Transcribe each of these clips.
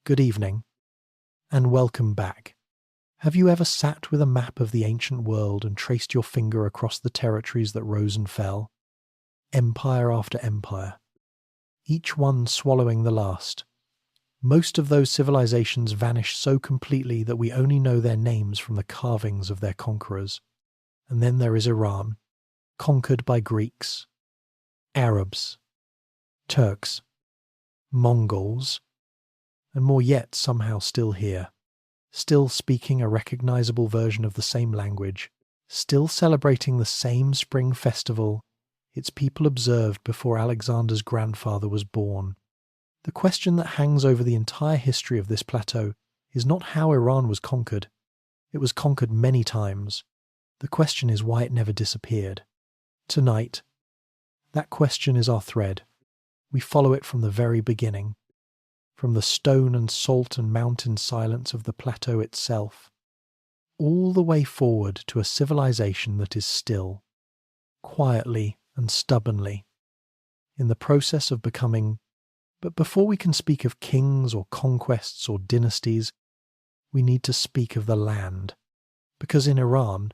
Good evening, and welcome back. Have you ever sat with a map of the ancient world and traced your finger across the territories that rose and fell? Empire after empire, each one swallowing the last. Most of those civilizations vanished so completely that we only know their names from the carvings of their conquerors. And then there is Iran, conquered by Greeks, Arabs, Turks, Mongols, and more yet somehow still here, still speaking a recognizable version of the same language, still celebrating the same spring festival its people observed before Alexander's grandfather was born. The question that hangs over the entire history of this plateau is not how Iran was conquered. It was conquered many times. The question is why it never disappeared. Tonight, that question is our thread. We follow it from the very beginning, from the stone and salt and mountain silence of the plateau itself, all the way forward to a civilization that is still, quietly and stubbornly, in the process of becoming. But before we can speak of kings or conquests or dynasties, we need to speak of the land, because in Iran,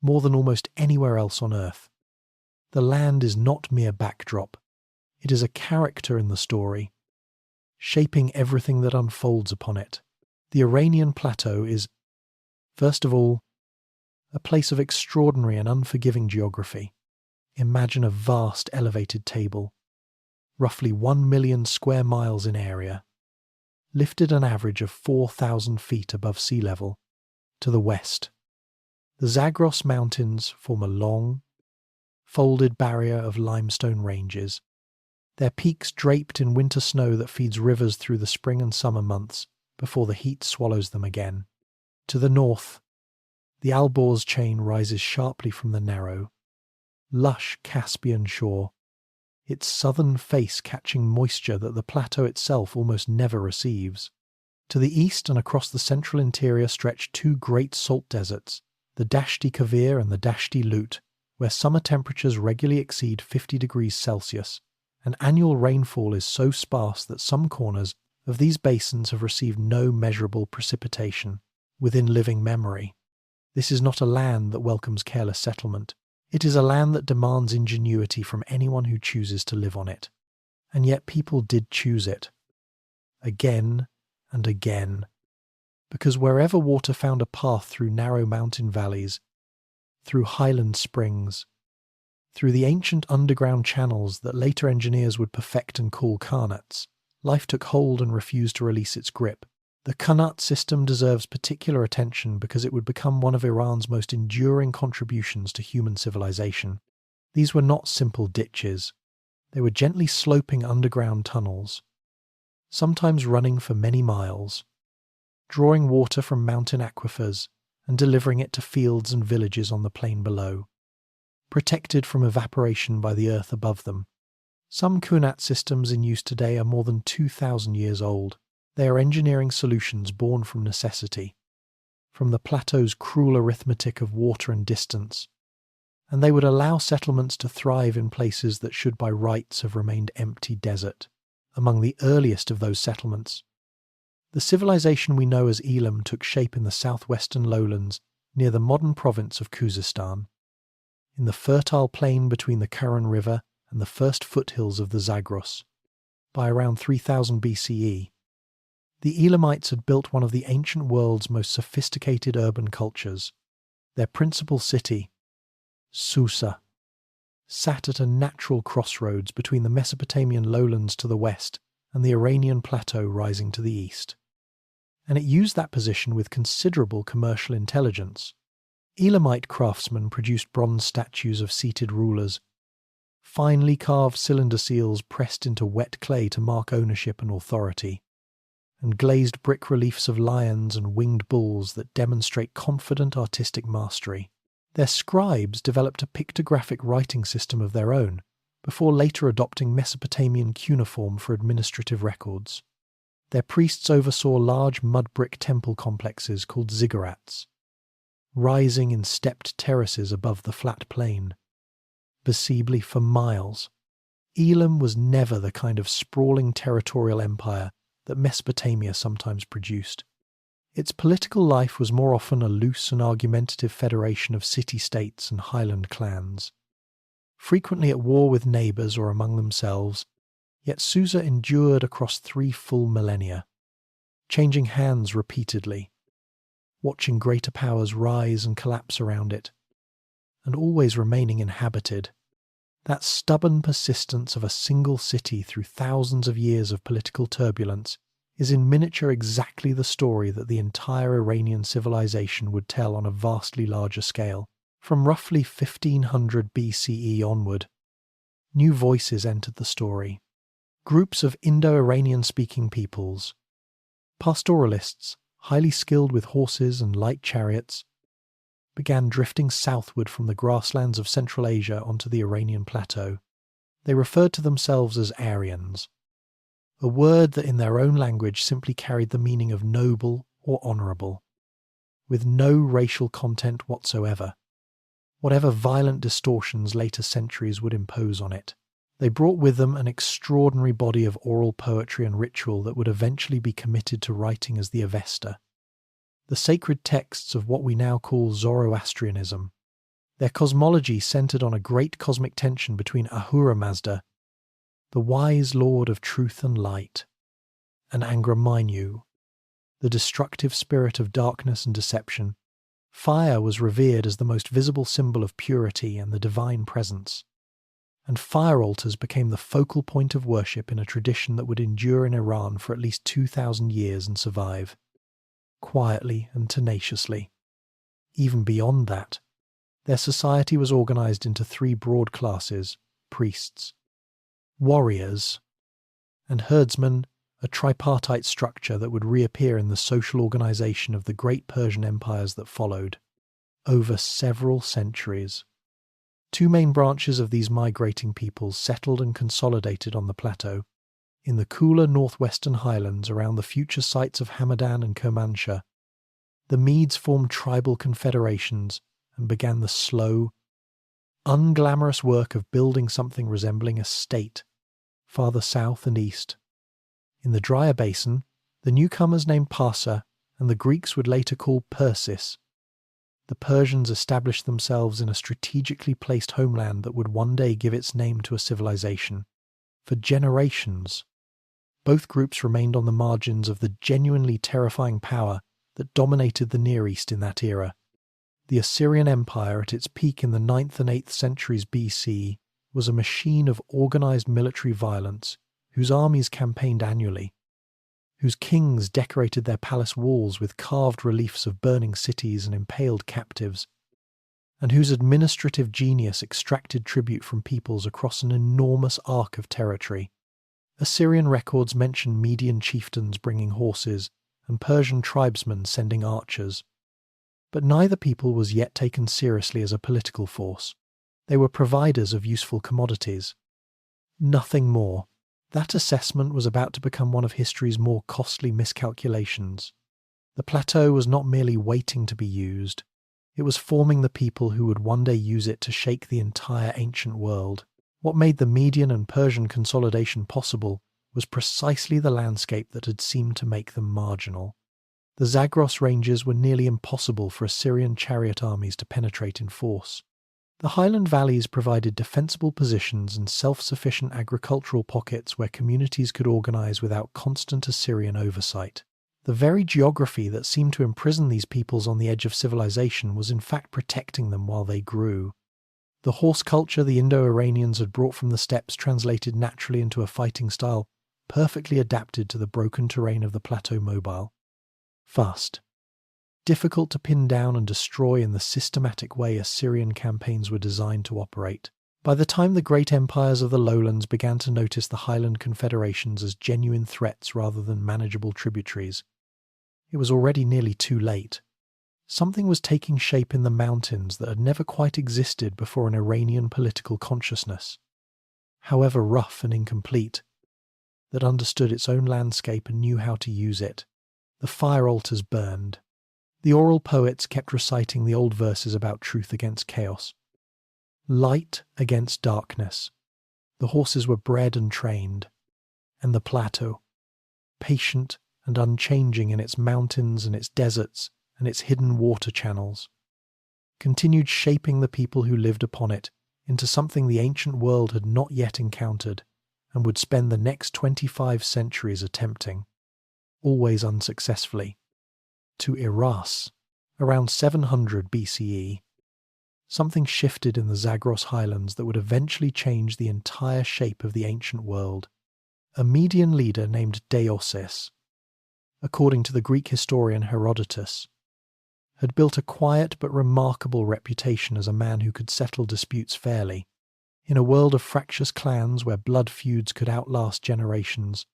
more than almost anywhere else on earth, the land is not mere backdrop. It is a character in the story, shaping everything that unfolds upon it. The Iranian plateau is, first of all, a place of extraordinary and unforgiving geography. Imagine a vast elevated table, roughly 1 million square miles in area, lifted an average of 4,000 feet above sea level. To the west, the Zagros Mountains form a long, folded barrier of limestone ranges, their peaks draped in winter snow that feeds rivers through the spring and summer months before the heat swallows them again. To the north, the Alborz chain rises sharply from the narrow, lush Caspian shore, its southern face catching moisture that the plateau itself almost never receives. To the east and across the central interior stretch two great salt deserts, the Dashti Kavir and the Dashti Lut, where summer temperatures regularly exceed 50 degrees Celsius, and annual rainfall is so sparse that some corners of these basins have received no measurable precipitation within living memory. This is not a land that welcomes careless settlement. It is a land that demands ingenuity from anyone who chooses to live on it. And yet people did choose it. Again and again. Because wherever water found a path through narrow mountain valleys, through highland springs, through the ancient underground channels that later engineers would perfect and call Khanats, life took hold and refused to release its grip. The Khanat system deserves particular attention because it would become one of Iran's most enduring contributions to human civilization. These were not simple ditches. They were gently sloping underground tunnels, sometimes running for many miles, drawing water from mountain aquifers and delivering it to fields and villages on the plain below, protected from evaporation by the earth above them. Some Kunat systems in use today are more than 2,000 years old. They are engineering solutions born from necessity, from the plateau's cruel arithmetic of water and distance, and they would allow settlements to thrive in places that should by rights have remained empty desert. Among the earliest of those settlements, the civilization we know as Elam took shape in the southwestern lowlands near the modern province of Khuzestan, in the fertile plain between the Karen River and the first foothills of the Zagros. By around 3000 BCE, the Elamites had built one of the ancient world's most sophisticated urban cultures. Their principal city, Susa, sat at a natural crossroads between the Mesopotamian lowlands to the west and the Iranian plateau rising to the east. And it used that position with considerable commercial intelligence. Elamite craftsmen produced bronze statues of seated rulers, finely carved cylinder seals pressed into wet clay to mark ownership and authority, and glazed brick reliefs of lions and winged bulls that demonstrate confident artistic mastery. Their scribes developed a pictographic writing system of their own, before later adopting Mesopotamian cuneiform for administrative records. Their priests oversaw large mud-brick temple complexes called ziggurats, rising in stepped terraces above the flat plain, visibly for miles. Elam was never the kind of sprawling territorial empire that Mesopotamia sometimes produced. Its political life was more often a loose and argumentative federation of city-states and highland clans, frequently at war with neighbours or among themselves, yet Susa endured across 3 full millennia, changing hands repeatedly, watching greater powers rise and collapse around it, and always remaining inhabited. That stubborn persistence of a single city through thousands of years of political turbulence is in miniature exactly the story that the entire Iranian civilization would tell on a vastly larger scale. From roughly 1500 BCE onward, new voices entered the story. Groups of Indo-Iranian-speaking peoples, pastoralists, highly skilled with horses and light chariots, began drifting southward from the grasslands of Central Asia onto the Iranian plateau. They referred to themselves as Aryans, a word that in their own language simply carried the meaning of noble or honourable, with no racial content whatsoever, whatever violent distortions later centuries would impose on it. They brought with them an extraordinary body of oral poetry and ritual that would eventually be committed to writing as the Avesta, the sacred texts of what we now call Zoroastrianism. Their cosmology centered on a great cosmic tension between Ahura Mazda, the wise lord of truth and light, and Angra Mainyu, the destructive spirit of darkness and deception. Fire was revered as the most visible symbol of purity and the divine presence, and fire altars became the focal point of worship in a tradition that would endure in Iran for at least 2,000 years and survive, quietly and tenaciously. Even beyond that, their society was organized into 3 broad classes: priests, warriors, and herdsmen, a tripartite structure that would reappear in the social organization of the great Persian empires that followed, over several centuries. 2 main branches of these migrating peoples settled and consolidated on the plateau. In the cooler northwestern highlands around the future sites of Hamadan and Kermanshah, the Medes formed tribal confederations and began the slow, unglamorous work of building something resembling a state, farther south and east. In the drier basin, the newcomers named Parsa, and the Greeks would later call Persis. The Persians established themselves in a strategically placed homeland that would one day give its name to a civilization. For generations, both groups remained on the margins of the genuinely terrifying power that dominated the Near East in that era. The Assyrian Empire, at its peak in the 9th and 8th centuries BC, was a machine of organized military violence, whose armies campaigned annually, whose kings decorated their palace walls with carved reliefs of burning cities and impaled captives, and whose administrative genius extracted tribute from peoples across an enormous arc of territory. Assyrian records mention Median chieftains bringing horses and Persian tribesmen sending archers. But neither people was yet taken seriously as a political force. They were providers of useful commodities. Nothing more. That assessment was about to become one of history's more costly miscalculations. The plateau was not merely waiting to be used. It was forming the people who would one day use it to shake the entire ancient world. What made the Median and Persian consolidation possible was precisely the landscape that had seemed to make them marginal. The Zagros ranges were nearly impossible for Assyrian chariot armies to penetrate in force. The highland valleys provided defensible positions and self-sufficient agricultural pockets where communities could organize without constant Assyrian oversight. The very geography that seemed to imprison these peoples on the edge of civilization was in fact protecting them while they grew. The horse culture the Indo-Iranians had brought from the steppes translated naturally into a fighting style perfectly adapted to the broken terrain of the plateau mobile. Fast, difficult to pin down and destroy in the systematic way Assyrian campaigns were designed to operate. By the time the great empires of the lowlands began to notice the highland confederations as genuine threats rather than manageable tributaries, it was already nearly too late. Something was taking shape in the mountains that had never quite existed before an Iranian political consciousness, however rough and incomplete, that understood its own landscape and knew how to use it. The fire altars burned. The oral poets kept reciting the old verses about truth against chaos. Light against darkness. The horses were bred and trained. And the plateau, patient and unchanging in its mountains and its deserts and its hidden water channels, continued shaping the people who lived upon it into something the ancient world had not yet encountered and would spend the next 25 centuries attempting, always unsuccessfully, to erase. Around 700 BCE, something shifted in the Zagros highlands that would eventually change the entire shape of the ancient world. A Median leader named Deioces, according to the Greek historian Herodotus, had built a quiet but remarkable reputation as a man who could settle disputes fairly. In a world of fractious clans where blood feuds could outlast generations,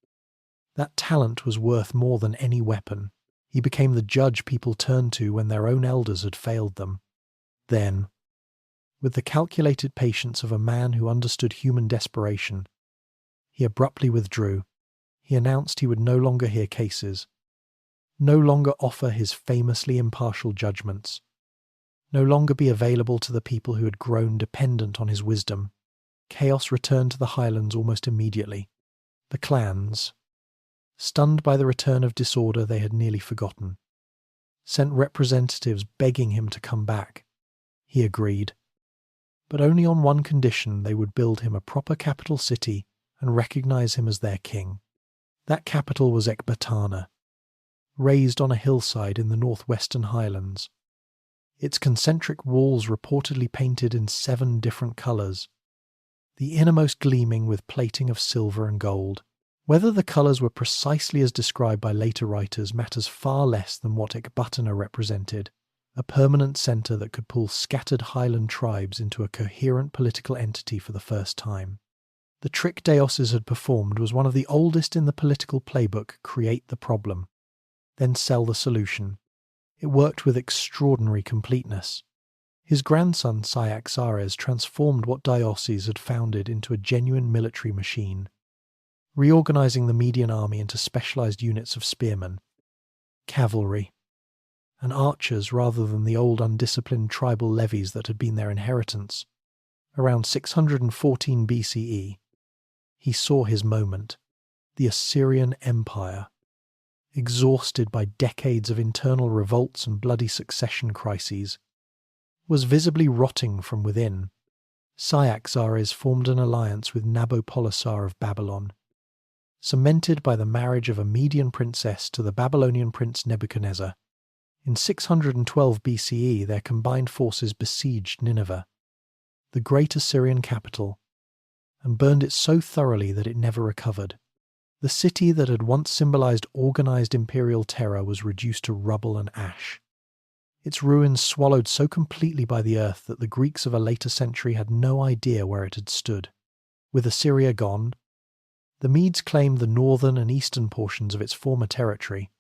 that talent was worth more than any weapon. He became the judge people turned to when their own elders had failed them. Then, with the calculated patience of a man who understood human desperation, he abruptly withdrew. He announced he would no longer hear cases, no longer offer his famously impartial judgments, no longer be available to the people who had grown dependent on his wisdom. Chaos returned to the highlands almost immediately. The clans, stunned by the return of disorder they had nearly forgotten, sent representatives begging him to come back. He agreed, but only on one condition: they would build him a proper capital city and recognize him as their king. That capital was Ecbatana, raised on a hillside in the northwestern highlands, its concentric walls reportedly painted in 7 different colours, the innermost gleaming with plating of silver and gold. Whether the colours were precisely as described by later writers matters far less than what Ecbatana represented: a permanent centre that could pull scattered highland tribes into a coherent political entity for the first time. The trick Deioces had performed was one of the oldest in the political playbook: create the problem, then sell the solution. It worked with extraordinary completeness. His grandson Cyaxares transformed what Deioces had founded into a genuine military machine, reorganizing the Median army into specialized units of spearmen, cavalry, and archers rather than the old undisciplined tribal levies that had been their inheritance. Around 614 BCE, he saw his moment. The Assyrian Empire, exhausted by decades of internal revolts and bloody succession crises, was visibly rotting from within. Cyaxares formed an alliance with Nabopolassar of Babylon, cemented by the marriage of a Median princess to the Babylonian prince Nebuchadnezzar. In 612 BCE, their combined forces besieged Nineveh, the great Assyrian capital, and burned it so thoroughly that it never recovered. The city that had once symbolized organized imperial terror was reduced to rubble and ash, its ruins swallowed so completely by the earth that the Greeks of a later century had no idea where it had stood. With Assyria gone, the Medes claimed the northern and eastern portions of its former territory,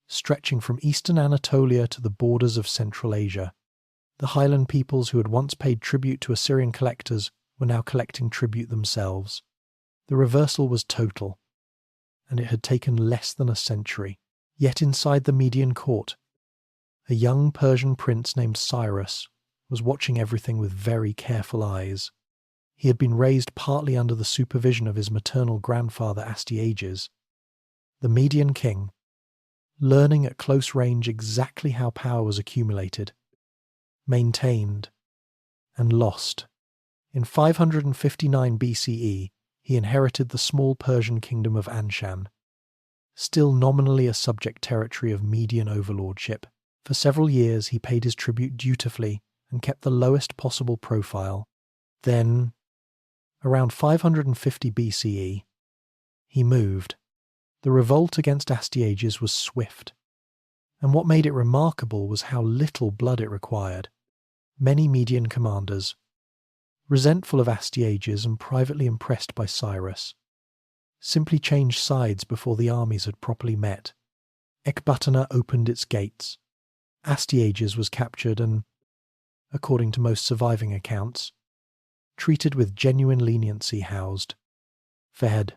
stretching from eastern Anatolia to the borders of Central Asia. The highland peoples who had once paid tribute to Assyrian collectors were now collecting tribute themselves. The reversal was total, and it had taken less than a century. Yet inside the Median court, a young Persian prince named Cyrus was watching everything with very careful eyes. He had been raised partly under the supervision of his maternal grandfather Astyages, the Median king, learning at close range exactly how power was accumulated, maintained, and lost. In 559 BCE, he inherited the small Persian kingdom of Anshan, still nominally a subject territory of Median overlordship. For several years he paid his tribute dutifully and kept the lowest possible profile. Then, around 550 BCE, he moved. The revolt against Astyages was swift, and what made it remarkable was how little blood it required. Many Median commanders, resentful of Astyages and privately impressed by Cyrus, simply changed sides before the armies had properly met. Ecbatana opened its gates. Astyages was captured and, according to most surviving accounts, treated with genuine leniency, housed, fed,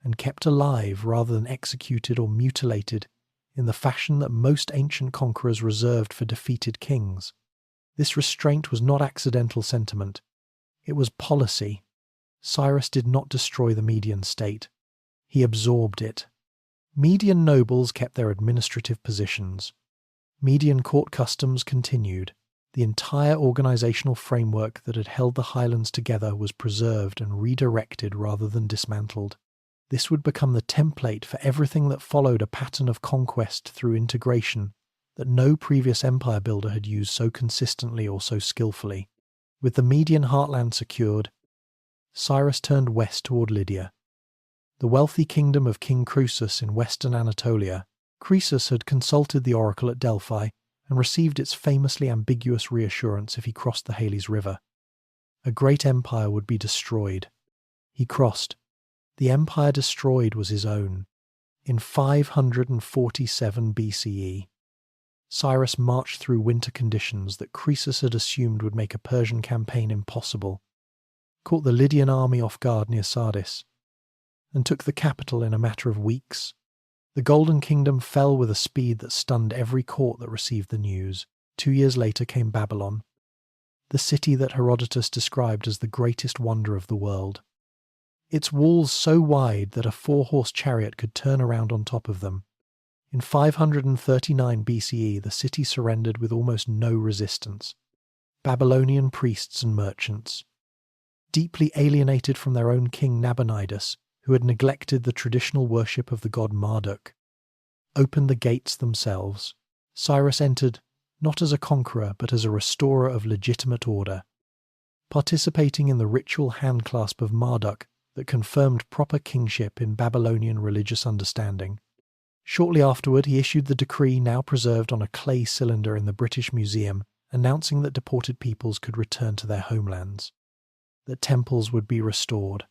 and kept alive rather than executed or mutilated in the fashion that most ancient conquerors reserved for defeated kings. This restraint was not accidental sentiment. It was policy. Cyrus did not destroy the Median state. He absorbed it, Median nobles kept their administrative positions. Median court customs continued. The entire organizational framework that had held the highlands together was preserved and redirected rather than dismantled. This would become the template for everything that followed a pattern of conquest through integration that no previous empire builder had used so consistently or so skillfully. With the Median heartland secured, Cyrus turned west toward Lydia. The wealthy kingdom of King Croesus in western Anatolia. Croesus had consulted the oracle at Delphi and received its famously ambiguous reassurance if he crossed the Halys River. A great empire would be destroyed. He crossed. The empire destroyed was his own. In 547 BCE, Cyrus marched through winter conditions that Croesus had assumed would make a Persian campaign impossible, caught the Lydian army off guard near Sardis, and took the capital in a matter of weeks. The Golden Kingdom fell with a speed that stunned every court that received the news. 2 years later came Babylon, the city that Herodotus described as the greatest wonder of the world. Its walls so wide that a 4-horse chariot could turn around on top of them. In 539 BCE, the city surrendered with almost no resistance. Babylonian priests and merchants, deeply alienated from their own king Nabonidus, who had neglected the traditional worship of the god Marduk, opened the gates themselves. Cyrus entered not as a conqueror but as a restorer of legitimate order, participating in the ritual handclasp of Marduk that confirmed proper kingship in Babylonian religious understanding. Shortly afterward, he issued the decree now preserved on a clay cylinder in the British Museum, announcing that deported peoples could return to their homelands, that temples would be restored,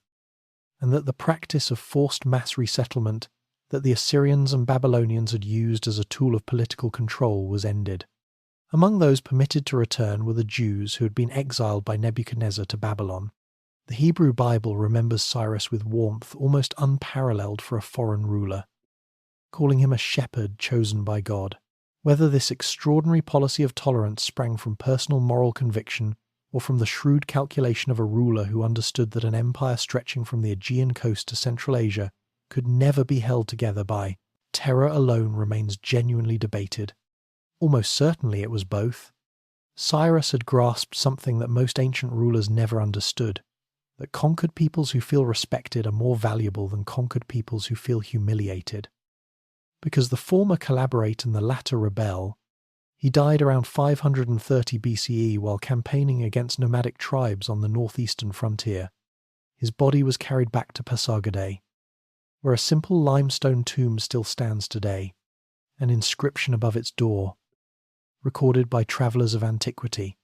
and that the practice of forced mass resettlement that the Assyrians and Babylonians had used as a tool of political control was ended. Among those permitted to return were the Jews who had been exiled by Nebuchadnezzar to Babylon. The Hebrew Bible remembers Cyrus with warmth almost unparalleled for a foreign ruler, calling him a shepherd chosen by God. Whether this extraordinary policy of tolerance sprang from personal moral conviction or from the shrewd calculation of a ruler who understood that an empire stretching from the Aegean coast to Central Asia could never be held together by terror alone remains genuinely debated. Almost certainly it was both. Cyrus had grasped something that most ancient rulers never understood, that conquered peoples who feel respected are more valuable than conquered peoples who feel humiliated. Because the former collaborate and the latter rebel, he died around 530 BCE while campaigning against nomadic tribes on the northeastern frontier. His body was carried back to Pasargadae, where a simple limestone tomb still stands today, an inscription above its door, recorded by travellers of antiquity.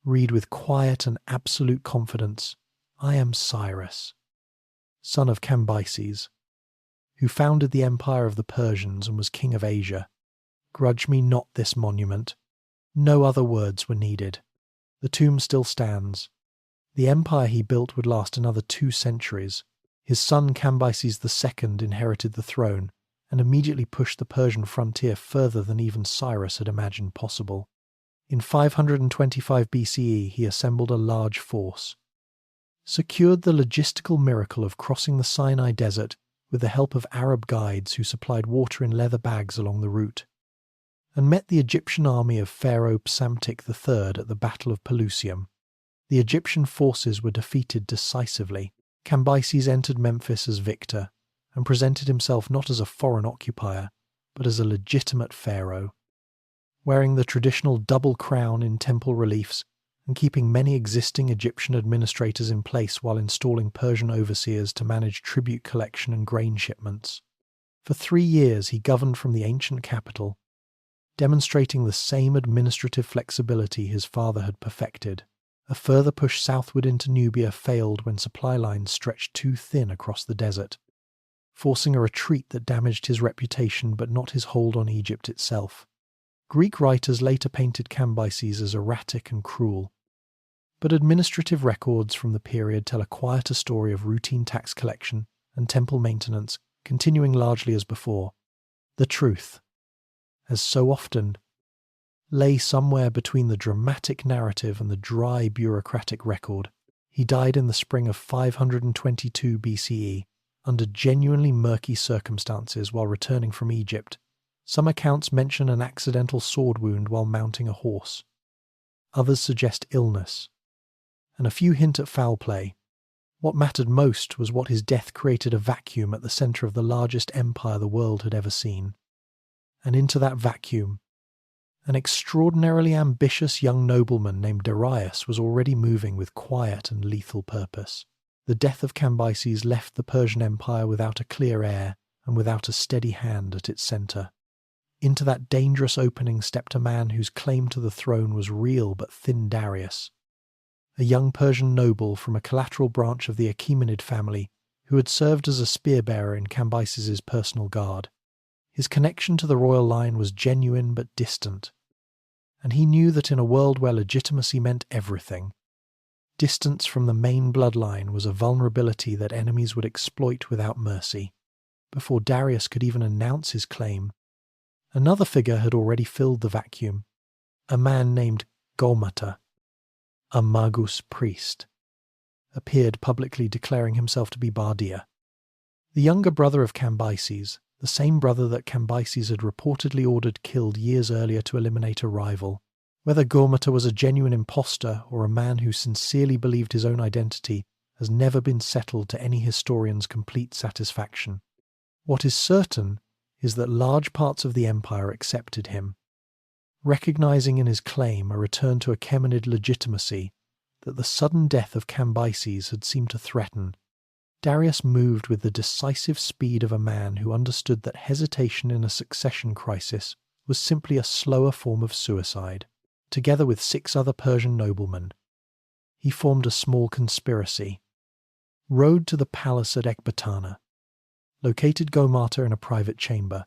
Read with quiet and absolute confidence, "I am Cyrus, son of Cambyses, who founded the empire of the Persians and was king of Asia. Grudge me not this monument." No other words were needed. The tomb still stands. The empire he built would last another 2 centuries. His son Cambyses II inherited the throne and immediately pushed the Persian frontier further than even Cyrus had imagined possible. In 525 BCE, he assembled a large force, secured the logistical miracle of crossing the Sinai Desert with the help of Arab guides who supplied water in leather bags along the route, and met the Egyptian army of Pharaoh Psamtik III at the Battle of Pelusium. The Egyptian forces were defeated decisively. Cambyses entered Memphis as victor and presented himself not as a foreign occupier, but as a legitimate pharaoh, wearing the traditional double crown in temple reliefs and keeping many existing Egyptian administrators in place while installing Persian overseers to manage tribute collection and grain shipments. For 3 years he governed from the ancient capital, demonstrating the same administrative flexibility his father had perfected. A further push southward into Nubia failed when supply lines stretched too thin across the desert, forcing a retreat that damaged his reputation but not his hold on Egypt itself. Greek writers later painted Cambyses as erratic and cruel, but administrative records from the period tell a quieter story of routine tax collection and temple maintenance, continuing largely as before. The truth, as so often, lay somewhere between the dramatic narrative and the dry bureaucratic record. He died in the spring of 522 BCE, under genuinely murky circumstances while returning from Egypt. Some accounts mention an accidental sword wound while mounting a horse. Others suggest illness, and a few hint at foul play. What mattered most was what his death created a vacuum at the center of the largest empire the world had ever seen. And into that vacuum, an extraordinarily ambitious young nobleman named Darius was already moving with quiet and lethal purpose. The death of Cambyses left the Persian Empire without a clear heir and without a steady hand at its center. Into that dangerous opening stepped a man whose claim to the throne was real but thin: Darius, a young Persian noble from a collateral branch of the Achaemenid family who had served as a spear-bearer in Cambyses's personal guard. His connection to the royal line was genuine but distant, and he knew that in a world where legitimacy meant everything, distance from the main bloodline was a vulnerability that enemies would exploit without mercy. Before Darius could even announce his claim, another figure had already filled the vacuum, a man named Gaumata, a Magus priest, appeared publicly declaring himself to be Bardia, the younger brother of Cambyses, the same brother that Cambyses had reportedly ordered killed years earlier to eliminate a rival. Whether Gaumata was a genuine impostor or a man who sincerely believed his own identity has never been settled to any historian's complete satisfaction. What is certain is that large parts of the empire accepted him, recognizing in his claim a return to Achaemenid legitimacy that the sudden death of Cambyses had seemed to threaten. Darius moved with the decisive speed of a man who understood that hesitation in a succession crisis was simply a slower form of suicide. Together with 6 other Persian noblemen, he formed a small conspiracy, rode to the palace at Ecbatana, located Gaumata in a private chamber,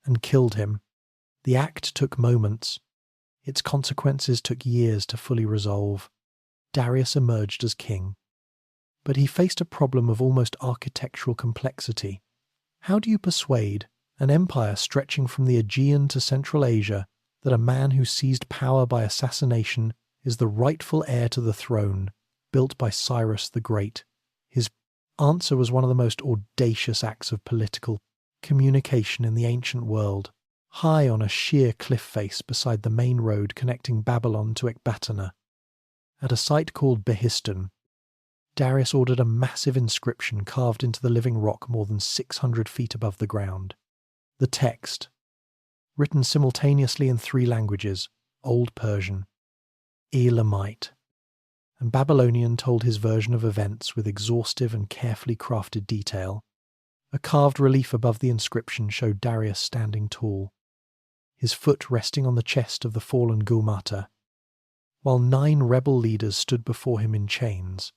and killed him. The act took moments. Its consequences took years to fully resolve. Darius emerged as king. But he faced a problem of almost architectural complexity. How do you persuade an empire stretching from the Aegean to Central Asia that a man who seized power by assassination is the rightful heir to the throne built by Cyrus the Great? His answer was one of the most audacious acts of political communication in the ancient world. High on a sheer cliff face beside the main road connecting Babylon to Ecbatana, at a site called Behistun, Darius ordered a massive inscription carved into the living rock more than 600 feet above the ground. The text, written simultaneously in 3 languages, Old Persian, Elamite, and Babylonian, told his version of events with exhaustive and carefully crafted detail. A carved relief above the inscription showed Darius standing tall, his foot resting on the chest of the fallen Gaumata, while 9 rebel leaders stood before him in chains,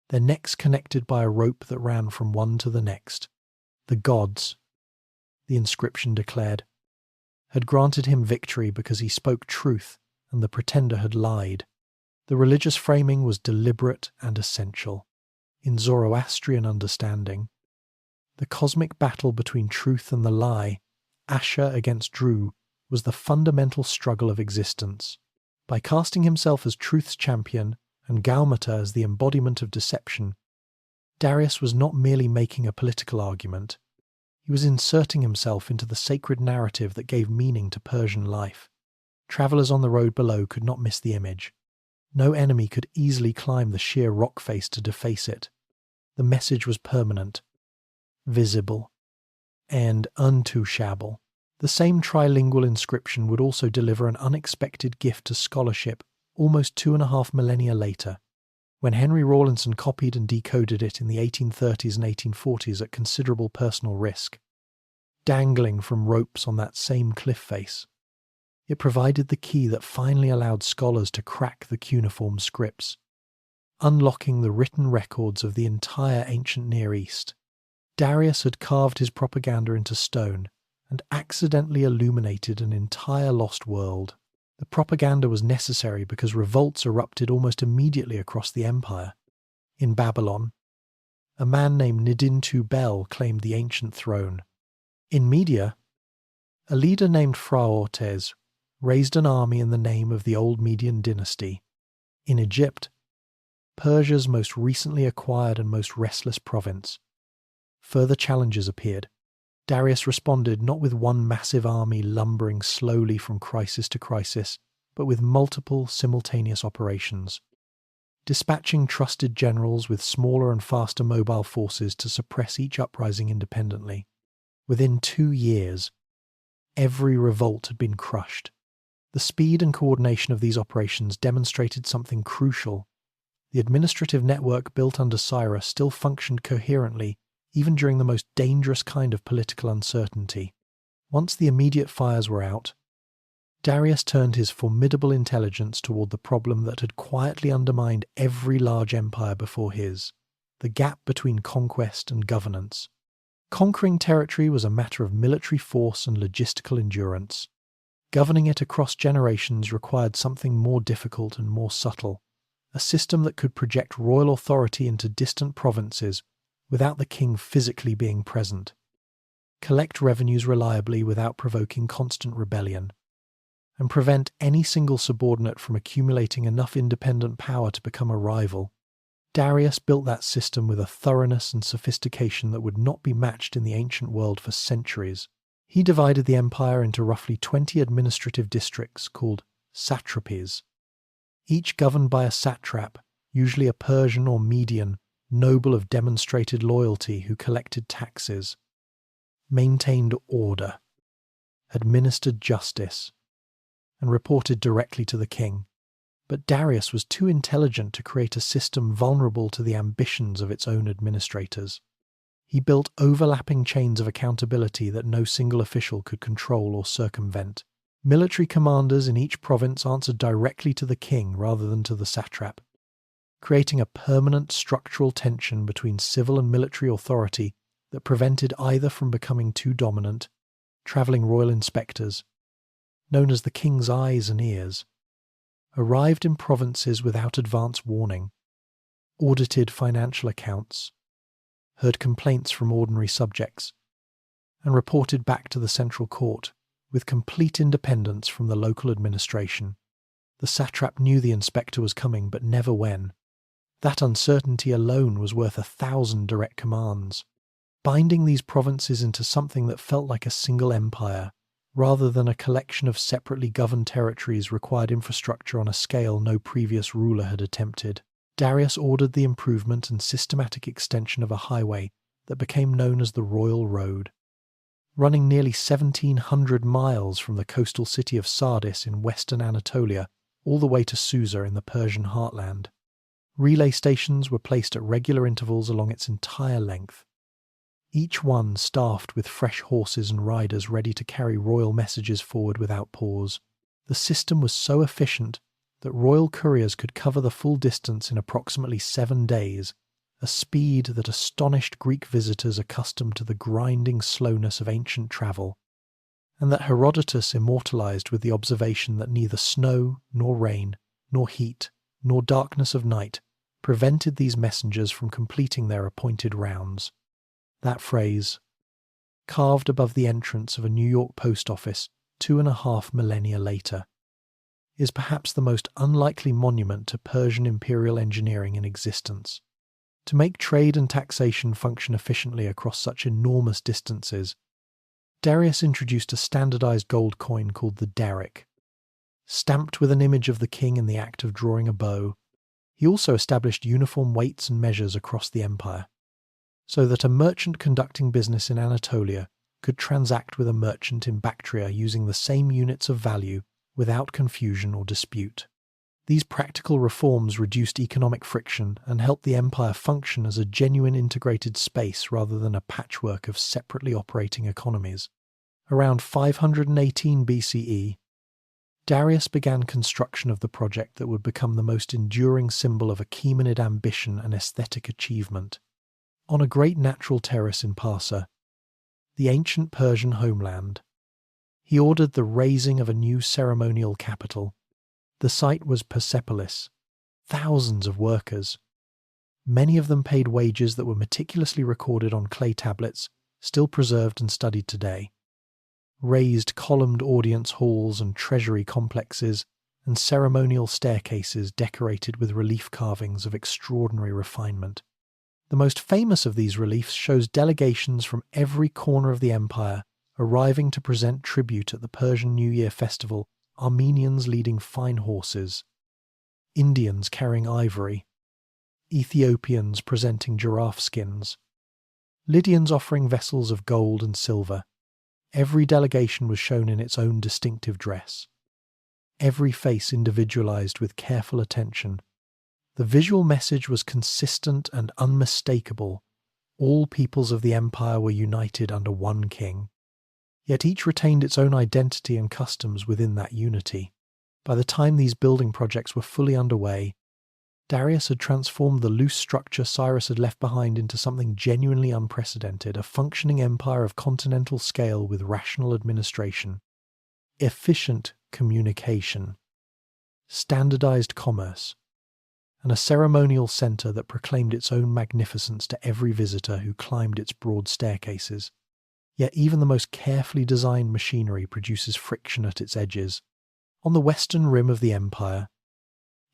their necks connected by a rope that ran from one to the next. The gods, the inscription declared, had granted him victory because he spoke truth and the pretender had lied. The religious framing was deliberate and essential. In Zoroastrian understanding, the cosmic battle between truth and the lie, Asher against Dru, was the fundamental struggle of existence. By casting himself as truth's champion and Gaumata as the embodiment of deception, Darius was not merely making a political argument. He was inserting himself into the sacred narrative that gave meaning to Persian life. Travelers on the road below could not miss the image. No enemy could easily climb the sheer rock face to deface it. The message was permanent, visible, and untouchable. The same trilingual inscription would also deliver an unexpected gift to scholarship almost 2.5 millennia later, when Henry Rawlinson copied and decoded it in the 1830s and 1840s at considerable personal risk. Dangling from ropes on that same cliff face, it provided the key that finally allowed scholars to crack the cuneiform scripts, unlocking the written records of the entire ancient Near East. Darius had carved his propaganda into stone and accidentally illuminated an entire lost world. The propaganda was necessary because revolts erupted almost immediately across the empire. In Babylon, a man named Nidintu Bel claimed the ancient throne. In Media, a leader named Phraortes raised an army in the name of the old Median dynasty. In Egypt, Persia's most recently acquired and most restless province, further challenges appeared. Darius responded not with one massive army lumbering slowly from crisis to crisis, but with multiple simultaneous operations, dispatching trusted generals with smaller and faster mobile forces to suppress each uprising independently. Within 2 years, every revolt had been crushed. The speed and coordination of these operations demonstrated something crucial. The administrative network built under Cyrus still functioned coherently, even during the most dangerous kind of political uncertainty. Once the immediate fires were out, Darius turned his formidable intelligence toward the problem that had quietly undermined every large empire before his: the gap between conquest and governance. Conquering territory was a matter of military force and logistical endurance. Governing it across generations required something more difficult and more subtle, a system that could project royal authority into distant provinces without the king physically being present, collect revenues reliably without provoking constant rebellion, and prevent any single subordinate from accumulating enough independent power to become a rival. Darius built that system with a thoroughness and sophistication that would not be matched in the ancient world for centuries. He divided the empire into roughly 20 administrative districts called satrapies, each governed by a satrap, usually a Persian or Median noble of demonstrated loyalty who collected taxes, maintained order, administered justice, and reported directly to the king. But Darius was too intelligent to create a system vulnerable to the ambitions of its own administrators. He built overlapping chains of accountability that no single official could control or circumvent. Military commanders in each province answered directly to the king rather than to the satrap, creating a permanent structural tension between civil and military authority that prevented either from becoming too dominant. Travelling royal inspectors, known as the king's eyes and ears, arrived in provinces without advance warning, audited financial accounts, heard complaints from ordinary subjects, and reported back to the central court with complete independence from the local administration. The satrap knew the inspector was coming, but never when. That uncertainty alone was worth 1,000 direct commands, binding these provinces into something that felt like a single empire, rather than a collection of separately governed territories required infrastructure on a scale no previous ruler had attempted. Darius ordered the improvement and systematic extension of a highway that became known as the Royal Road, running nearly 1,700 miles from the coastal city of Sardis in western Anatolia all the way to Susa in the Persian heartland. Relay stations were placed at regular intervals along its entire length, each one staffed with fresh horses and riders ready to carry royal messages forward without pause. The system was so efficient that royal couriers could cover the full distance in approximately 7 days, a speed that astonished Greek visitors accustomed to the grinding slowness of ancient travel, and that Herodotus immortalized with the observation that neither snow, nor rain, nor heat, nor darkness of night prevented these messengers from completing their appointed rounds. That phrase, carved above the entrance of a New York post office 2.5 millennia later, is perhaps the most unlikely monument to Persian imperial engineering in existence. To make trade and taxation function efficiently across such enormous distances, Darius introduced a standardized gold coin called the daric. Stamped with an image of the king in the act of drawing a bow, he also established uniform weights and measures across the empire, so that a merchant conducting business in Anatolia could transact with a merchant in Bactria using the same units of value without confusion or dispute. These practical reforms reduced economic friction and helped the empire function as a genuine integrated space rather than a patchwork of separately operating economies. Around 518 BCE, Darius began construction of the project that would become the most enduring symbol of Achaemenid ambition and aesthetic achievement. On a great natural terrace in Parsa, the ancient Persian homeland, he ordered the raising of a new ceremonial capital. The site was Persepolis. Thousands of workers, many of them paid wages that were meticulously recorded on clay tablets, still preserved and studied today, raised columned audience halls and treasury complexes, and ceremonial staircases decorated with relief carvings of extraordinary refinement. The most famous of these reliefs shows delegations from every corner of the empire arriving to present tribute at the Persian New Year festival, Armenians leading fine horses, Indians carrying ivory, Ethiopians presenting giraffe skins, Lydians offering vessels of gold and silver. Every delegation was shown in its own distinctive dress, every face individualized with careful attention. The visual message was consistent and unmistakable. All peoples of the empire were united under one king. Yet each retained its own identity and customs within that unity. By the time these building projects were fully underway, Darius had transformed the loose structure Cyrus had left behind into something genuinely unprecedented, a functioning empire of continental scale with rational administration, efficient communication, standardized commerce, and a ceremonial center that proclaimed its own magnificence to every visitor who climbed its broad staircases. Yet even the most carefully designed machinery produces friction at its edges. On the western rim of the empire,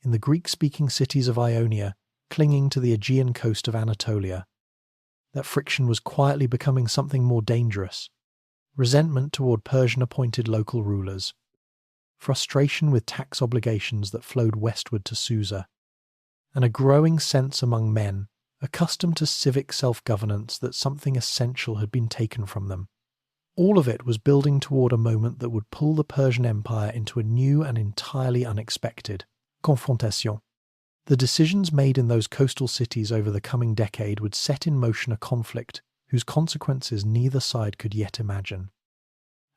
in the Greek-speaking cities of Ionia, clinging to the Aegean coast of Anatolia, that friction was quietly becoming something more dangerous. Resentment toward Persian-appointed local rulers, frustration with tax obligations that flowed westward to Susa, and a growing sense among men, accustomed to civic self-governance, that something essential had been taken from them. All of it was building toward a moment that would pull the Persian Empire into a new and entirely unexpected confrontation. The decisions made in those coastal cities over the coming decade would set in motion a conflict whose consequences neither side could yet imagine,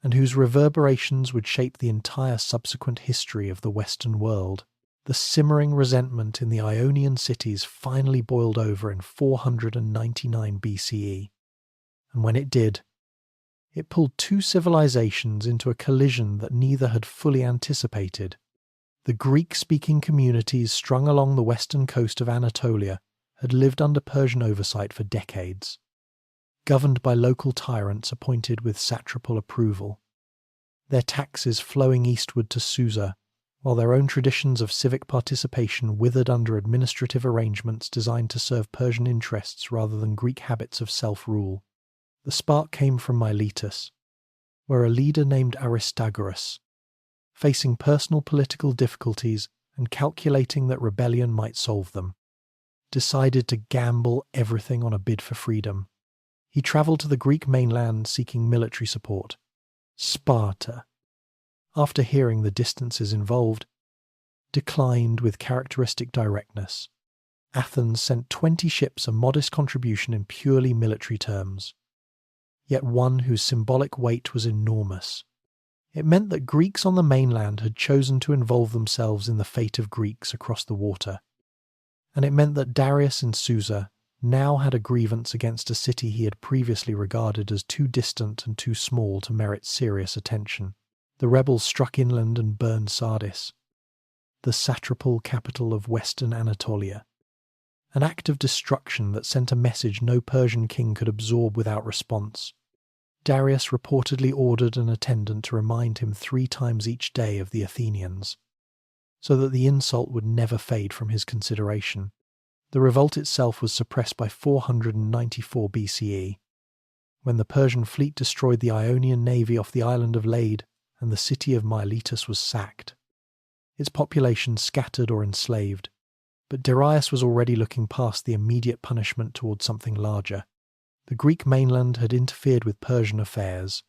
and whose reverberations would shape the entire subsequent history of the Western world. The simmering resentment in the Ionian cities finally boiled over in 499 BCE, and when it did, it pulled two civilizations into a collision that neither had fully anticipated. The Greek-speaking communities strung along the western coast of Anatolia had lived under Persian oversight for decades, governed by local tyrants appointed with satrapal approval, their taxes flowing eastward to Susa, while their own traditions of civic participation withered under administrative arrangements designed to serve Persian interests rather than Greek habits of self-rule. The spark came from Miletus, where a leader named Aristagoras, facing personal political difficulties and calculating that rebellion might solve them, decided to gamble everything on a bid for freedom. He travelled to the Greek mainland seeking military support. Sparta, after hearing the distances involved, declined with characteristic directness. Athens sent 20 ships, a modest contribution in purely military terms, yet one whose symbolic weight was enormous. It meant that Greeks on the mainland had chosen to involve themselves in the fate of Greeks across the water, and it meant that Darius in Susa now had a grievance against a city he had previously regarded as too distant and too small to merit serious attention. The rebels struck inland and burned Sardis, the satrapal capital of western Anatolia, an act of destruction that sent a message no Persian king could absorb without response. Darius reportedly ordered an attendant to remind him 3 times each day of the Athenians, so that the insult would never fade from his consideration. The revolt itself was suppressed by 494 BCE, when the Persian fleet destroyed the Ionian navy off the island of Lade and the city of Miletus was sacked, its population scattered or enslaved. But Darius was already looking past the immediate punishment toward something larger. The Greek mainland had interfered with Persian affairs.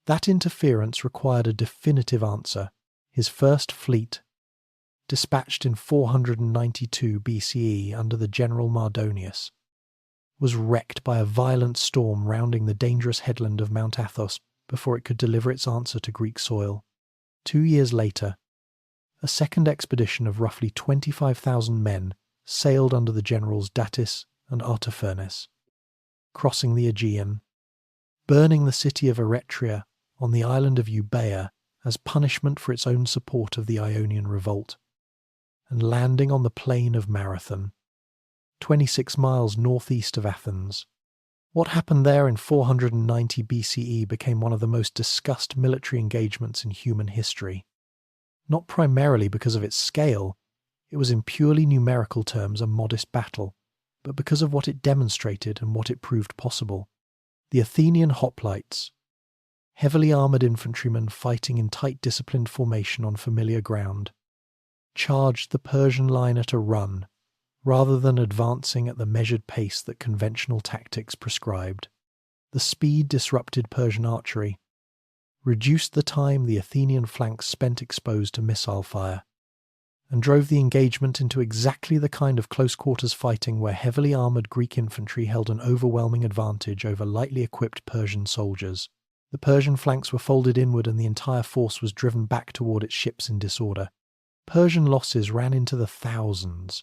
That interference required a definitive answer. His first fleet, dispatched in 492 BCE under the general Mardonius, was wrecked by a violent storm rounding the dangerous headland of Mount Athos before it could deliver its answer to Greek soil. 2 years later, a second expedition of roughly 25,000 men sailed under the generals Datis and Artaphernes, crossing the Aegean, burning the city of Eretria on the island of Euboea as punishment for its own support of the Ionian revolt, and landing on the plain of Marathon, 26 miles northeast of Athens. What happened there in 490 BCE became one of the most discussed military engagements in human history. Not primarily because of its scale, it was in purely numerical terms a modest battle, but because of what it demonstrated and what it proved possible. The Athenian hoplites, heavily armoured infantrymen fighting in tight disciplined formation on familiar ground, charged the Persian line at a run, rather than advancing at the measured pace that conventional tactics prescribed. The speed disrupted Persian archery, reduced the time the Athenian flanks spent exposed to missile fire, and drove the engagement into exactly the kind of close-quarters fighting where heavily armoured Greek infantry held an overwhelming advantage over lightly equipped Persian soldiers. The Persian flanks were folded inward and the entire force was driven back toward its ships in disorder. Persian losses ran into the thousands.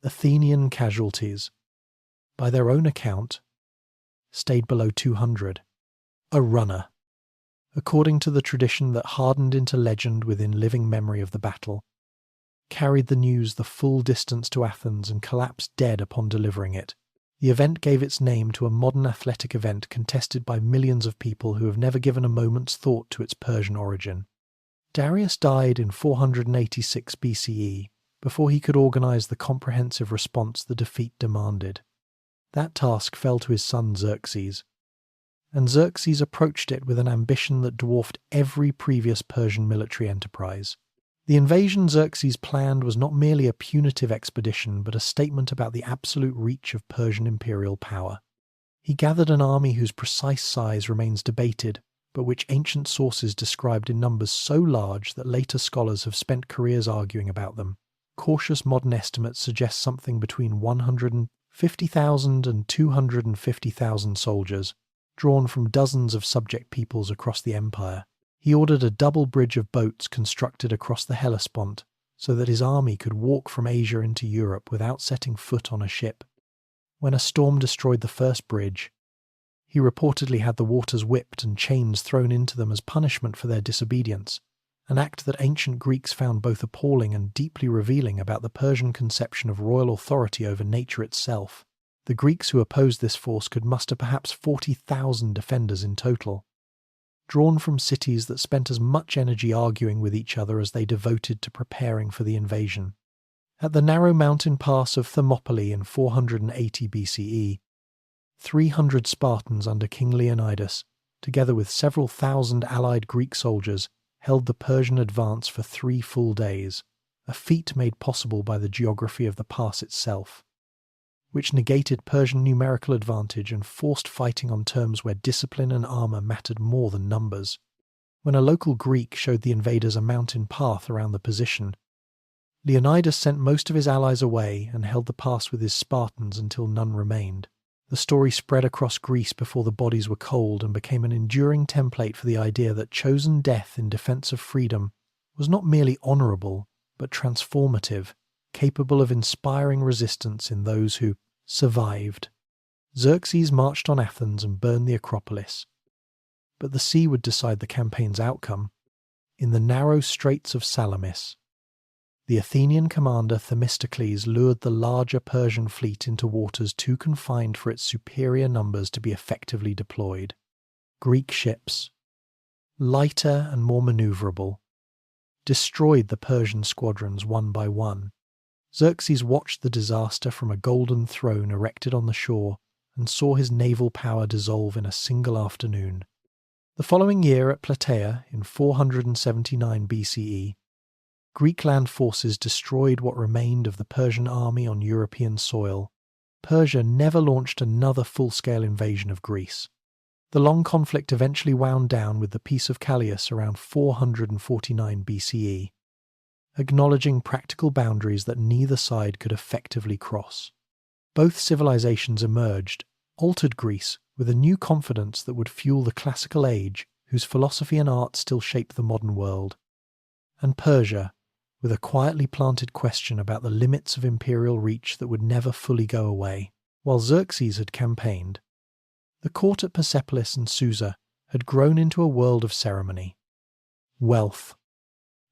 Athenian casualties, by their own account, stayed below 200. A runner, according to the tradition that hardened into legend within living memory of the battle, carried the news the full distance to Athens and collapsed dead upon delivering it. The event gave its name to a modern athletic event contested by millions of people who have never given a moment's thought to its Persian origin. Darius died in 486 BCE, before he could organize the comprehensive response the defeat demanded. That task fell to his son Xerxes, and Xerxes approached it with an ambition that dwarfed every previous Persian military enterprise. The invasion Xerxes planned was not merely a punitive expedition, but a statement about the absolute reach of Persian imperial power. He gathered an army whose precise size remains debated, but which ancient sources described in numbers so large that later scholars have spent careers arguing about them. Cautious modern estimates suggest something between 150,000 and 250,000 soldiers, drawn from dozens of subject peoples across the empire. He ordered a double bridge of boats constructed across the Hellespont so that his army could walk from Asia into Europe without setting foot on a ship. When a storm destroyed the first bridge, he reportedly had the waters whipped and chains thrown into them as punishment for their disobedience, an act that ancient Greeks found both appalling and deeply revealing about the Persian conception of royal authority over nature itself. The Greeks who opposed this force could muster perhaps 40,000 defenders in total, drawn from cities that spent as much energy arguing with each other as they devoted to preparing for the invasion. At the narrow mountain pass of Thermopylae in 480 BCE, 300 Spartans under King Leonidas, together with several thousand allied Greek soldiers, held the Persian advance for 3 full days, a feat made possible by the geography of the pass itself, which negated Persian numerical advantage and forced fighting on terms where discipline and armour mattered more than numbers. When a local Greek showed the invaders a mountain path around the position, Leonidas sent most of his allies away and held the pass with his Spartans until none remained. The story spread across Greece before the bodies were cold and became an enduring template for the idea that chosen death in defence of freedom was not merely honourable, but transformative, capable of inspiring resistance in those who survived. Xerxes marched on Athens and burned the Acropolis, but the sea would decide the campaign's outcome. In the narrow straits of Salamis, the Athenian commander Themistocles lured the larger Persian fleet into waters too confined for its superior numbers to be effectively deployed. Greek ships, lighter and more manoeuvrable, destroyed the Persian squadrons one by one. Xerxes watched the disaster from a golden throne erected on the shore and saw his naval power dissolve in a single afternoon. The following year at Plataea in 479 BCE, Greek land forces destroyed what remained of the Persian army on European soil. Persia never launched another full-scale invasion of Greece. The long conflict eventually wound down with the Peace of Callias around 449 BCE. Acknowledging practical boundaries that neither side could effectively cross. Both civilizations emerged, altered Greece with a new confidence that would fuel the classical age whose philosophy and art still shape the modern world, and Persia with a quietly planted question about the limits of imperial reach that would never fully go away. While Xerxes had campaigned, the court at Persepolis and Susa had grown into a world of ceremony, wealth,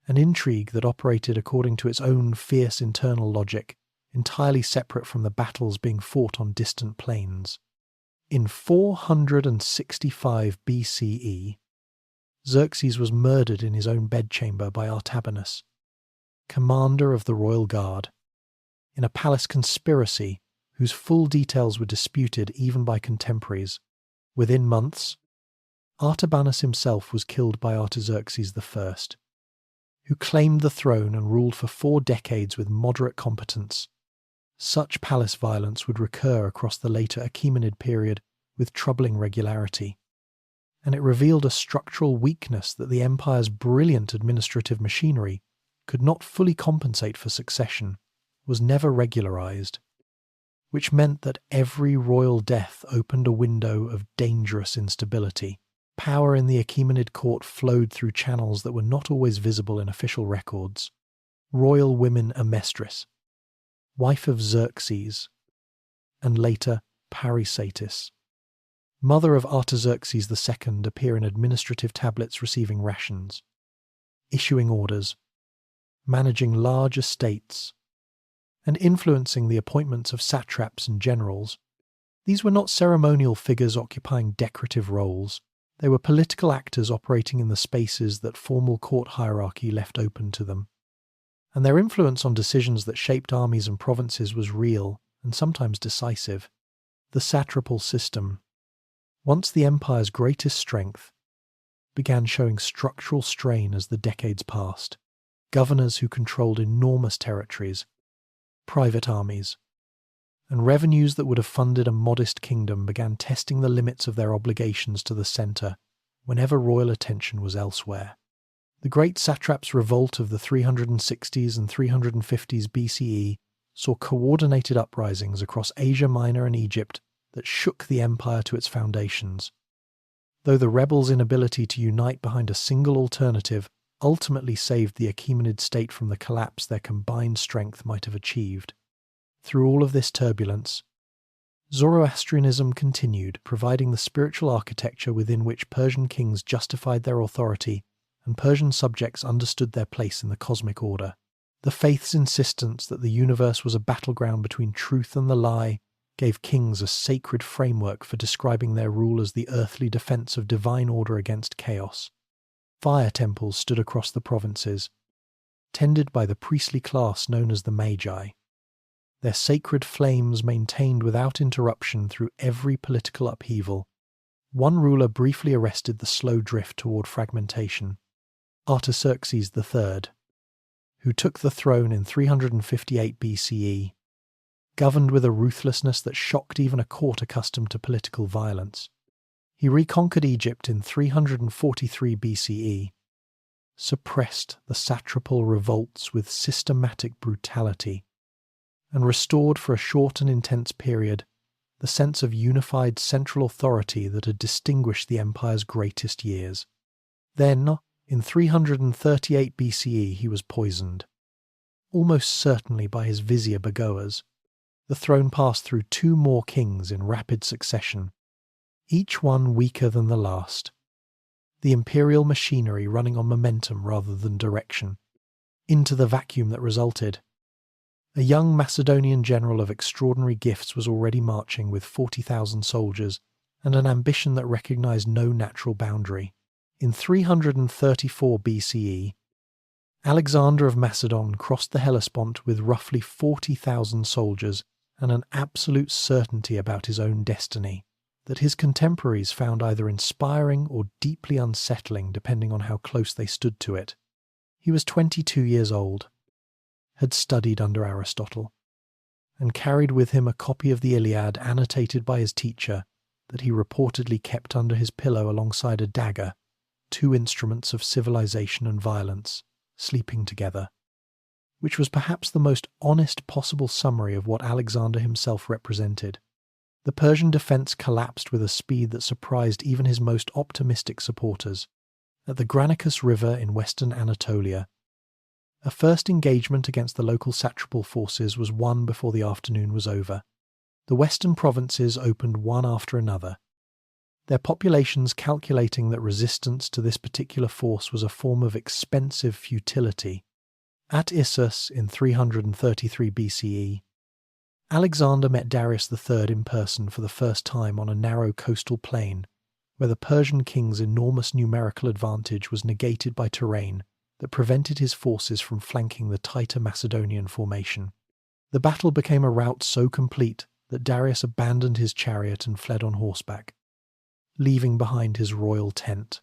an intrigue that operated according to its own fierce internal logic, entirely separate from the battles being fought on distant plains. In 465 BCE, Xerxes was murdered in his own bedchamber by Artabanus, commander of the royal guard, in a palace conspiracy whose full details were disputed even by contemporaries. Within months, Artabanus himself was killed by Artaxerxes I, who claimed the throne and ruled for 4 decades with moderate competence. Such palace violence would recur across the later Achaemenid period with troubling regularity, and it revealed a structural weakness that the empire's brilliant administrative machinery could not fully compensate for succession, was never regularized, which meant that every royal death opened a window of dangerous instability. Power in the Achaemenid court flowed through channels that were not always visible in official records. Royal women Amestris, wife of Xerxes, and later Parysatis, mother of Artaxerxes II, appear in administrative tablets receiving rations, issuing orders, managing large estates, and influencing the appointments of satraps and generals. These were not ceremonial figures occupying decorative roles. They were political actors operating in the spaces that formal court hierarchy left open to them. And their influence on decisions that shaped armies and provinces was real and sometimes decisive. The satrapal system, once the empire's greatest strength, began showing structural strain as the decades passed. Governors who controlled enormous territories, private armies, and revenues that would have funded a modest kingdom began testing the limits of their obligations to the centre whenever royal attention was elsewhere. The great satraps' revolt of the 360s and 350s BCE saw coordinated uprisings across Asia Minor and Egypt that shook the empire to its foundations, though the rebels' inability to unite behind a single alternative ultimately saved the Achaemenid state from the collapse their combined strength might have achieved. Through all of this turbulence, Zoroastrianism continued, providing the spiritual architecture within which Persian kings justified their authority and Persian subjects understood their place in the cosmic order. The faith's insistence that the universe was a battleground between truth and the lie gave kings a sacred framework for describing their rule as the earthly defense of divine order against chaos. Fire temples stood across the provinces, tended by the priestly class known as the Magi, their sacred flames maintained without interruption through every political upheaval. One ruler briefly arrested the slow drift toward fragmentation, Artaxerxes III, who took the throne in 358 BCE, governed with a ruthlessness that shocked even a court accustomed to political violence. He reconquered Egypt in 343 BCE, suppressed the satrapal revolts with systematic brutality, and restored for a short and intense period the sense of unified central authority that had distinguished the empire's greatest years. Then, in 338 BCE, he was poisoned, almost certainly by his vizier Bagoas. The throne passed through 2 more kings in rapid succession, each one weaker than the last, the imperial machinery running on momentum rather than direction. Into the vacuum that resulted, a young Macedonian general of extraordinary gifts was already marching with 40,000 soldiers and an ambition that recognized no natural boundary. In 334 BCE, Alexander of Macedon crossed the Hellespont with roughly 40,000 soldiers and an absolute certainty about his own destiny that his contemporaries found either inspiring or deeply unsettling depending on how close they stood to it. He was 22 years old, had studied under Aristotle, and carried with him a copy of the Iliad annotated by his teacher that he reportedly kept under his pillow alongside a dagger, 2 instruments of civilization and violence, sleeping together, which was perhaps the most honest possible summary of what Alexander himself represented. The Persian defense collapsed with a speed that surprised even his most optimistic supporters. At the Granicus River in western Anatolia, a first engagement against the local satrapal forces was won before the afternoon was over. The western provinces opened one after another, their populations calculating that resistance to this particular force was a form of expensive futility. At Issus in 333 BCE, Alexander met Darius III in person for the first time on a narrow coastal plain, where the Persian king's enormous numerical advantage was negated by terrain that prevented his forces from flanking the tighter Macedonian formation. The battle became a rout so complete that Darius abandoned his chariot and fled on horseback, leaving behind his royal tent,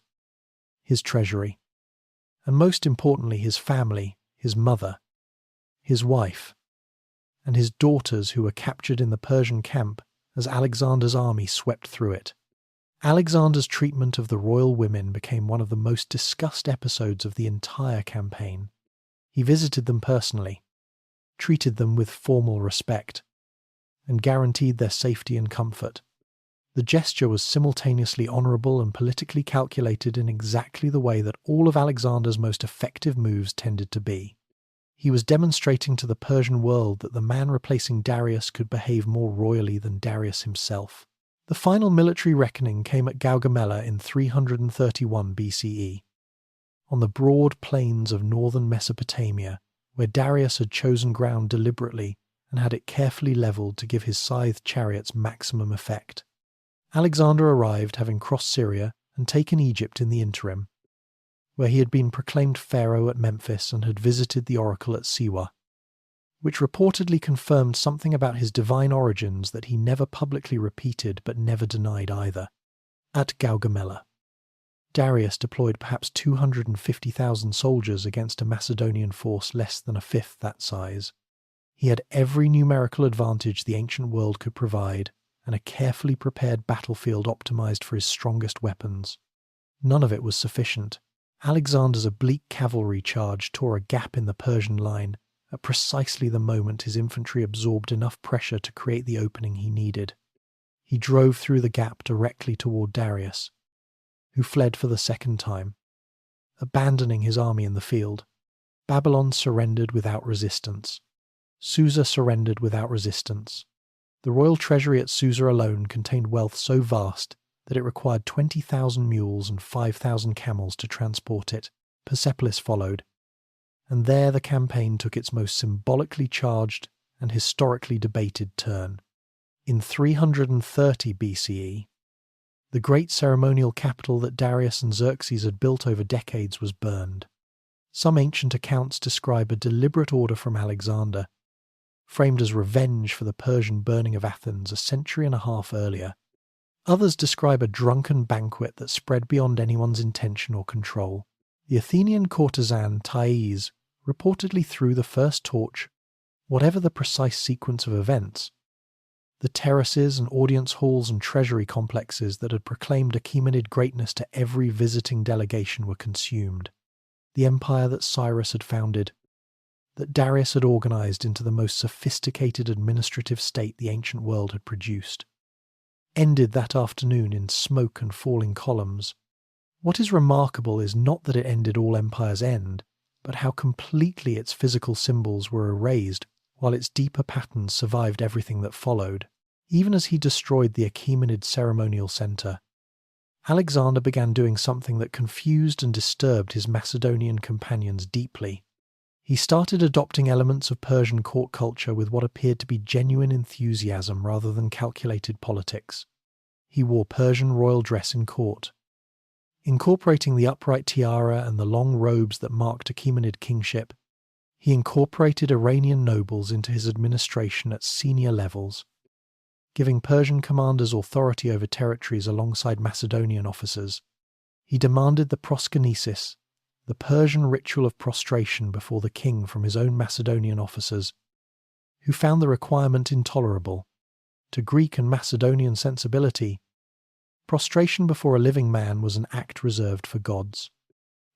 his treasury, and most importantly his family, his mother, his wife, and his daughters who were captured in the Persian camp as Alexander's army swept through it. Alexander's treatment of the royal women became one of the most discussed episodes of the entire campaign. He visited them personally, treated them with formal respect, and guaranteed their safety and comfort. The gesture was simultaneously honourable and politically calculated in exactly the way that all of Alexander's most effective moves tended to be. He was demonstrating to the Persian world that the man replacing Darius could behave more royally than Darius himself. The final military reckoning came at Gaugamela in 331 BCE, on the broad plains of northern Mesopotamia, where Darius had chosen ground deliberately and had it carefully levelled to give his scythed chariots maximum effect. Alexander arrived having crossed Syria and taken Egypt in the interim, where he had been proclaimed pharaoh at Memphis and had visited the oracle at Siwa, which reportedly confirmed something about his divine origins that he never publicly repeated but never denied either. At Gaugamela, Darius deployed perhaps 250,000 soldiers against a Macedonian force less than a fifth that size. He had every numerical advantage the ancient world could provide, and a carefully prepared battlefield optimized for his strongest weapons. None of it was sufficient. Alexander's oblique cavalry charge tore a gap in the Persian line at precisely the moment his infantry absorbed enough pressure to create the opening he needed. He drove through the gap directly toward Darius, who fled for the second time, abandoning his army in the field. Babylon surrendered without resistance. Susa surrendered without resistance. The royal treasury at Susa alone contained wealth so vast that it required 20,000 mules and 5,000 camels to transport it. Persepolis followed, and there the campaign took its most symbolically charged and historically debated turn. In 330 BCE, the great ceremonial capital that Darius and Xerxes had built over decades was burned. Some ancient accounts describe a deliberate order from Alexander, framed as revenge for the Persian burning of Athens a century and a half earlier. Others describe a drunken banquet that spread beyond anyone's intention or control. The Athenian courtesan Thais reportedly threw the first torch. Whatever the precise sequence of events, the terraces and audience halls and treasury complexes that had proclaimed Achaemenid greatness to every visiting delegation were consumed. The empire that Cyrus had founded, that Darius had organized into the most sophisticated administrative state the ancient world had produced, ended that afternoon in smoke and falling columns. What is remarkable is not that it ended all empires' end, but how completely its physical symbols were erased, while its deeper patterns survived everything that followed. Even as he destroyed the Achaemenid ceremonial centre, Alexander began doing something that confused and disturbed his Macedonian companions deeply. He started adopting elements of Persian court culture with what appeared to be genuine enthusiasm rather than calculated politics. He wore Persian royal dress in court, incorporating the upright tiara and the long robes that marked Achaemenid kingship. He incorporated Iranian nobles into his administration at senior levels, giving Persian commanders authority over territories alongside Macedonian officers. He demanded the proskynesis, the Persian ritual of prostration before the king from his own Macedonian officers, who found the requirement intolerable. To Greek and Macedonian sensibility, prostration before a living man was an act reserved for gods.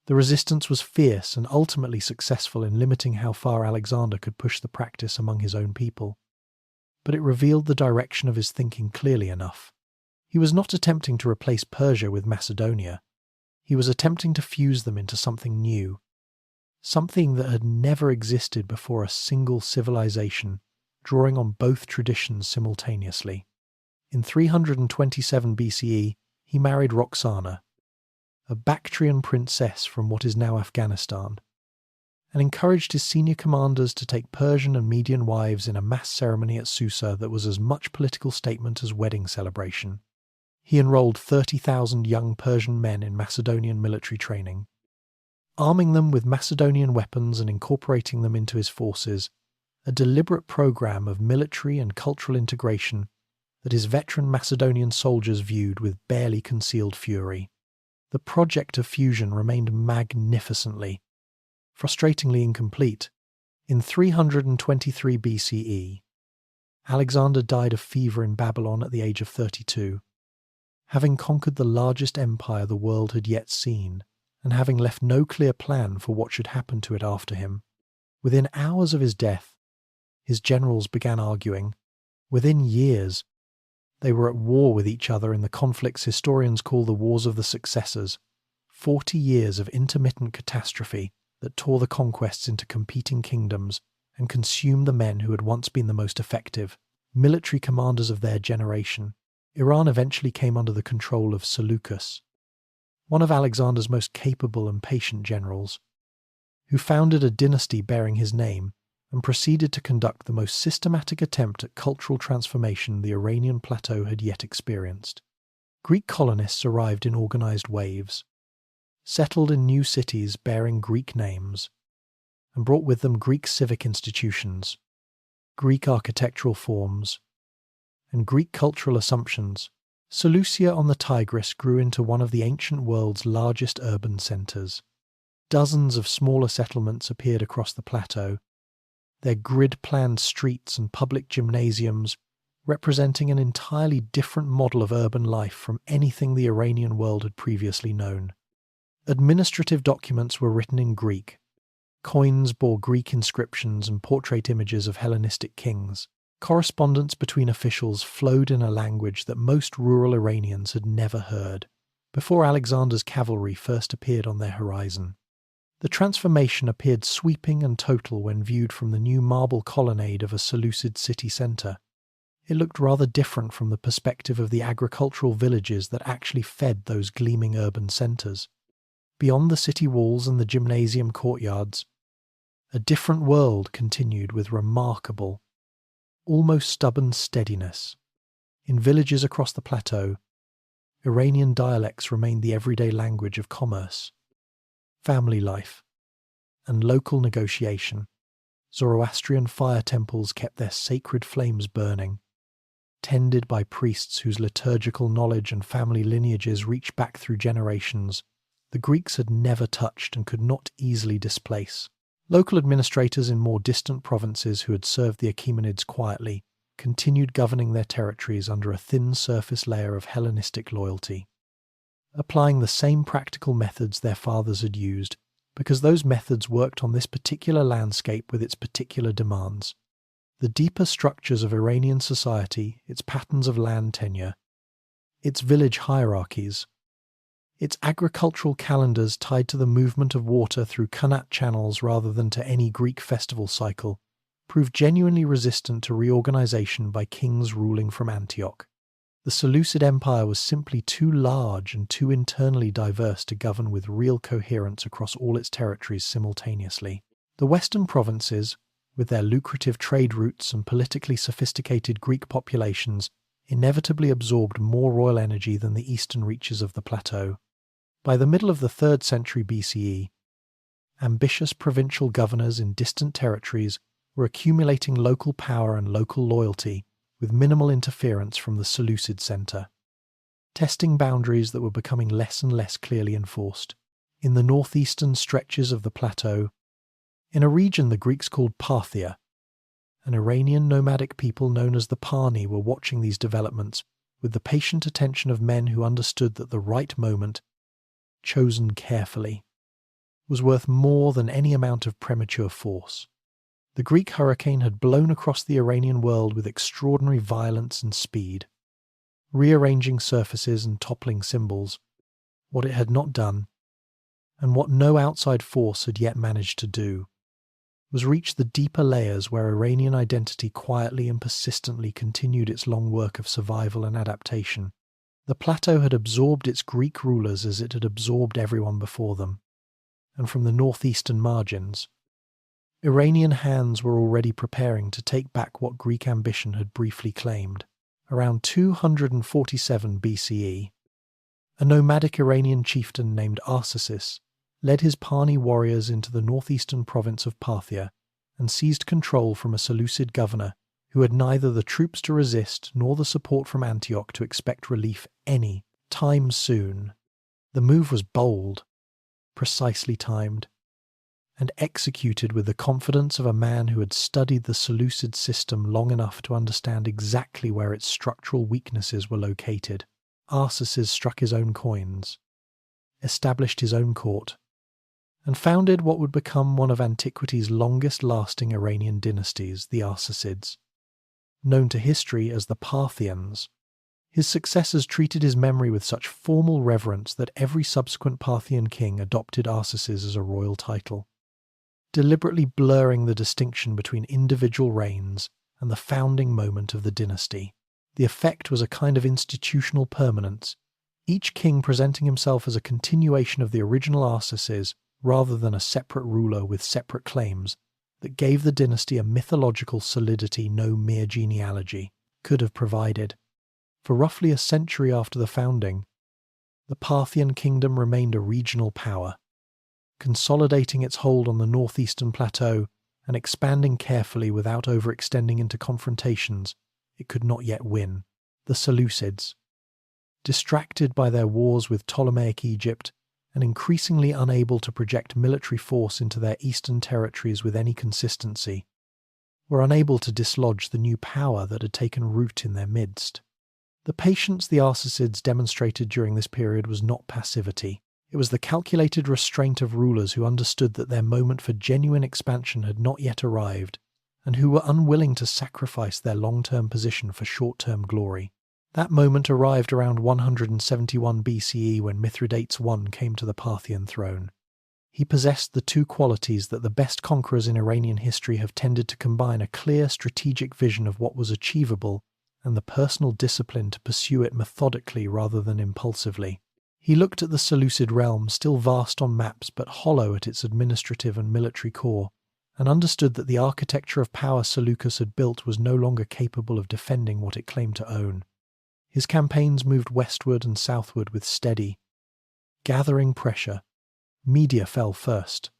The resistance was fierce and ultimately successful in limiting how far Alexander could push the practice among his own people, but it revealed the direction of his thinking clearly enough. He was not attempting to replace Persia with Macedonia. He was attempting to fuse them into something new, something that had never existed before a single civilization, drawing on both traditions simultaneously. In 327 BCE, he married Roxana, a Bactrian princess from what is now Afghanistan, and encouraged his senior commanders to take Persian and Median wives in a mass ceremony at Susa that was as much political statement as wedding celebration. He enrolled 30,000 young Persian men in Macedonian military training, arming them with Macedonian weapons and incorporating them into his forces a deliberate program of military and cultural integration that his veteran Macedonian soldiers viewed with barely concealed fury. The project of fusion remained magnificently, frustratingly incomplete. In 323 BCE, Alexander died of fever in Babylon at the age of 32, having conquered the largest empire the world had yet seen, and having left no clear plan for what should happen to it after him. Within hours of his death, his generals began arguing. Within years, they were at war with each other in the conflicts historians call the Wars of the Successors, 40 years of intermittent catastrophe that tore the conquests into competing kingdoms and consumed the men who had once been the most effective, military commanders of their generation. Iran eventually came under the control of Seleucus, one of Alexander's most capable and patient generals, who founded a dynasty bearing his name and proceeded to conduct the most systematic attempt at cultural transformation the Iranian plateau had yet experienced. Greek colonists arrived in organized waves, settled in new cities bearing Greek names, and brought with them Greek civic institutions, Greek architectural forms, and Greek cultural assumptions. Seleucia on the Tigris grew into one of the ancient world's largest urban centers. Dozens of smaller settlements appeared across the plateau, their grid-planned streets and public gymnasiums representing an entirely different model of urban life from anything the Iranian world had previously known. Administrative documents were written in Greek. Coins bore Greek inscriptions and portrait images of Hellenistic kings. Correspondence between officials flowed in a language that most rural Iranians had never heard, before Alexander's cavalry first appeared on their horizon. The transformation appeared sweeping and total when viewed from the new marble colonnade of a Seleucid city centre. It looked rather different from the perspective of the agricultural villages that actually fed those gleaming urban centres. Beyond the city walls and the gymnasium courtyards, a different world continued with remarkable, almost stubborn steadiness. In villages across the plateau, Iranian dialects remained the everyday language of commerce, family life, and local negotiation. Zoroastrian fire temples kept their sacred flames burning, tended by priests whose liturgical knowledge and family lineages reached back through generations the Greeks had never touched and could not easily displace. Local administrators in more distant provinces who had served the Achaemenids quietly continued governing their territories under a thin surface layer of Hellenistic loyalty, applying the same practical methods their fathers had used, because those methods worked on this particular landscape with its particular demands. The deeper structures of Iranian society, its patterns of land tenure, its village hierarchies, its agricultural calendars tied to the movement of water through Qanat channels rather than to any Greek festival cycle, proved genuinely resistant to reorganization by kings ruling from Antioch. The Seleucid Empire was simply too large and too internally diverse to govern with real coherence across all its territories simultaneously. The western provinces, with their lucrative trade routes and politically sophisticated Greek populations, inevitably absorbed more royal energy than the eastern reaches of the plateau. By the middle of the 3rd century BCE, ambitious provincial governors in distant territories were accumulating local power and local loyalty with minimal interference from the Seleucid centre, testing boundaries that were becoming less and less clearly enforced. In the northeastern stretches of the plateau, in a region the Greeks called Parthia, an Iranian nomadic people known as the Parni were watching these developments with the patient attention of men who understood that the right moment, chosen carefully, was worth more than any amount of premature force. The Greek hurricane had blown across the Iranian world with extraordinary violence and speed, rearranging surfaces and toppling symbols, what it had not done, and what no outside force had yet managed to do, was reach the deeper layers where Iranian identity quietly and persistently continued its long work of survival and adaptation. The plateau had absorbed its Greek rulers as it had absorbed everyone before them, and from the northeastern margins, Iranian hands were already preparing to take back what Greek ambition had briefly claimed. Around 247 BCE, a nomadic Iranian chieftain named Arsaces led his Parni warriors into the northeastern province of Parthia and seized control from a Seleucid governor who had neither the troops to resist nor the support from Antioch to expect relief any time soon. The move was bold, precisely timed, and executed with the confidence of a man who had studied the Seleucid system long enough to understand exactly where its structural weaknesses were located. Arsaces struck his own coins, established his own court, and founded what would become one of antiquity's longest-lasting Iranian dynasties, the Arsacids, known to history as the Parthians. His successors treated his memory with such formal reverence that every subsequent Parthian king adopted Arsaces as a royal title, deliberately blurring the distinction between individual reigns and the founding moment of the dynasty. The effect was a kind of institutional permanence, each king presenting himself as a continuation of the original Arsaces rather than a separate ruler with separate claims, that gave the dynasty a mythological solidity no mere genealogy could have provided. For roughly a century after the founding, the Parthian kingdom remained a regional power, consolidating its hold on the northeastern plateau and expanding carefully without overextending into confrontations it could not yet win. The Seleucids, distracted by their wars with Ptolemaic Egypt and increasingly unable to project military force into their eastern territories with any consistency, were unable to dislodge the new power that had taken root in their midst. The patience the Arsacids demonstrated during this period was not passivity. It was the calculated restraint of rulers who understood that their moment for genuine expansion had not yet arrived, and who were unwilling to sacrifice their long-term position for short-term glory. That moment arrived around 171 BCE when Mithridates I came to the Parthian throne. He possessed the two qualities that the best conquerors in Iranian history have tended to combine: a clear strategic vision of what was achievable and the personal discipline to pursue it methodically rather than impulsively. He looked at the Seleucid realm, still vast on maps but hollow at its administrative and military core, and understood that the architecture of power Seleucus had built was no longer capable of defending what it claimed to own. His campaigns moved westward and southward with steady, gathering pressure. Media fell first,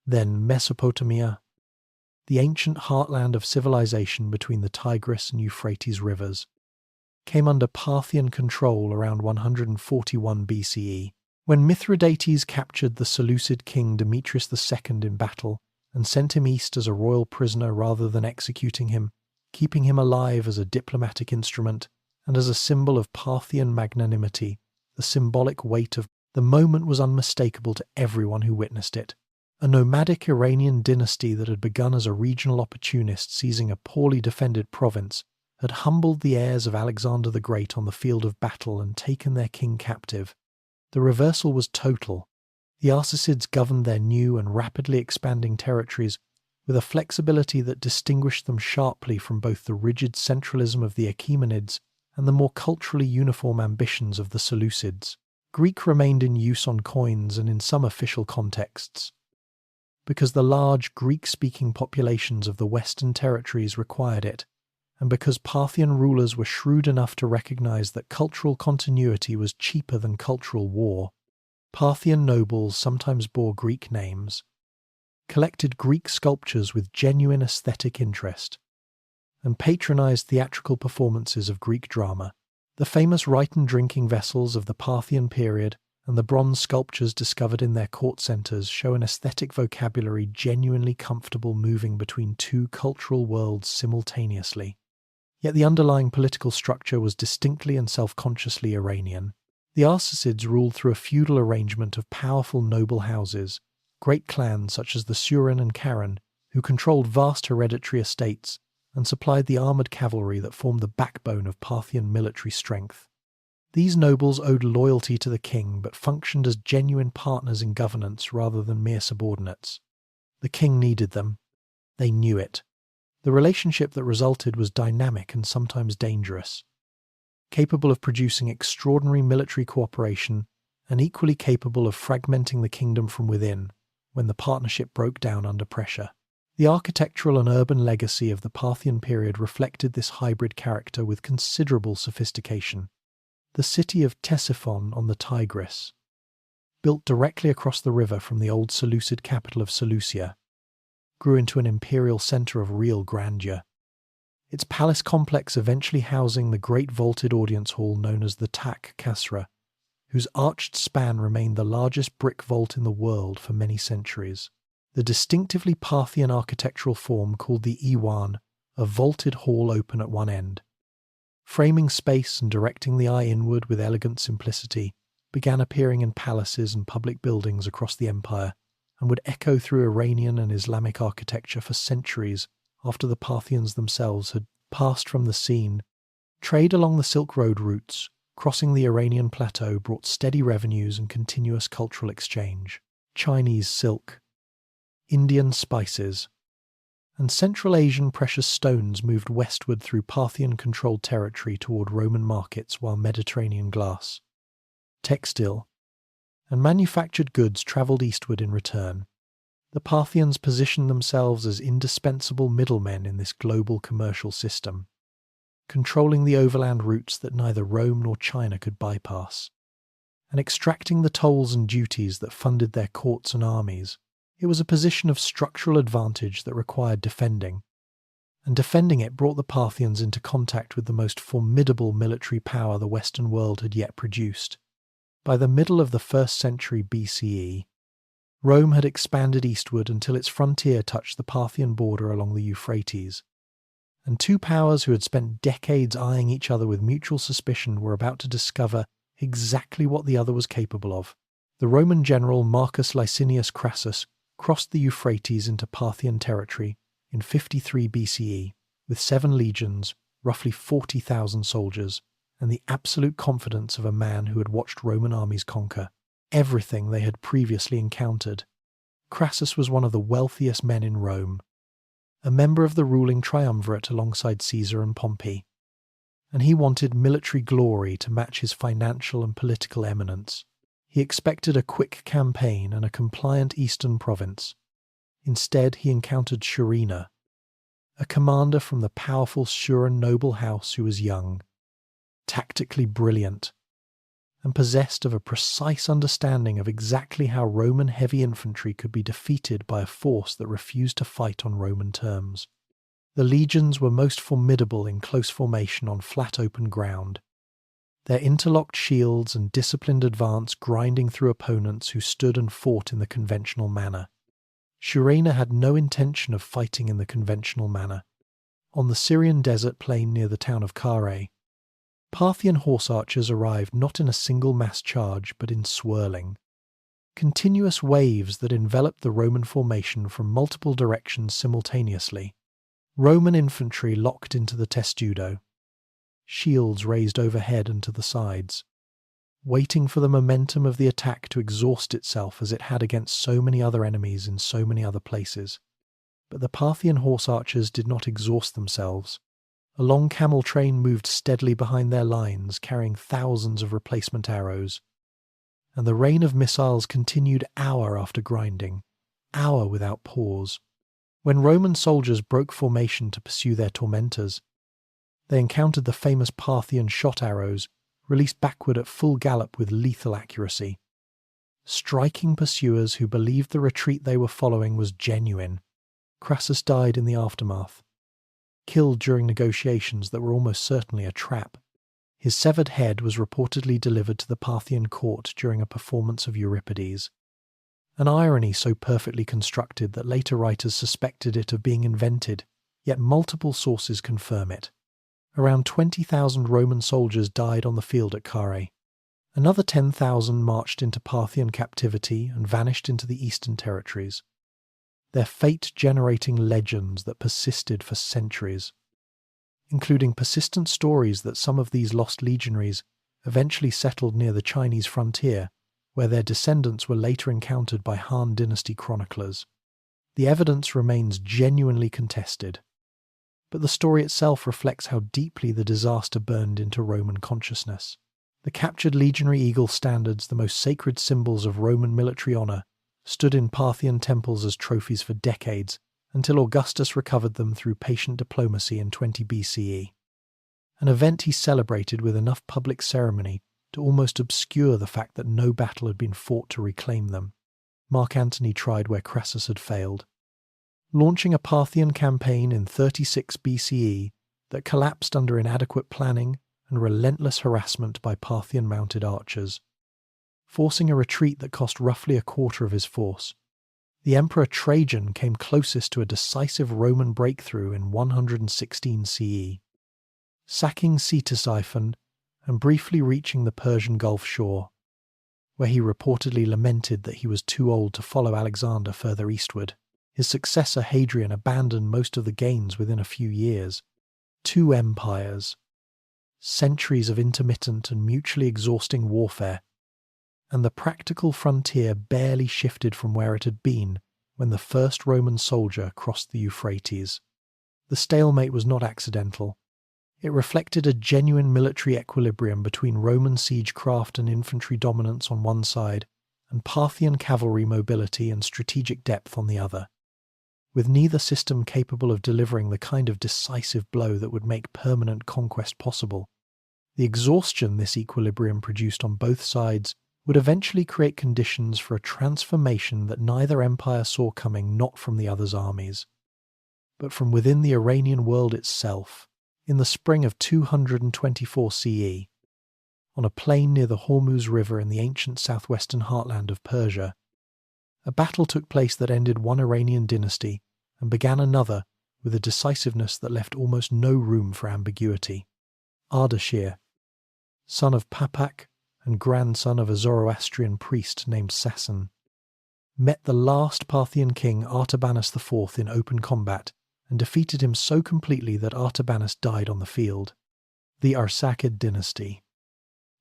then Mesopotamia, the ancient heartland of civilization between the Tigris and Euphrates rivers, came under Parthian control around 141 BCE. When Mithridates captured the Seleucid king Demetrius II in battle and sent him east as a royal prisoner rather than executing him, keeping him alive as a diplomatic instrument and as a symbol of Parthian magnanimity, the symbolic weight of the moment was unmistakable to everyone who witnessed it. A nomadic Iranian dynasty that had begun as a regional opportunist seizing a poorly defended province had humbled the heirs of Alexander the Great on the field of battle and taken their king captive. The reversal was total. The Arsacids governed their new and rapidly expanding territories with a flexibility that distinguished them sharply from both the rigid centralism of the Achaemenids and the more culturally uniform ambitions of the Seleucids. Greek remained in use on coins and in some official contexts, because the large Greek-speaking populations of the Western territories required it, and because Parthian rulers were shrewd enough to recognize that cultural continuity was cheaper than cultural war. Parthian nobles sometimes bore Greek names, collected Greek sculptures with genuine aesthetic interest, and patronized theatrical performances of Greek drama. The famous Rhitan drinking vessels of the Parthian period and the bronze sculptures discovered in their court centers show an aesthetic vocabulary genuinely comfortable moving between two cultural worlds simultaneously. Yet the underlying political structure was distinctly and self-consciously Iranian. The Arsacids ruled through a feudal arrangement of powerful noble houses, great clans such as the Surin and Karen, who controlled vast hereditary estates and supplied the armoured cavalry that formed the backbone of Parthian military strength. These nobles owed loyalty to the king but functioned as genuine partners in governance rather than mere subordinates. The king needed them. They knew it. The relationship that resulted was dynamic and sometimes dangerous, capable of producing extraordinary military cooperation and equally capable of fragmenting the kingdom from within when the partnership broke down under pressure. The architectural and urban legacy of the Parthian period reflected this hybrid character with considerable sophistication. The city of Ctesiphon on the Tigris, built directly across the river from the old Seleucid capital of Seleucia, grew into an imperial centre of real grandeur. Its palace complex eventually housing the great vaulted audience hall known as the Tak Kasra, whose arched span remained the largest brick vault in the world for many centuries. The distinctively Parthian architectural form called the Iwan, a vaulted hall open at one end, framing space and directing the eye inward with elegant simplicity, began appearing in palaces and public buildings across the empire, and would echo through Iranian and Islamic architecture for centuries after the Parthians themselves had passed from the scene. Trade along the Silk Road routes, crossing the Iranian plateau, brought steady revenues and continuous cultural exchange. Chinese silk, Indian spices, and Central Asian precious stones moved westward through Parthian-controlled territory toward Roman markets, while Mediterranean glass, textile, and manufactured goods travelled eastward in return. The Parthians positioned themselves as indispensable middlemen in this global commercial system, controlling the overland routes that neither Rome nor China could bypass, and extracting the tolls and duties that funded their courts and armies. It was a position of structural advantage that required defending, and defending it brought the Parthians into contact with the most formidable military power the Western world had yet produced. By the middle of the 1st century BCE, Rome had expanded eastward until its frontier touched the Parthian border along the Euphrates, and two powers who had spent decades eyeing each other with mutual suspicion were about to discover exactly what the other was capable of. The Roman general Marcus Licinius Crassus crossed the Euphrates into Parthian territory in 53 BCE with 7 legions, roughly 40,000 soldiers, and the absolute confidence of a man who had watched Roman armies conquer everything they had previously encountered. Crassus was one of the wealthiest men in Rome, a member of the ruling triumvirate alongside Caesar and Pompey, and he wanted military glory to match his financial and political eminence. He expected a quick campaign and a compliant eastern province. Instead, he encountered Shurina, a commander from the powerful Shuran noble house who was young, tactically brilliant, and possessed of a precise understanding of exactly how Roman heavy infantry could be defeated by a force that refused to fight on Roman terms. The legions were most formidable in close formation on flat open ground, their interlocked shields and disciplined advance grinding through opponents who stood and fought in the conventional manner. Shurina had no intention of fighting in the conventional manner. On the Syrian desert plain near the town of Carrhae, Parthian horse archers arrived not in a single mass charge, but in swirling, continuous waves that enveloped the Roman formation from multiple directions simultaneously. Roman infantry locked into the testudo, shields raised overhead and to the sides, waiting for the momentum of the attack to exhaust itself as it had against so many other enemies in so many other places. But the Parthian horse archers did not exhaust themselves. A long camel train moved steadily behind their lines, carrying thousands of replacement arrows, and the rain of missiles continued hour after grinding, hour without pause. When Roman soldiers broke formation to pursue their tormentors, they encountered the famous Parthian shot arrows, released backward at full gallop with lethal accuracy, striking pursuers who believed the retreat they were following was genuine. Crassus died in the aftermath, killed during negotiations that were almost certainly a trap. His severed head was reportedly delivered to the Parthian court during a performance of Euripides, an irony so perfectly constructed that later writers suspected it of being invented, yet multiple sources confirm it. Around 20,000 Roman soldiers died on the field at Carrhae. Another 10,000 marched into Parthian captivity and vanished into the eastern territories, their fate generating legends that persisted for centuries, including persistent stories that some of these lost legionaries eventually settled near the Chinese frontier, where their descendants were later encountered by Han Dynasty chroniclers. The evidence remains genuinely contested, but the story itself reflects how deeply the disaster burned into Roman consciousness. The captured legionary eagle standards, the most sacred symbols of Roman military honour, stood in Parthian temples as trophies for decades, until Augustus recovered them through patient diplomacy in 20 BCE, an event he celebrated with enough public ceremony to almost obscure the fact that no battle had been fought to reclaim them. Mark Antony tried where Crassus had failed, launching a Parthian campaign in 36 BCE that collapsed under inadequate planning and relentless harassment by Parthian mounted archers. Forcing a retreat that cost roughly a quarter of his force, the Emperor Trajan came closest to a decisive Roman breakthrough in 116 CE, sacking Ctesiphon and briefly reaching the Persian Gulf shore, where he reportedly lamented that he was too old to follow Alexander further eastward. His successor Hadrian abandoned most of the gains within a few years. 2 empires, centuries of intermittent and mutually exhausting warfare, and the practical frontier barely shifted from where it had been when the first Roman soldier crossed the Euphrates. The stalemate was not accidental. It reflected a genuine military equilibrium between Roman siegecraft and infantry dominance on one side, and Parthian cavalry mobility and strategic depth on the other, with neither system capable of delivering the kind of decisive blow that would make permanent conquest possible. The exhaustion this equilibrium produced on both sides would eventually create conditions for a transformation that neither empire saw coming, not from the other's armies, but from within the Iranian world itself. In the spring of 224 CE, on a plain near the Hormuz River in the ancient southwestern heartland of Persia, a battle took place that ended one Iranian dynasty and began another with a decisiveness that left almost no room for ambiguity. Ardashir, son of Papak and grandson of a Zoroastrian priest named Sasan, met the last Parthian king Artabanus IV in open combat and defeated him so completely that Artabanus died on the field. The Arsacid dynasty,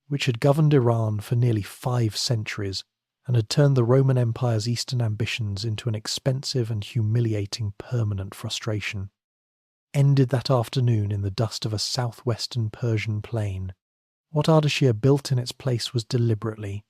which had governed Iran for nearly 5 centuries and had turned the Roman Empire's eastern ambitions into an expensive and humiliating permanent frustration, ended that afternoon in the dust of a southwestern Persian plain. What Ardashir built in its place was deliberately,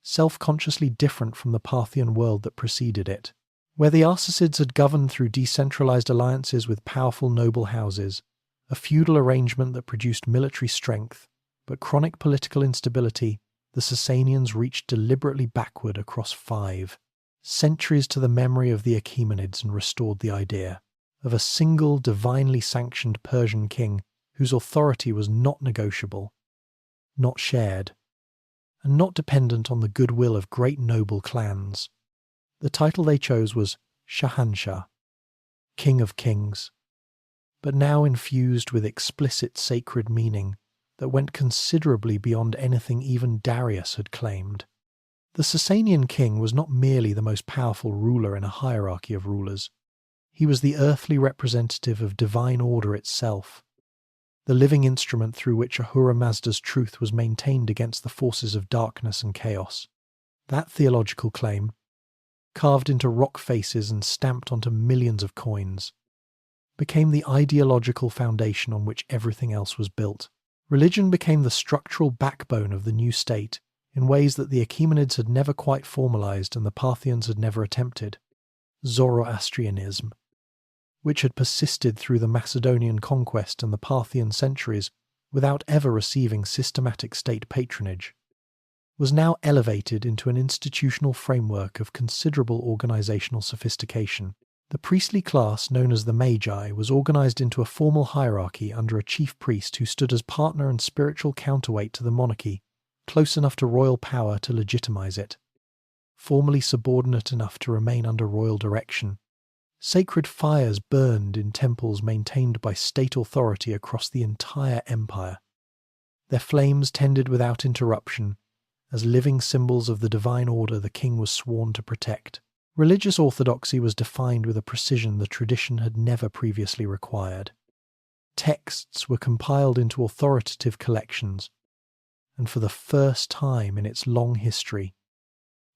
self-consciously different from the Parthian world that preceded it. Where the Arsacids had governed through decentralized alliances with powerful noble houses, a feudal arrangement that produced military strength, but chronic political instability, the Sasanians reached deliberately backward across 5 centuries to the memory of the Achaemenids and restored the idea of a single divinely sanctioned Persian king whose authority was not negotiable, not shared, and not dependent on the goodwill of great noble clans. The title they chose was Shahanshah, King of Kings, but now infused with explicit sacred meaning that went considerably beyond anything even Darius had claimed. The Sasanian king was not merely the most powerful ruler in a hierarchy of rulers. He was the earthly representative of divine order itself, the living instrument through which Ahura Mazda's truth was maintained against the forces of darkness and chaos. That theological claim, carved into rock faces and stamped onto millions of coins, became the ideological foundation on which everything else was built. Religion became the structural backbone of the new state in ways that the Achaemenids had never quite formalized and the Parthians had never attempted. Zoroastrianism, which had persisted through the Macedonian conquest and the Parthian centuries without ever receiving systematic state patronage, was now elevated into an institutional framework of considerable organizational sophistication. The priestly class, known as the Magi, was organized into a formal hierarchy under a chief priest who stood as partner and spiritual counterweight to the monarchy, close enough to royal power to legitimize it, formally subordinate enough to remain under royal direction. Sacred fires burned in temples maintained by state authority across the entire empire. Their flames tended without interruption, as living symbols of the divine order the king was sworn to protect. Religious orthodoxy was defined with a precision the tradition had never previously required. Texts were compiled into authoritative collections, and for the first time in its long history,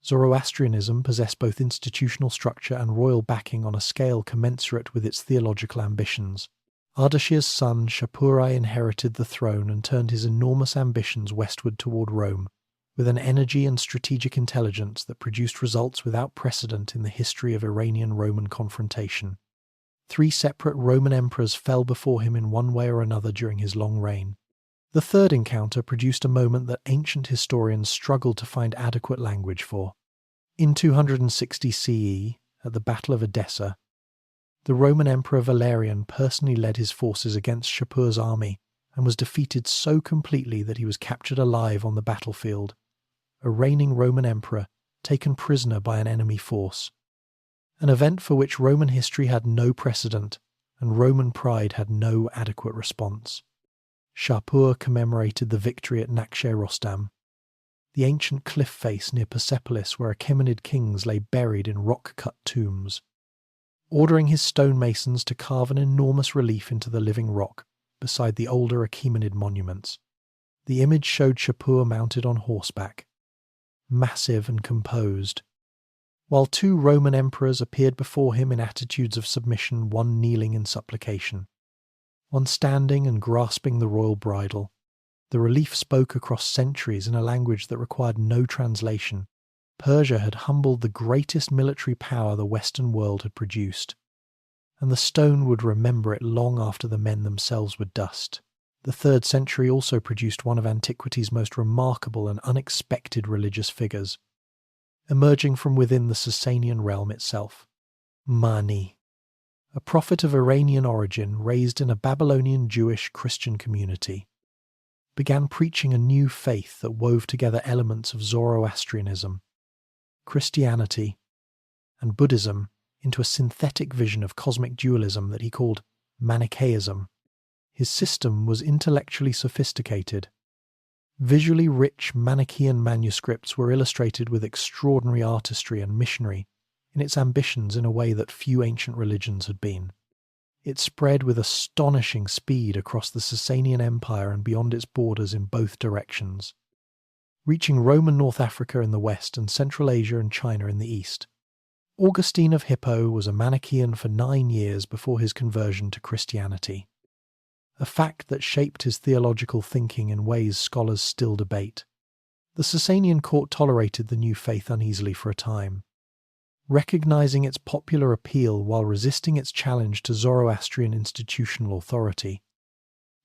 Zoroastrianism possessed both institutional structure and royal backing on a scale commensurate with its theological ambitions. Ardashir's son Shapurai inherited the throne and turned his enormous ambitions westward toward Rome, with an energy and strategic intelligence that produced results without precedent in the history of Iranian-Roman confrontation. 3 separate Roman emperors fell before him in one way or another during his long reign. The third encounter produced a moment that ancient historians struggled to find adequate language for. In 260 CE, at the Battle of Edessa, The Roman Emperor Valerian personally led his forces against Shapur's army and was defeated so completely that he was captured alive on the battlefield, a reigning Roman emperor taken prisoner by an enemy force, an event for which Roman history had no precedent and Roman pride had no adequate response. Shapur commemorated the victory at Nakhche-Rostam, the ancient cliff face near Persepolis where Achaemenid kings lay buried in rock-cut tombs, ordering his stonemasons to carve an enormous relief into the living rock beside the older Achaemenid monuments. The image showed Shapur mounted on horseback, massive and composed, while two Roman emperors appeared before him in attitudes of submission, one kneeling in supplication, one standing and grasping the royal bridle. The relief spoke across centuries in a language that required no translation. Persia had humbled the greatest military power the Western world had produced, and the stone would remember it long after the men themselves were dust. The 3rd century also produced one of antiquity's most remarkable and unexpected religious figures, emerging from within the Sasanian realm itself. Mani, a prophet of Iranian origin raised in a Babylonian Jewish Christian community, began preaching a new faith that wove together elements of Zoroastrianism, Christianity, and Buddhism into a synthetic vision of cosmic dualism that he called Manichaeism. His system was intellectually sophisticated. Visually rich Manichaean manuscripts were illustrated with extraordinary artistry and missionary in its ambitions in a way that few ancient religions had been. It spread with astonishing speed across the Sasanian Empire and beyond its borders in both directions, reaching Roman North Africa in the west and Central Asia and China in the east. Augustine of Hippo was a Manichaean for 9 years before his conversion to Christianity, a fact that shaped his theological thinking in ways scholars still debate. The Sasanian court tolerated the new faith uneasily for a time, recognizing its popular appeal while resisting its challenge to Zoroastrian institutional authority,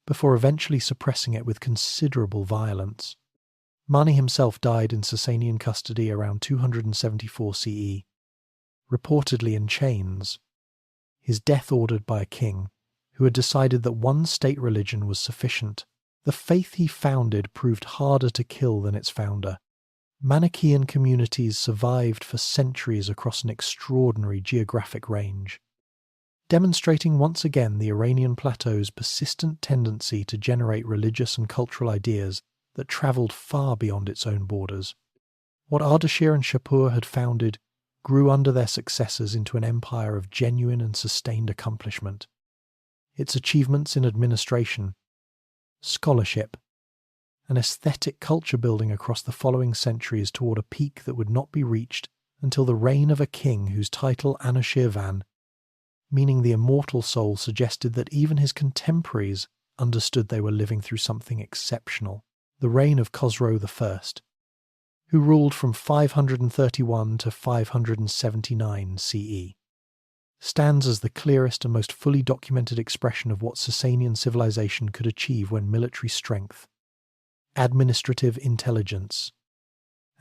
before eventually suppressing it with considerable violence. Mani himself died in Sasanian custody around 274 CE, reportedly in chains, his death ordered by a king who had decided that one state religion was sufficient. The faith he founded proved harder to kill than its founder. Manichaean communities survived for centuries across an extraordinary geographic range, demonstrating once again the Iranian plateau's persistent tendency to generate religious and cultural ideas that travelled far beyond its own borders. What Ardashir and Shapur had founded grew under their successors into an empire of genuine and sustained accomplishment. Its achievements in administration, scholarship, and aesthetic culture building across the following centuries toward a peak that would not be reached until the reign of a king whose title Anushirvan, meaning the immortal soul, suggested that even his contemporaries understood they were living through something exceptional. The reign of Khosrow I, who ruled from 531 to 579 CE, stands as the clearest and most fully documented expression of what Sasanian civilization could achieve when military strength, administrative intelligence,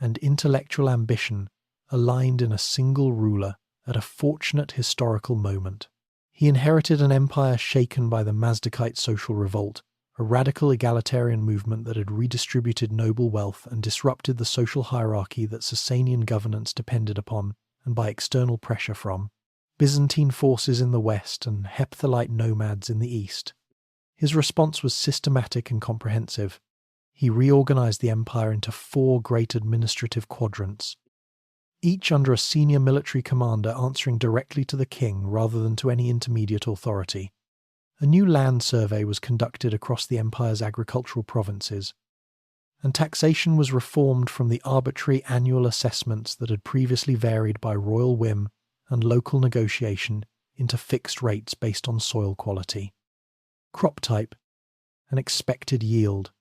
and intellectual ambition aligned in a single ruler at a fortunate historical moment. He inherited an empire shaken by the Mazdakite social revolt, a radical egalitarian movement that had redistributed noble wealth and disrupted the social hierarchy that Sasanian governance depended upon and by external pressure from Byzantine forces in the west and Hepthalite nomads in the east. His response was systematic and comprehensive. He reorganized the empire into 4 great administrative quadrants, each under a senior military commander answering directly to the king rather than to any intermediate authority. A new land survey was conducted across the empire's agricultural provinces, and taxation was reformed from the arbitrary annual assessments that had previously varied by royal whim and local negotiation into fixed rates based on soil quality, crop type, and expected yield.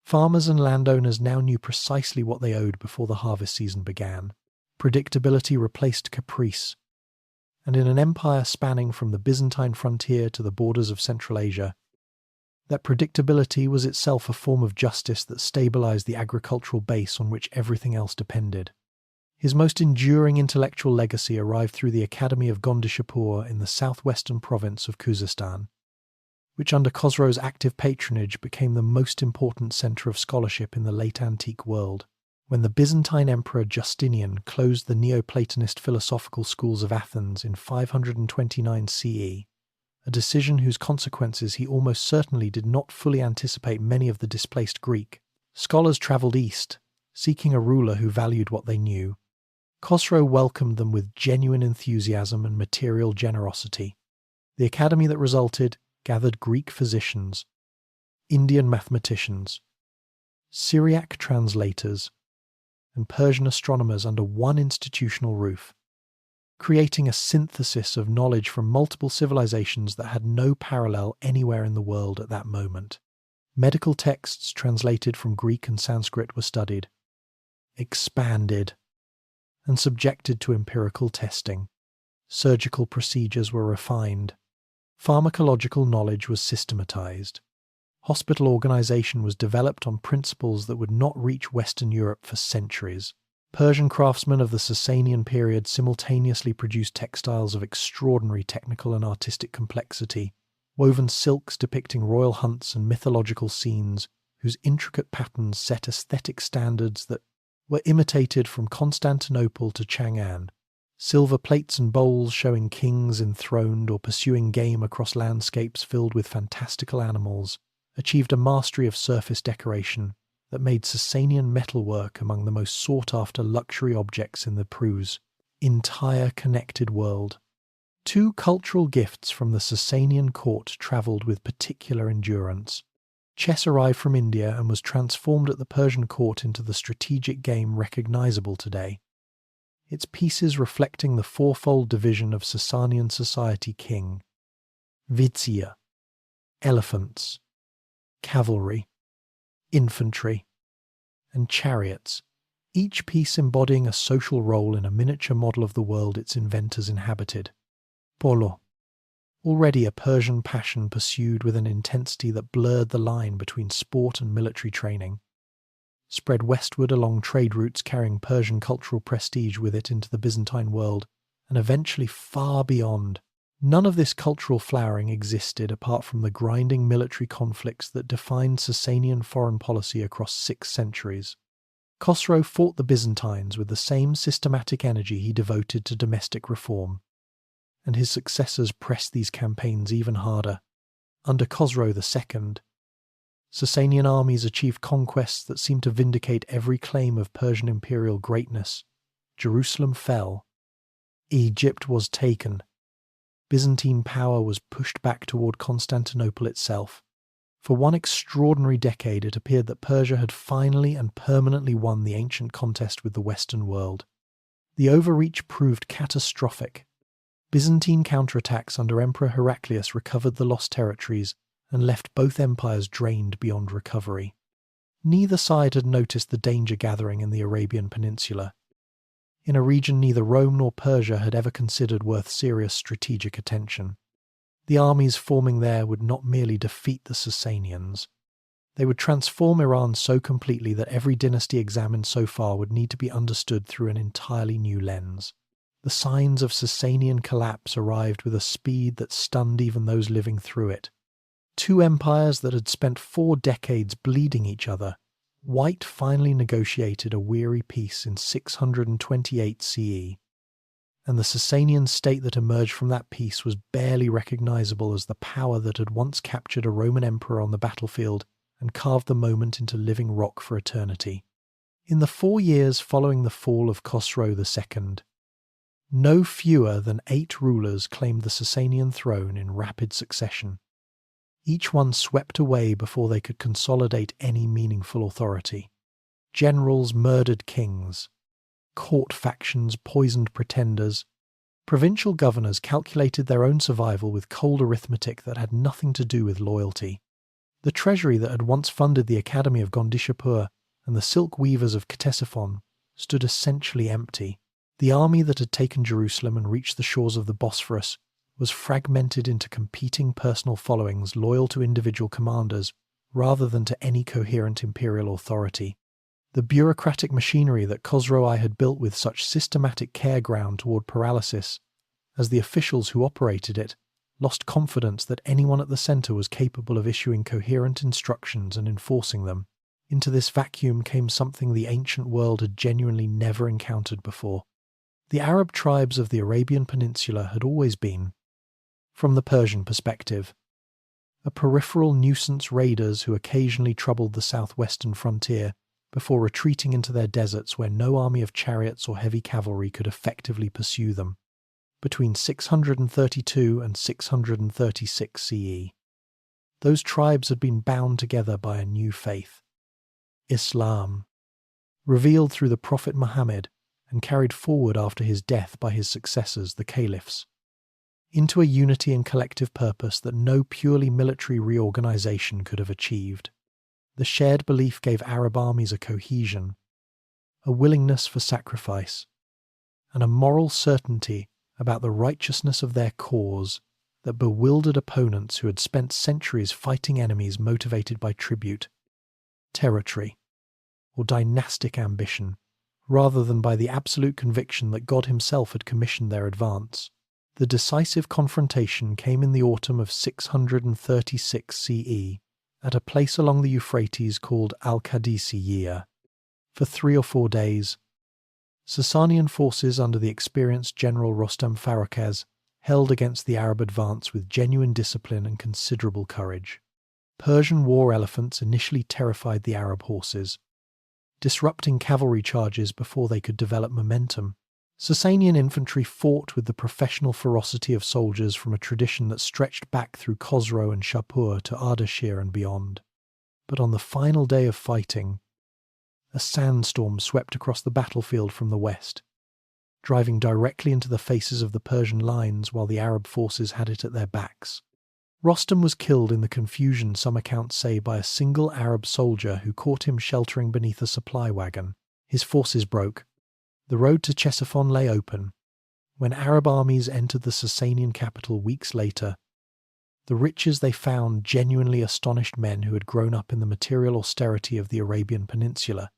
Farmers and landowners now knew precisely what they owed before the harvest season began. Predictability replaced caprice, and in an empire spanning from the Byzantine frontier to the borders of Central Asia, that predictability was itself a form of justice that stabilized the agricultural base on which everything else depended. His most enduring intellectual legacy arrived through the Academy of Gondishapur in the southwestern province of Khuzestan, which under Khosrow's active patronage became the most important centre of scholarship in the late antique world. When the Byzantine Emperor Justinian closed the Neoplatonist philosophical schools of Athens in 529 CE, a decision whose consequences he almost certainly did not fully anticipate many of the displaced Greek, scholars travelled east, seeking a ruler who valued what they knew. Khosrow welcomed them with genuine enthusiasm and material generosity. The academy that resulted gathered Greek physicians, Indian mathematicians, Syriac translators, and Persian astronomers under one institutional roof, creating a synthesis of knowledge from multiple civilizations that had no parallel anywhere in the world at that moment. Medical texts translated from Greek and Sanskrit were studied, expanded, and subjected to empirical testing. Surgical procedures were refined. Pharmacological knowledge was systematized. Hospital organization was developed on principles that would not reach Western Europe for centuries. Persian craftsmen of the Sasanian period simultaneously produced textiles of extraordinary technical and artistic complexity, woven silks depicting royal hunts and mythological scenes, whose intricate patterns set aesthetic standards that were imitated from Constantinople to Chang'an. Silver plates and bowls showing kings enthroned or pursuing game across landscapes filled with fantastical animals achieved a mastery of surface decoration that made Sasanian metalwork among the most sought-after luxury objects in the Pru's entire connected world. Two cultural gifts from the Sasanian court travelled with particular endurance. Chess arrived from India and was transformed at the Persian court into the strategic game recognisable today, its pieces reflecting the fourfold division of Sasanian society: king, vizier, elephants, cavalry, infantry, and chariots, each piece embodying a social role in a miniature model of the world its inventors inhabited. Polo, already a Persian passion pursued with an intensity that blurred the line between sport and military training, spread westward along trade routes carrying Persian cultural prestige with it into the Byzantine world, and eventually far beyond. None of this cultural flowering existed apart from the grinding military conflicts that defined Sasanian foreign policy across 6 centuries. Khosrow fought the Byzantines with the same systematic energy he devoted to domestic reform, and his successors pressed these campaigns even harder. Under Khosrow II, Sasanian armies achieved conquests that seemed to vindicate every claim of Persian imperial greatness. Jerusalem fell. Egypt was taken. Byzantine power was pushed back toward Constantinople itself. For one extraordinary decade it appeared that Persia had finally and permanently won the ancient contest with the Western world. The overreach proved catastrophic. Byzantine counterattacks under Emperor Heraclius recovered the lost territories and left both empires drained beyond recovery. Neither side had noticed the danger gathering in the Arabian Peninsula, in a region neither Rome nor Persia had ever considered worth serious strategic attention. The armies forming there would not merely defeat the Sasanians, they would transform Iran so completely that every dynasty examined so far would need to be understood through an entirely new lens. The signs of Sasanian collapse arrived with a speed that stunned even those living through it. 2 empires that had spent 4 decades bleeding each other, White finally negotiated a weary peace in 628 CE, and the Sasanian state that emerged from that peace was barely recognizable as the power that had once captured a Roman emperor on the battlefield and carved the moment into living rock for eternity. In the 4 years following the fall of Khosrow II, no fewer than 8 rulers claimed the Sasanian throne in rapid succession. Each one swept away before they could consolidate any meaningful authority. Generals murdered kings. Court factions poisoned pretenders. Provincial governors calculated their own survival with cold arithmetic that had nothing to do with loyalty. The treasury that had once funded the Academy of Gondishapur and the silk weavers of Ctesiphon stood essentially empty. The army that had taken Jerusalem and reached the shores of the Bosphorus was fragmented into competing personal followings loyal to individual commanders rather than to any coherent imperial authority. The bureaucratic machinery that Khosrow had built with such systematic care ground toward paralysis, as the officials who operated it lost confidence that anyone at the centre was capable of issuing coherent instructions and enforcing them. Into this vacuum came something the ancient world had genuinely never encountered before. The Arab tribes of the Arabian Peninsula had always been, from the Persian perspective, a peripheral nuisance raiders who occasionally troubled the southwestern frontier before retreating into their deserts where no army of chariots or heavy cavalry could effectively pursue them. Between 632 and 636 CE, those tribes had been bound together by a new faith, Islam, revealed through the Prophet Muhammad and carried forward after his death by his successors, the caliphs, into a unity and collective purpose that no purely military reorganization could have achieved. The shared belief gave Arab armies a cohesion, a willingness for sacrifice, and a moral certainty about the righteousness of their cause that bewildered opponents who had spent centuries fighting enemies motivated by tribute, territory, or dynastic ambition, rather than by the absolute conviction that God himself had commissioned their advance. The decisive confrontation came in the autumn of 636 CE at a place along the Euphrates called Al-Qadisiyya. For 3 or 4 days, Sasanian forces under the experienced general Rostam Farrokhez held against the Arab advance with genuine discipline and considerable courage. Persian war elephants initially terrified the Arab horses, disrupting cavalry charges before they could develop momentum. Sasanian infantry fought with the professional ferocity of soldiers from a tradition that stretched back through Khosrow and Shapur to Ardashir and beyond. But on the final day of fighting, a sandstorm swept across the battlefield from the west, driving directly into the faces of the Persian lines while the Arab forces had it at their backs. Rostam was killed in the confusion, some accounts say, by a single Arab soldier who caught him sheltering beneath a supply wagon. His forces broke. The road to Ctesiphon lay open. When Arab armies entered the Sasanian capital weeks later, the riches they found genuinely astonished men who had grown up in the material austerity of the Arabian Peninsula.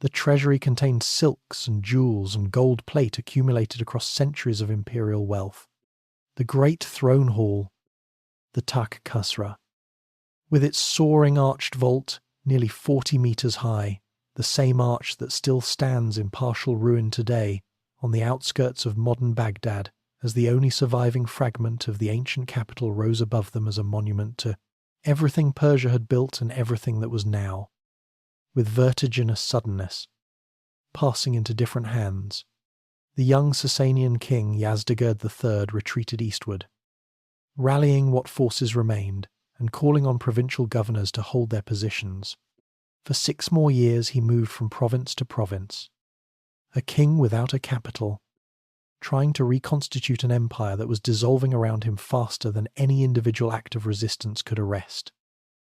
The treasury contained silks and jewels and gold plate accumulated across centuries of imperial wealth. The great throne hall, the Takh Khasra, with its soaring arched vault nearly 40 meters high, the same arch that still stands in partial ruin today on the outskirts of modern Baghdad as the only surviving fragment of the ancient capital, rose above them as a monument to everything Persia had built and everything that was now, with vertiginous suddenness, passing into different hands. The young Sasanian king Yazdegerd III retreated eastward, rallying what forces remained and calling on provincial governors to hold their positions. For 6 more years he moved from province to province, a king without a capital, trying to reconstitute an empire that was dissolving around him faster than any individual act of resistance could arrest.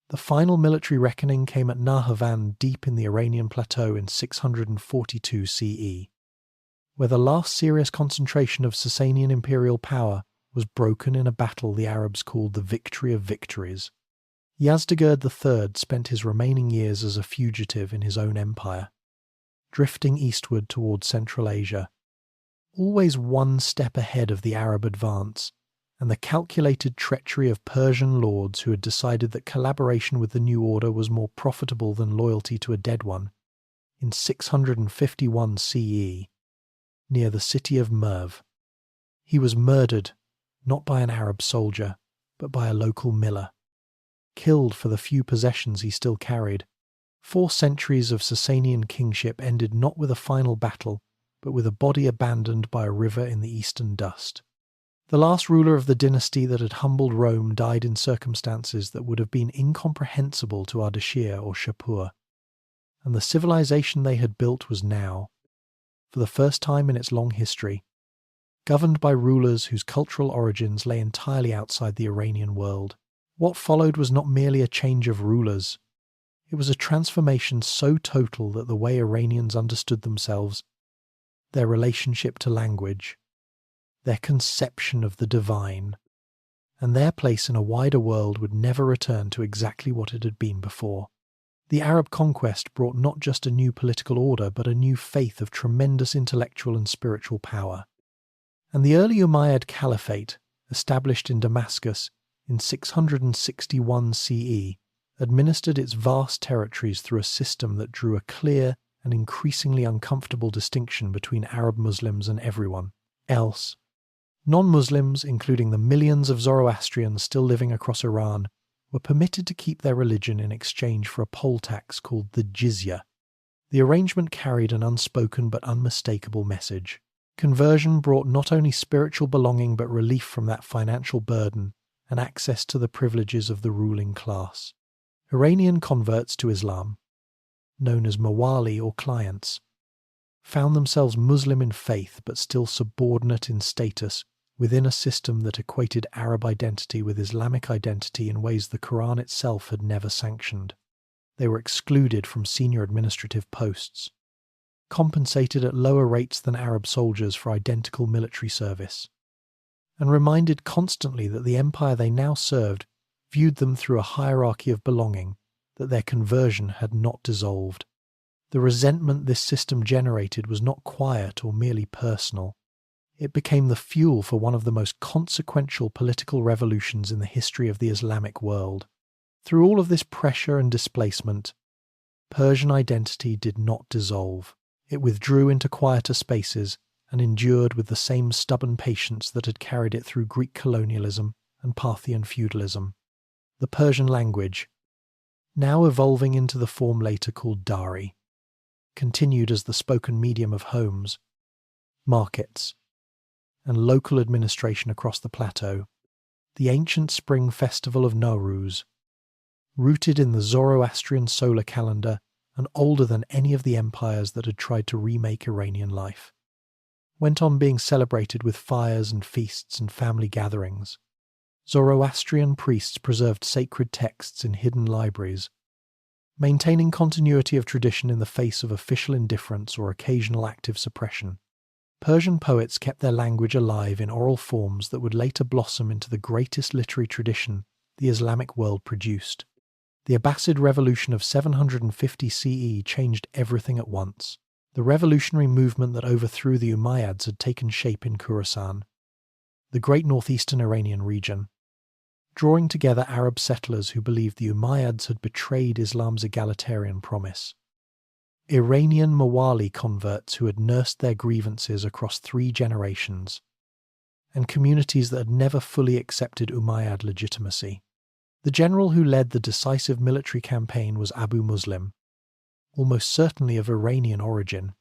The final military reckoning came at Nahavan deep in the Iranian plateau in 642 CE, where the last serious concentration of Sasanian imperial power was broken in a battle the Arabs called the Victory of Victories. Yazdegerd III spent his remaining years as a fugitive in his own empire, drifting eastward toward Central Asia, always one step ahead of the Arab advance and the calculated treachery of Persian lords who had decided that collaboration with the new order was more profitable than loyalty to a dead one. In 651 CE, near the city of Merv, he was murdered not by an Arab soldier, but by a local miller, killed for the few possessions he still carried. 4 centuries of Sasanian kingship ended not with a final battle, but with a body abandoned by a river in the eastern dust. The last ruler of the dynasty that had humbled Rome died in circumstances that would have been incomprehensible to Ardashir or Shapur, and the civilization they had built was now, for the first time in its long history, governed by rulers whose cultural origins lay entirely outside the Iranian world. What followed was not merely a change of rulers. It was a transformation so total that the way Iranians understood themselves, their relationship to language, their conception of the divine, and their place in a wider world would never return to exactly what it had been before. The Arab conquest brought not just a new political order, but a new faith of tremendous intellectual and spiritual power. And the early Umayyad Caliphate, established in Damascus in 661 CE, administered its vast territories through a system that drew a clear and increasingly uncomfortable distinction between Arab Muslims and everyone else. Non-Muslims, including the millions of Zoroastrians still living across Iran, were permitted to keep their religion in exchange for a poll tax called the jizya. The arrangement carried an unspoken but unmistakable message. Conversion brought not only spiritual belonging but relief from that financial burden and access to the privileges of the ruling class. Iranian converts to Islam, known as mawali or clients, found themselves Muslim in faith but still subordinate in status within a system that equated Arab identity with Islamic identity in ways the Quran itself had never sanctioned. They were excluded from senior administrative posts, compensated at lower rates than Arab soldiers for identical military service, and reminded constantly that the empire they now served viewed them through a hierarchy of belonging, that their conversion had not dissolved. The resentment this system generated was not quiet or merely personal. It became the fuel for one of the most consequential political revolutions in the history of the Islamic world. Through all of this pressure and displacement, Persian identity did not dissolve. It withdrew into quieter spaces and endured with the same stubborn patience that had carried it through Greek colonialism and Parthian feudalism. The Persian language, now evolving into the form later called Dari, continued as the spoken medium of homes, markets, and local administration across the plateau. The ancient spring festival of Nowruz, rooted in the Zoroastrian solar calendar and older than any of the empires that had tried to remake Iranian life, went on being celebrated with fires and feasts and family gatherings. Zoroastrian priests preserved sacred texts in hidden libraries, maintaining continuity of tradition in the face of official indifference or occasional active suppression. Persian poets kept their language alive in oral forms that would later blossom into the greatest literary tradition the Islamic world produced. The Abbasid Revolution of 750 CE changed everything at once. The revolutionary movement that overthrew the Umayyads had taken shape in Khorasan, the great northeastern Iranian region, drawing together Arab settlers who believed the Umayyads had betrayed Islam's egalitarian promise. Iranian Mawali converts who had nursed their grievances across 3 generations, and communities that had never fully accepted Umayyad legitimacy. The general who led the decisive military campaign was Abu Muslim, almost certainly of Iranian origin,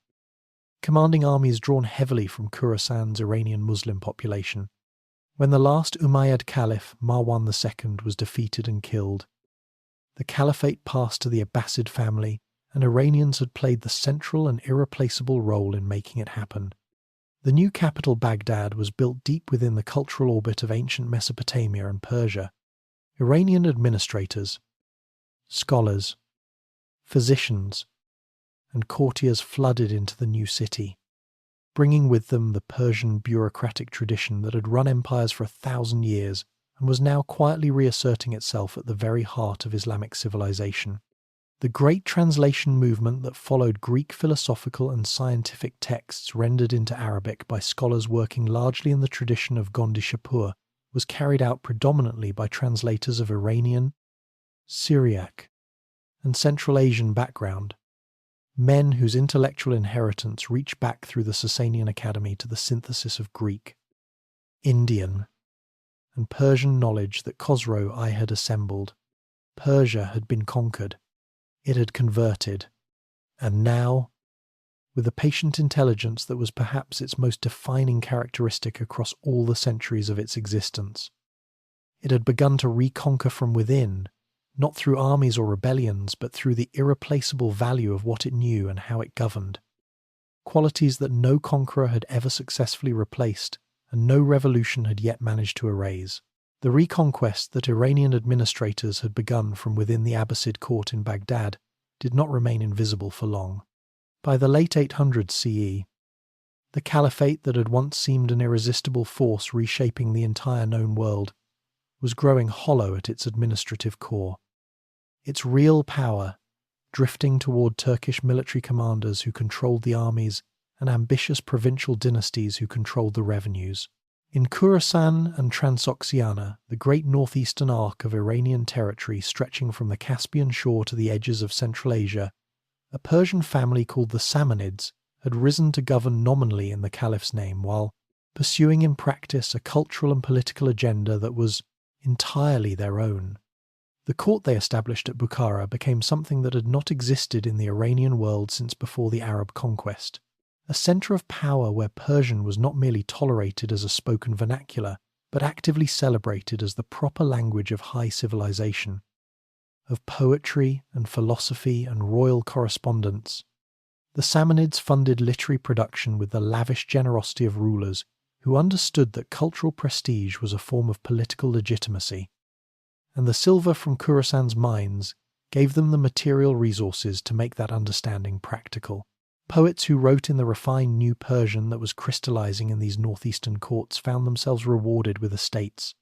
commanding armies drawn heavily from Khorasan's Iranian Muslim population. When the last Umayyad Caliph, Marwan II, was defeated and killed, the caliphate passed to the Abbasid family, and Iranians had played the central and irreplaceable role in making it happen. The new capital, Baghdad, was built deep within the cultural orbit of ancient Mesopotamia and Persia. Iranian administrators, scholars, physicians, and courtiers flooded into the new city, bringing with them the Persian bureaucratic tradition that had run empires for 1,000 years and was now quietly reasserting itself at the very heart of Islamic civilization. The great translation movement that followed Greek philosophical and scientific texts rendered into Arabic by scholars working largely in the tradition of Gondi Shapur was carried out predominantly by translators of Iranian, Syriac, and Central Asian background, men whose intellectual inheritance reached back through the Sasanian Academy to the synthesis of Greek, Indian, and Persian knowledge that Khosrow I had assembled. Persia had been conquered. It had converted. And now, with a patient intelligence that was perhaps its most defining characteristic across all the centuries of its existence, it had begun to reconquer from within, not through armies or rebellions, but through the irreplaceable value of what it knew and how it governed, qualities that no conqueror had ever successfully replaced and no revolution had yet managed to erase. The reconquest that Iranian administrators had begun from within the Abbasid court in Baghdad did not remain invisible for long. By the late 800s CE, the caliphate that had once seemed an irresistible force reshaping the entire known world was growing hollow at its administrative core. Its real power, drifting toward Turkish military commanders who controlled the armies and ambitious provincial dynasties who controlled the revenues. In Khorasan and Transoxiana, the great northeastern arc of Iranian territory stretching from the Caspian shore to the edges of Central Asia, a Persian family called the Samanids had risen to govern nominally in the caliph's name while pursuing in practice a cultural and political agenda that was entirely their own. The court they established at Bukhara became something that had not existed in the Iranian world since before the Arab conquest. A centre of power where Persian was not merely tolerated as a spoken vernacular, but actively celebrated as the proper language of high civilization, of poetry and philosophy and royal correspondence. The Samanids funded literary production with the lavish generosity of rulers who understood that cultural prestige was a form of political legitimacy, and the silver from Khorasan's mines gave them the material resources to make that understanding practical. Poets who wrote in the refined New Persian that was crystallizing in these northeastern courts found themselves rewarded with estates,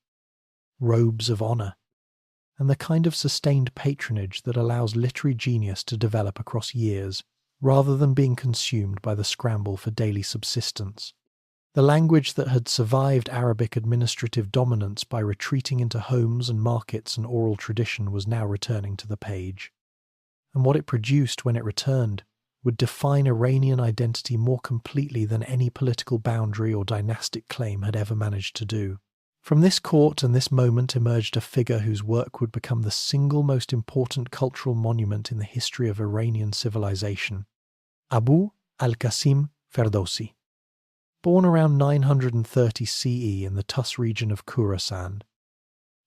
robes of honor, and the kind of sustained patronage that allows literary genius to develop across years, rather than being consumed by the scramble for daily subsistence. The language that had survived Arabic administrative dominance by retreating into homes and markets and oral tradition was now returning to the page. And what it produced when it returned would define Iranian identity more completely than any political boundary or dynastic claim had ever managed to do. From this court and this moment emerged a figure whose work would become the single most important cultural monument in the history of Iranian civilization: Abu al-Qasim Ferdowsi. Born around 930 CE in the Tus region of Khorasan,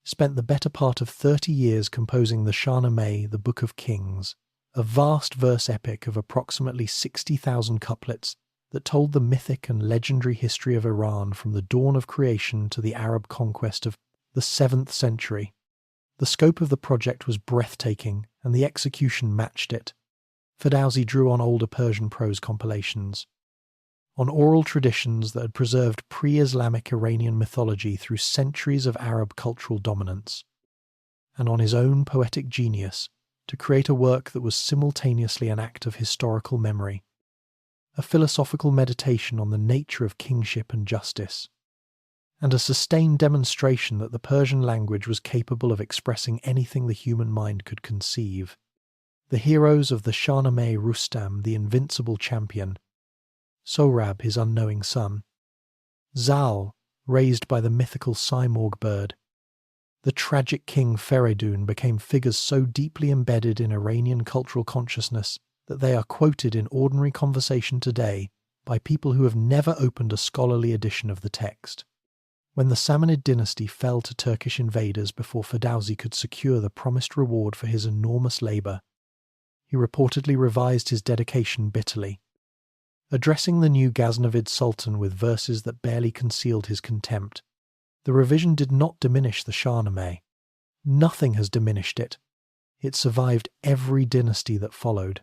spent the better part of 30 years composing the Shahnameh, the Book of Kings, a vast verse epic of approximately 60,000 couplets that told the mythic and legendary history of Iran from the dawn of creation to the Arab conquest of the 7th century. The scope of the project was breathtaking, and the execution matched it. Ferdowsi drew on older Persian prose compilations, on oral traditions that had preserved pre-Islamic Iranian mythology through centuries of Arab cultural dominance, and on his own poetic genius to create a work that was simultaneously an act of historical memory, a philosophical meditation on the nature of kingship and justice, and a sustained demonstration that the Persian language was capable of expressing anything the human mind could conceive. The heroes of the Shahnameh: Rustam, the invincible champion; Sohrab, his unknowing son; Zal, raised by the mythical Simorgh bird; the tragic king Feridun became figures so deeply embedded in Iranian cultural consciousness that they are quoted in ordinary conversation today by people who have never opened a scholarly edition of the text. When the Samanid dynasty fell to Turkish invaders before Ferdowsi could secure the promised reward for his enormous labour, he reportedly revised his dedication bitterly, addressing the new Ghaznavid Sultan with verses that barely concealed his contempt. The revision did not diminish the Shahnameh. Nothing has diminished it. It survived every dynasty that followed,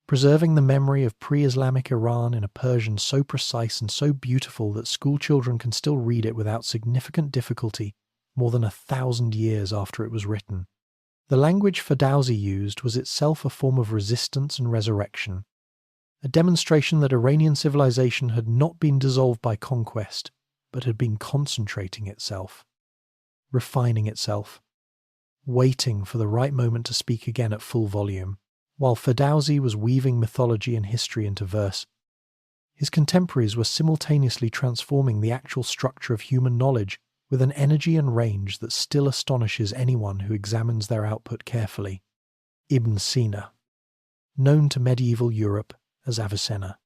preserving the memory of pre-Islamic Iran in a Persian so precise and so beautiful that schoolchildren can still read it without significant difficulty more than 1,000 years after it was written. The language Ferdowsi used was itself a form of resistance and resurrection, a demonstration that Iranian civilization had not been dissolved by conquest, but had been concentrating itself, refining itself, waiting for the right moment to speak again at full volume. While Ferdowsi was weaving mythology and history into verse, his contemporaries were simultaneously transforming the actual structure of human knowledge with an energy and range that still astonishes anyone who examines their output carefully. Ibn Sina, known to medieval Europe as Avicenna,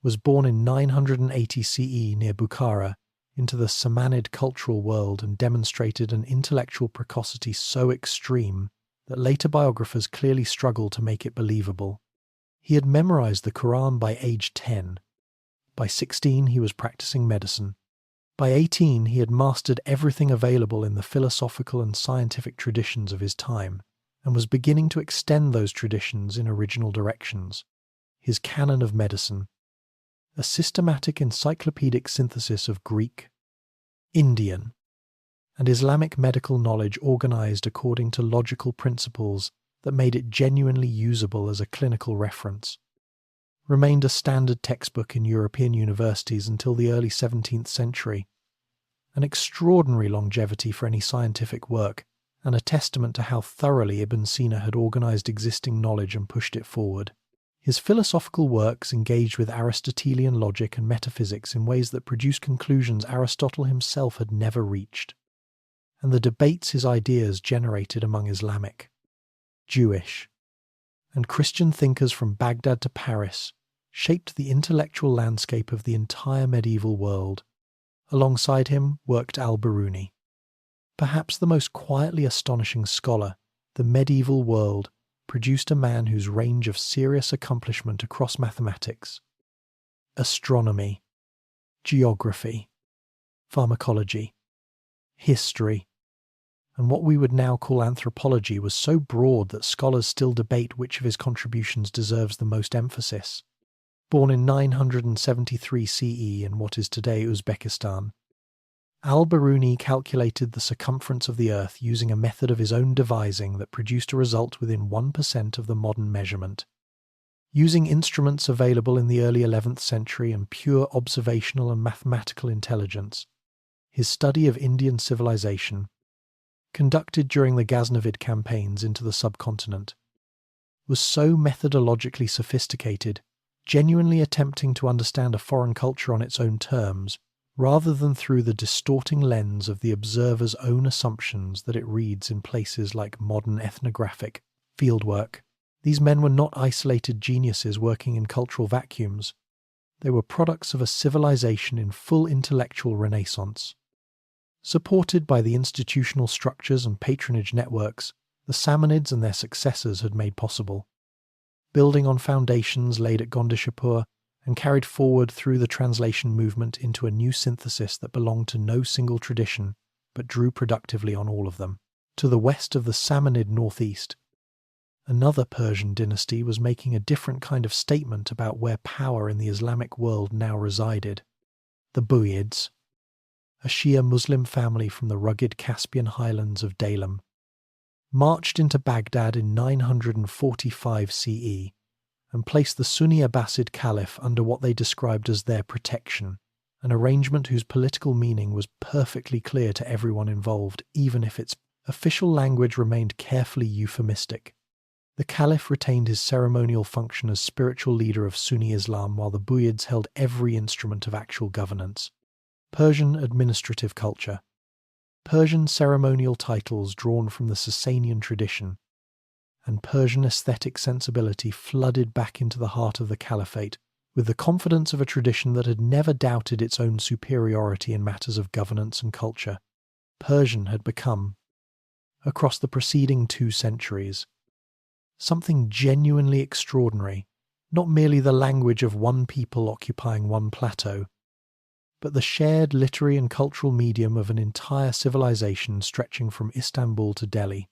was born in 980 CE near Bukhara into the Samanid cultural world and demonstrated an intellectual precocity so extreme that later biographers clearly struggle to make it believable. He had memorized the Quran by age 10. By 16 he was practicing medicine. By 18 he had mastered everything available in the philosophical and scientific traditions of his time, and was beginning to extend those traditions in original directions. His canon of medicine, a systematic encyclopedic synthesis of Greek, Indian, and Islamic medical knowledge organized according to logical principles that made it genuinely usable as a clinical reference, remained a standard textbook in European universities until the early 17th century, an extraordinary longevity for any scientific work, and a testament to how thoroughly Ibn Sina had organized existing knowledge and pushed it forward. His philosophical works engaged with Aristotelian logic and metaphysics in ways that produced conclusions Aristotle himself had never reached, and the debates his ideas generated among Islamic, Jewish, and Christian thinkers from Baghdad to Paris shaped the intellectual landscape of the entire medieval world. Alongside him worked al-Biruni. Perhaps the most quietly astonishing scholar the medieval world produced a man whose range of serious accomplishment across mathematics, astronomy, geography, pharmacology, history, and what we would now call anthropology was so broad that scholars still debate which of his contributions deserves the most emphasis. Born in 973 CE in what is today Uzbekistan, al-Biruni calculated the circumference of the Earth using a method of his own devising that produced a result within 1% of the modern measurement. Using instruments available in the early 11th century and pure observational and mathematical intelligence, his study of Indian civilization, conducted during the Ghaznavid campaigns into the subcontinent, was so methodologically sophisticated, genuinely attempting to understand a foreign culture on its own terms, rather than through the distorting lens of the observer's own assumptions that it reads in places like modern ethnographic fieldwork. These men were not isolated geniuses working in cultural vacuums. They were products of a civilization in full intellectual renaissance. Supported by the institutional structures and patronage networks the Samanids and their successors had made possible, building on foundations laid at Gondishapur and carried forward through the translation movement into a new synthesis that belonged to no single tradition, but drew productively on all of them. To the west of the Samanid northeast, another Persian dynasty was making a different kind of statement about where power in the Islamic world now resided. The Buyids, a Shia Muslim family from the rugged Caspian highlands of Daylem, marched into Baghdad in 945 CE, and placed the Sunni Abbasid Caliph under what they described as their protection, an arrangement whose political meaning was perfectly clear to everyone involved, even if its official language remained carefully euphemistic. The Caliph retained his ceremonial function as spiritual leader of Sunni Islam, while the Buyids held every instrument of actual governance. Persian administrative culture. Persian ceremonial titles drawn from the Sasanian tradition, and Persian aesthetic sensibility flooded back into the heart of the caliphate with the confidence of a tradition that had never doubted its own superiority in matters of governance and culture. Persian had become, across the preceding 2 centuries, something genuinely extraordinary, not merely the language of one people occupying one plateau, but the shared literary and cultural medium of an entire civilization stretching from Istanbul to Delhi.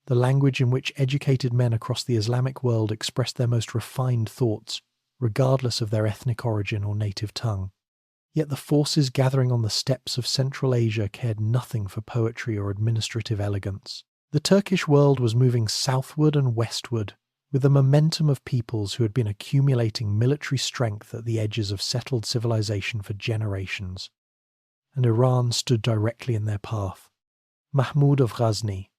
The language in which educated men across the Islamic world expressed their most refined thoughts, regardless of their ethnic origin or native tongue. Yet the forces gathering on the steppes of Central Asia cared nothing for poetry or administrative elegance. The Turkish world was moving southward and westward, with the momentum of peoples who had been accumulating military strength at the edges of settled civilization for generations, and Iran stood directly in their path. Mahmud of Ghazni,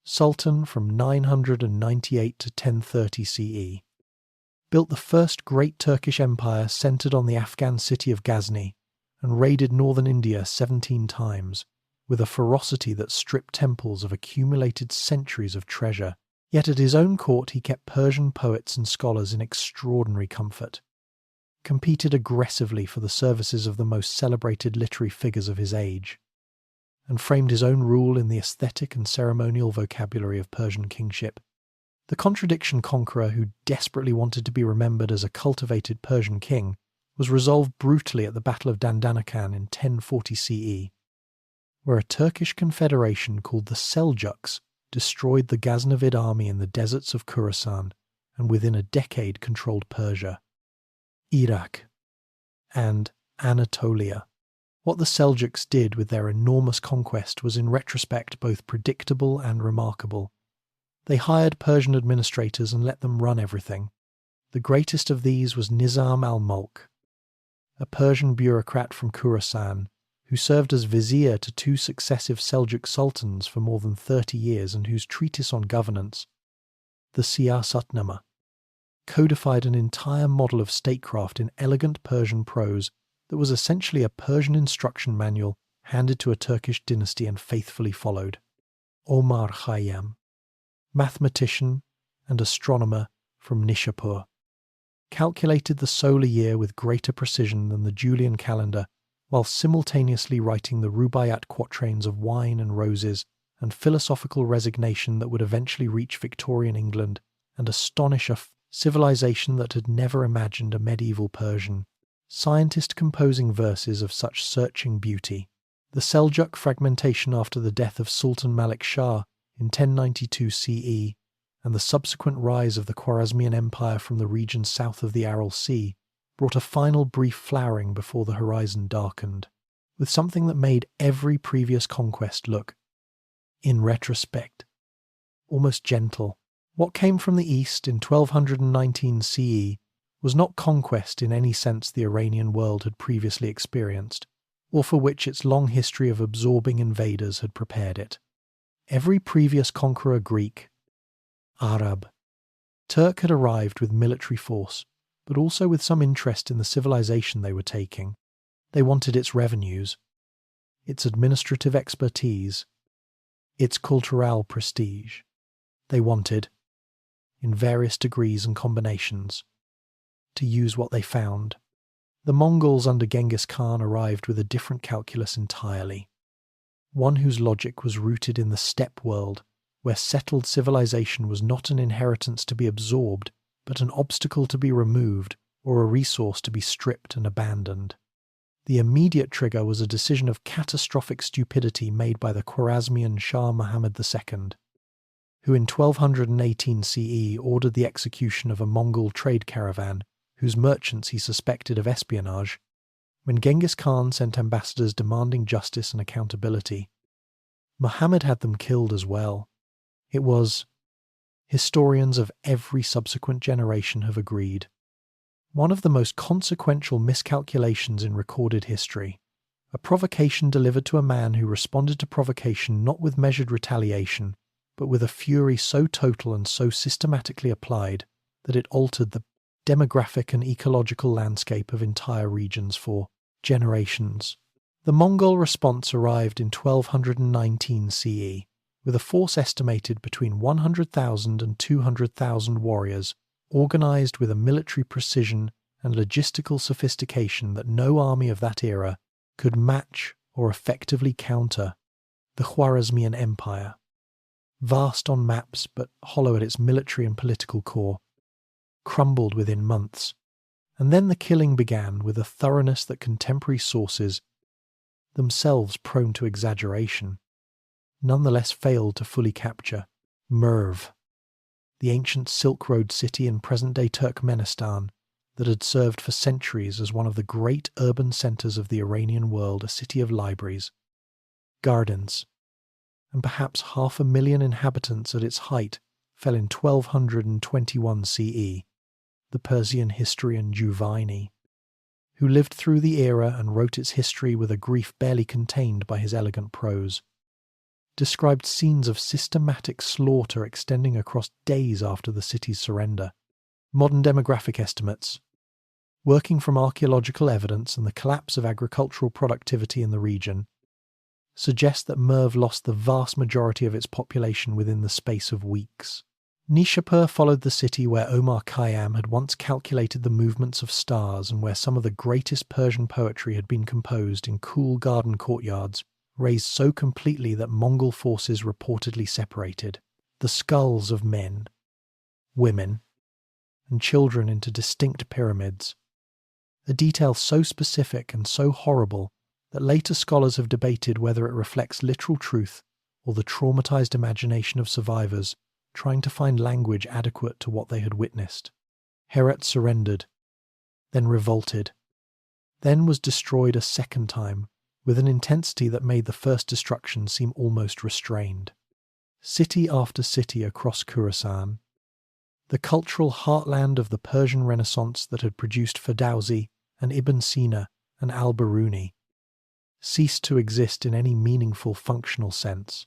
Sultan from 998 to 1030 CE, built the first great Turkish empire centered on the Afghan city of Ghazni and raided northern India 17 times, with a ferocity that stripped temples of accumulated centuries of treasure. Yet at his own court he kept Persian poets and scholars in extraordinary comfort, competed aggressively for the services of the most celebrated literary figures of his age, and framed his own rule in the aesthetic and ceremonial vocabulary of Persian kingship. The contradiction conqueror who desperately wanted to be remembered as a cultivated Persian king was resolved brutally at the Battle of Dandanakan in 1040 CE, where a Turkish confederation called the Seljuks destroyed the Ghaznavid army in the deserts of Khorasan and within a decade controlled Persia, Iraq, and Anatolia. What the Seljuks did with their enormous conquest was in retrospect both predictable and remarkable. They hired Persian administrators and let them run everything. The greatest of these was Nizam al-Mulk, a Persian bureaucrat from Khorasan, who served as vizier to two successive Seljuk sultans for more than 30 years and whose treatise on governance, the Siyasatnama, codified an entire model of statecraft in elegant Persian prose that was essentially a Persian instruction manual handed to a Turkish dynasty and faithfully followed. Omar Khayyam, mathematician and astronomer from Nishapur, calculated the solar year with greater precision than the Julian calendar, while simultaneously writing the Rubaiyat quatrains of wine and roses and philosophical resignation that would eventually reach Victorian England and astonish a civilization that had never imagined a medieval Persian scientist composing verses of such searching beauty. The Seljuk fragmentation after the death of Sultan Malik Shah in 1092 CE and the subsequent rise of the Khwarezmian Empire from the region south of the Aral Sea brought a final brief flowering before the horizon darkened, with something that made every previous conquest look, in retrospect, almost gentle. What came from the east in 1219 CE was not conquest in any sense the Iranian world had previously experienced, or for which its long history of absorbing invaders had prepared it. Every previous conqueror, Greek, Arab, Turk, had arrived with military force, but also with some interest in the civilization they were taking. They wanted its revenues, its administrative expertise, its cultural prestige. They wanted, in various degrees and combinations, to use what they found. The Mongols under Genghis Khan arrived with a different calculus entirely, one whose logic was rooted in the steppe world, where settled civilization was not an inheritance to be absorbed, but an obstacle to be removed or a resource to be stripped and abandoned. The immediate trigger was a decision of catastrophic stupidity made by the Khwarezmian Shah Muhammad II, who in 1218 CE ordered the execution of a Mongol trade caravan whose merchants he suspected of espionage. When Genghis Khan sent ambassadors demanding justice and accountability, Muhammad had them killed as well. It was, historians of every subsequent generation have agreed, one of the most consequential miscalculations in recorded history, a provocation delivered to a man who responded to provocation not with measured retaliation, but with a fury so total and so systematically applied that it altered the demographic and ecological landscape of entire regions for generations. The Mongol response arrived in 1219 CE, with a force estimated between 100,000 and 200,000 warriors, organized with a military precision and logistical sophistication that no army of that era could match or effectively counter. The Khwarezmian Empire, vast on maps but hollow at its military and political core, crumbled within months, and then the killing began with a thoroughness that contemporary sources, themselves prone to exaggeration, nonetheless failed to fully capture. Merv, the ancient Silk Road city in present-day Turkmenistan that had served for centuries as one of the great urban centers of the Iranian world, a city of libraries, gardens, and perhaps 500,000 inhabitants at its height, fell in 1221 CE. The Persian historian Juvaini, who lived through the era and wrote its history with a grief barely contained by his elegant prose, described scenes of systematic slaughter extending across days after the city's surrender. Modern demographic estimates, working from archaeological evidence and the collapse of agricultural productivity in the region, suggest that Merv lost the vast majority of its population within the space of weeks. Nishapur followed the city where Omar Khayyam had once calculated the movements of stars and where some of the greatest Persian poetry had been composed in cool garden courtyards, raised so completely that Mongol forces reportedly separated the skulls of men, women, and children into distinct pyramids, a detail so specific and so horrible that later scholars have debated whether it reflects literal truth or the traumatized imagination of survivors trying to find language adequate to what they had witnessed. Herat surrendered, then revolted, then was destroyed a second time with an intensity that made the first destruction seem almost restrained. City after city across Khorasan, the cultural heartland of the Persian Renaissance that had produced Ferdowsi and Ibn Sina and al-Biruni, ceased to exist in any meaningful functional sense.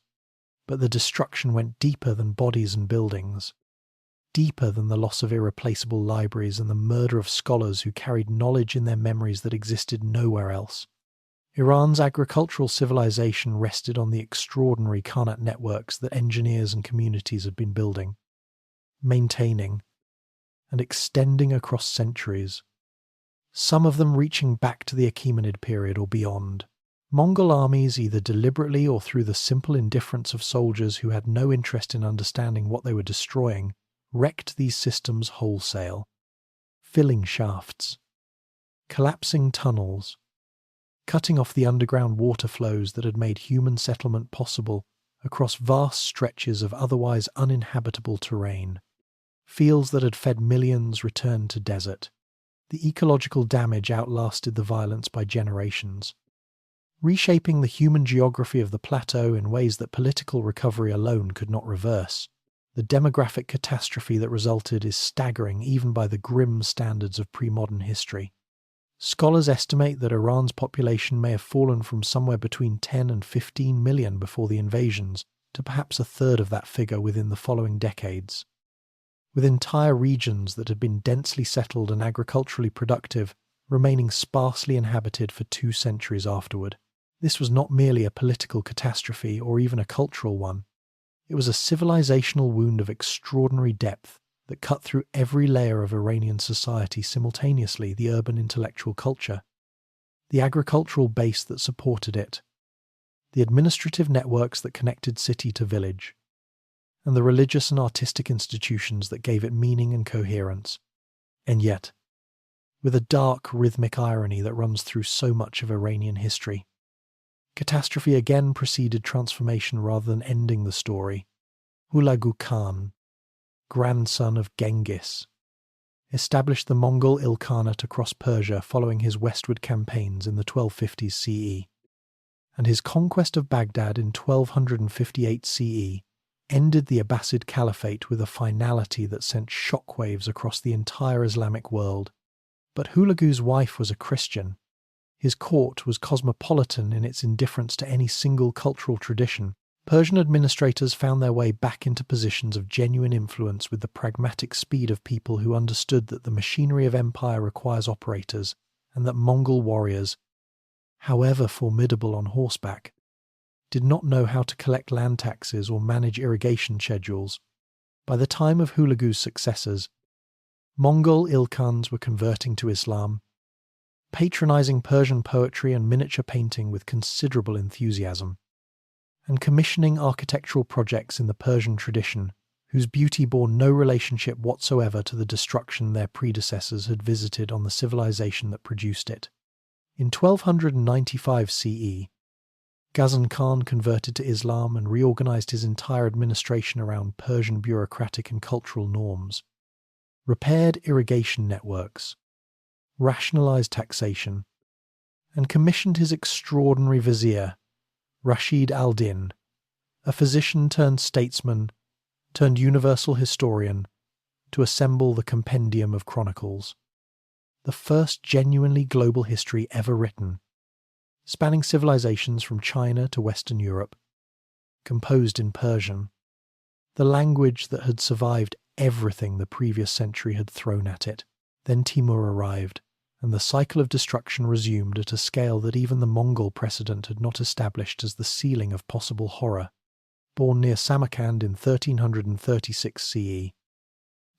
But the destruction went deeper than bodies and buildings, deeper than the loss of irreplaceable libraries and the murder of scholars who carried knowledge in their memories that existed nowhere else. Iran's agricultural civilization rested on the extraordinary Khanate networks that engineers and communities had been building, maintaining, and extending across centuries, some of them reaching back to the Achaemenid period or beyond. Mongol armies, either deliberately or through the simple indifference of soldiers who had no interest in understanding what they were destroying, wrecked these systems wholesale. Filling shafts, collapsing tunnels, cutting off the underground water flows that had made human settlement possible across vast stretches of otherwise uninhabitable terrain. Fields that had fed millions returned to desert. The ecological damage outlasted the violence by generations, reshaping the human geography of the plateau in ways that political recovery alone could not reverse. The demographic catastrophe that resulted is staggering even by the grim standards of pre-modern history. Scholars estimate that Iran's population may have fallen from somewhere between 10 and 15 million before the invasions to perhaps a third of that figure within the following decades. With entire regions that had been densely settled and agriculturally productive remaining sparsely inhabited for 2 centuries afterward. This was not merely a political catastrophe or even a cultural one. It was a civilizational wound of extraordinary depth that cut through every layer of Iranian society simultaneously: the urban intellectual culture, the agricultural base that supported it, the administrative networks that connected city to village, and the religious and artistic institutions that gave it meaning and coherence. And yet, with a dark rhythmic irony that runs through so much of Iranian history, catastrophe again preceded transformation rather than ending the story. Hulagu Khan, grandson of Genghis, established the Mongol Ilkhanate across Persia following his westward campaigns in the 1250s CE, and his conquest of Baghdad in 1258 CE ended the Abbasid Caliphate with a finality that sent shockwaves across the entire Islamic world. But Hulagu's wife was a Christian. His court was cosmopolitan in its indifference to any single cultural tradition. Persian administrators found their way back into positions of genuine influence with the pragmatic speed of people who understood that the machinery of empire requires operators, and that Mongol warriors, however formidable on horseback, did not know how to collect land taxes or manage irrigation schedules. By the time of Hulagu's successors, Mongol Ilkhans were converting to Islam, patronizing Persian poetry and miniature painting with considerable enthusiasm, and commissioning architectural projects in the Persian tradition, whose beauty bore no relationship whatsoever to the destruction their predecessors had visited on the civilization that produced it. In 1295 CE, Ghazan Khan converted to Islam and reorganized his entire administration around Persian bureaucratic and cultural norms, repaired irrigation networks, rationalized taxation, and commissioned his extraordinary vizier, Rashid al-Din, a physician turned statesman turned universal historian, to assemble the Compendium of Chronicles, the first genuinely global history ever written, spanning civilizations from China to Western Europe, composed in Persian, the language that had survived everything the previous century had thrown at it. Then Timur arrived, and the cycle of destruction resumed at a scale that even the Mongol precedent had not established as the ceiling of possible horror. Born near Samarkand in 1336 CE,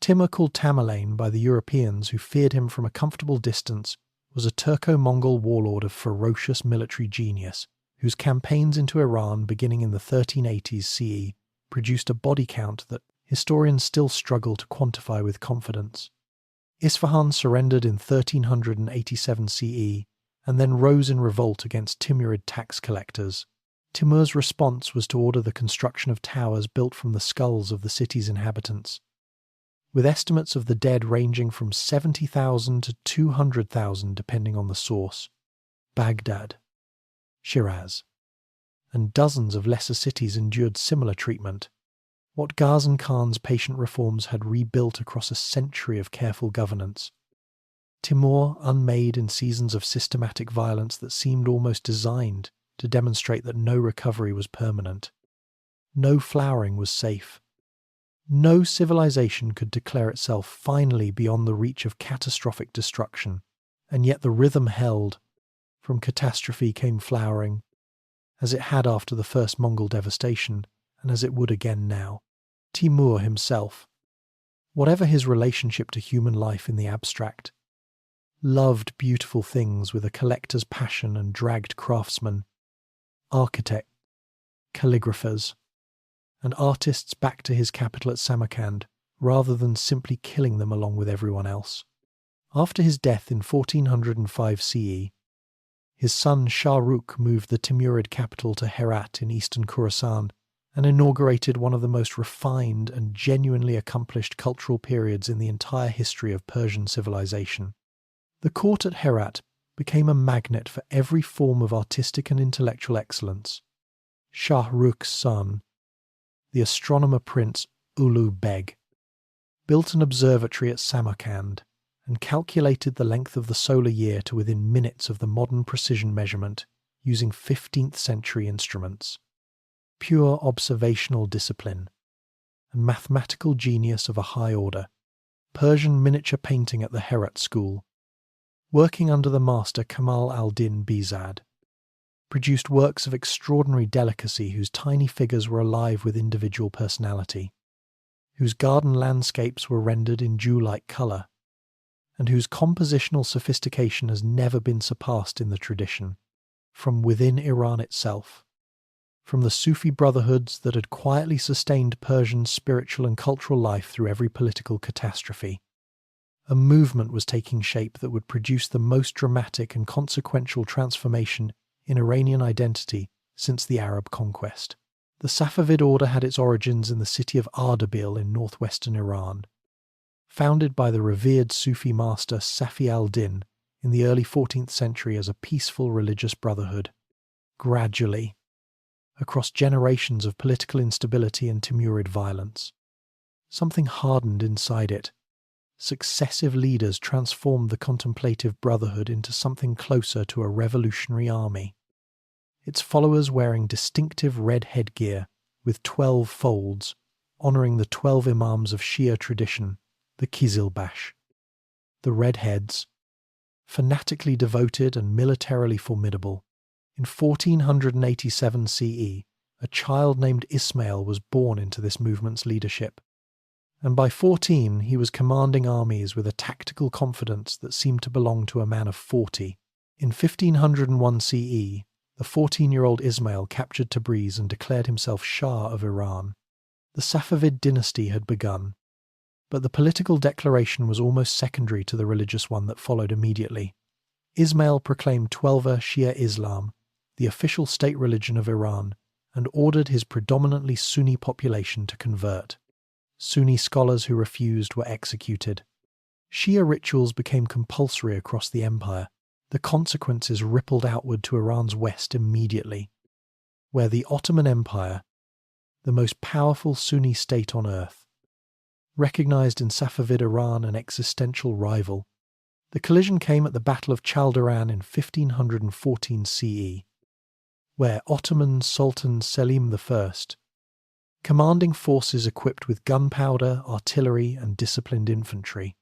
Timur, called Tamerlane by the Europeans who feared him from a comfortable distance, was a Turco-Mongol warlord of ferocious military genius, whose campaigns into Iran beginning in the 1380s CE produced a body count that historians still struggle to quantify with confidence. Isfahan surrendered in 1387 CE and then rose in revolt against Timurid tax collectors. Timur's response was to order the construction of towers built from the skulls of the city's inhabitants, with estimates of the dead ranging from 70,000 to 200,000 depending on the source. Baghdad, Shiraz, and dozens of lesser cities endured similar treatment. what Ghazan Khan's patient reforms had rebuilt across a century of careful governance. Timur unmade in seasons of systematic violence that seemed almost designed to demonstrate that no recovery was permanent. No flowering was safe. No civilization could declare itself finally beyond the reach of catastrophic destruction, and yet the rhythm held. From catastrophe came flowering, as it had after the first Mongol devastation, and as it would again now. Timur himself, whatever his relationship to human life in the abstract, loved beautiful things with a collector's passion and dragged craftsmen, architects, calligraphers, and artists back to his capital at Samarkand, rather than simply killing them along with everyone else. After his death in 1405 CE, his son Shah Rukh moved the Timurid capital to Herat in eastern Khorasan and inaugurated one of the most refined and genuinely accomplished cultural periods in the entire history of Persian civilization. The court at Herat became a magnet for every form of artistic and intellectual excellence. Shah Rukh's son, the astronomer prince Ulu Beg, built an observatory at Samarkand and calculated the length of the solar year to within minutes of the modern precision measurement using 15th century instruments. Pure observational discipline and mathematical genius of a high order. Persian miniature painting at the Herat school, working under the master Kamal al-Din Bizad, produced works of extraordinary delicacy whose tiny figures were alive with individual personality, whose garden landscapes were rendered in dew-like colour, and whose compositional sophistication has never been surpassed in the tradition, from within Iran itself, from the Sufi brotherhoods that had quietly sustained Persian spiritual and cultural life through every political catastrophe. A movement was taking shape that would produce the most dramatic and consequential transformation in Iranian identity since the Arab conquest. The Safavid order had its origins in the city of Ardabil in northwestern Iran, founded by the revered Sufi master Safi al-Din in the early 14th century as a peaceful religious brotherhood. Gradually, across generations of political instability and Timurid violence, something hardened inside it. Successive leaders transformed the contemplative brotherhood into something closer to a revolutionary army, its followers wearing distinctive red headgear with 12 folds, honouring the 12 imams of Shia tradition, the Kizilbash. The Redheads, fanatically devoted and militarily formidable. In 1487 CE, a child named Ismail was born into this movement's leadership, and by 14 he was commanding armies with a tactical confidence that seemed to belong to a man of 40. In 1501 CE, the 14-year-old Ismail captured Tabriz and declared himself Shah of Iran. The Safavid dynasty had begun, but the political declaration was almost secondary to the religious one that followed immediately. Ismail proclaimed Twelver Shia Islam, the official state religion of Iran, and ordered his predominantly Sunni population to convert. Sunni scholars who refused were executed. Shia rituals became compulsory across the empire. The consequences rippled outward to Iran's west immediately, where the Ottoman Empire, the most powerful Sunni state on earth, recognized in Safavid Iran an existential rival. The collision came at the Battle of Chaldiran in 1514 CE, where Ottoman Sultan Selim I, commanding forces equipped with gunpowder, artillery, and disciplined infantry,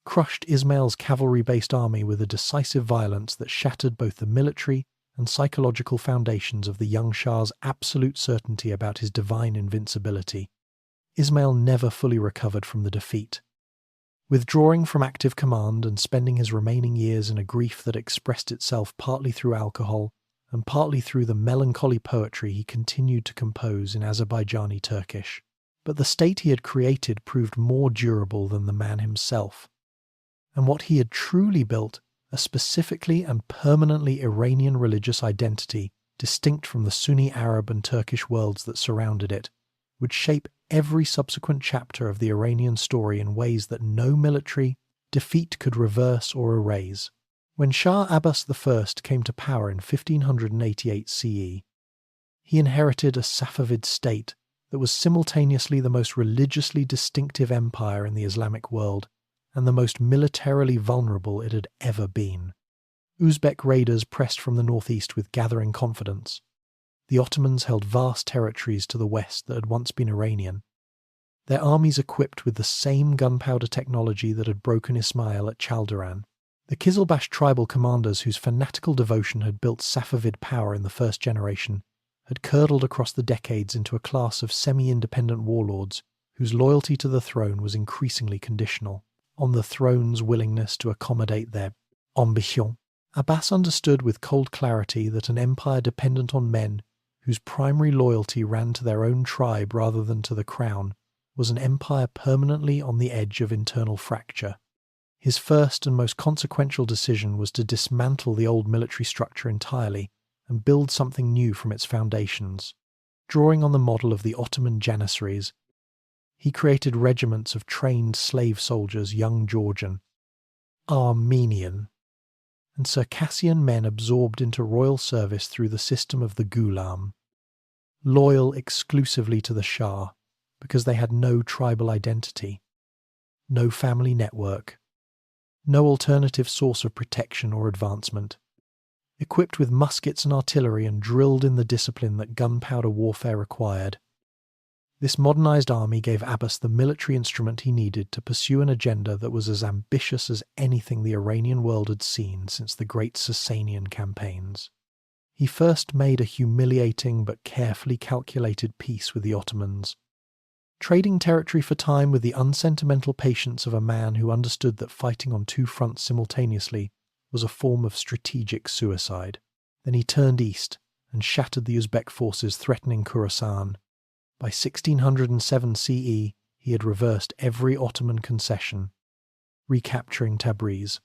crushed Ismail's cavalry-based army with a decisive violence that shattered both the military and psychological foundations of the young Shah's absolute certainty about his divine invincibility. Ismail never fully recovered from the defeat. Withdrawing from active command and spending his remaining years in a grief that expressed itself partly through alcohol and partly through the melancholy poetry he continued to compose in Azerbaijani Turkish. But the state he had created proved more durable than the man himself, and what he had truly built, a specifically and permanently Iranian religious identity distinct from the Sunni Arab and Turkish worlds that surrounded it, would shape every subsequent chapter of the Iranian story in ways that no military defeat could reverse or erase. When Shah Abbas I came to power in 1588 CE, he inherited a Safavid state that was simultaneously the most religiously distinctive empire in the Islamic world and the most militarily vulnerable it had ever been. Uzbek raiders pressed from the northeast with gathering confidence. The Ottomans held vast territories to the west that had once been Iranian, their armies equipped with the same gunpowder technology that had broken Ismail at Chaldiran. The Kizilbash tribal commanders whose fanatical devotion had built Safavid power in the first generation had curdled across the decades into a class of semi-independent warlords whose loyalty to the throne was increasingly conditional on the throne's willingness to accommodate their ambition. Abbas understood with cold clarity that an empire dependent on men whose primary loyalty ran to their own tribe rather than to the crown was an empire permanently on the edge of internal fracture. His first and most consequential decision was to dismantle the old military structure entirely and build something new from its foundations. Drawing on the model of the Ottoman Janissaries, he created regiments of trained slave soldiers, young Georgian, Armenian, and Circassian men absorbed into royal service through the system of the Ghulam, loyal exclusively to the Shah because they had no tribal identity, no family network, no alternative source of protection or advancement. Equipped with muskets and artillery and drilled in the discipline that gunpowder warfare required, this modernized army gave Abbas the military instrument he needed to pursue an agenda that was as ambitious as anything the Iranian world had seen since the great Sasanian campaigns. He first made a humiliating but carefully calculated peace with the Ottomans, trading territory for time with the unsentimental patience of a man who understood that fighting on two fronts simultaneously was a form of strategic suicide. Then he turned east and shattered the Uzbek forces threatening Khorasan. By 1607 CE, he had reversed every Ottoman concession, recapturing Tabriz,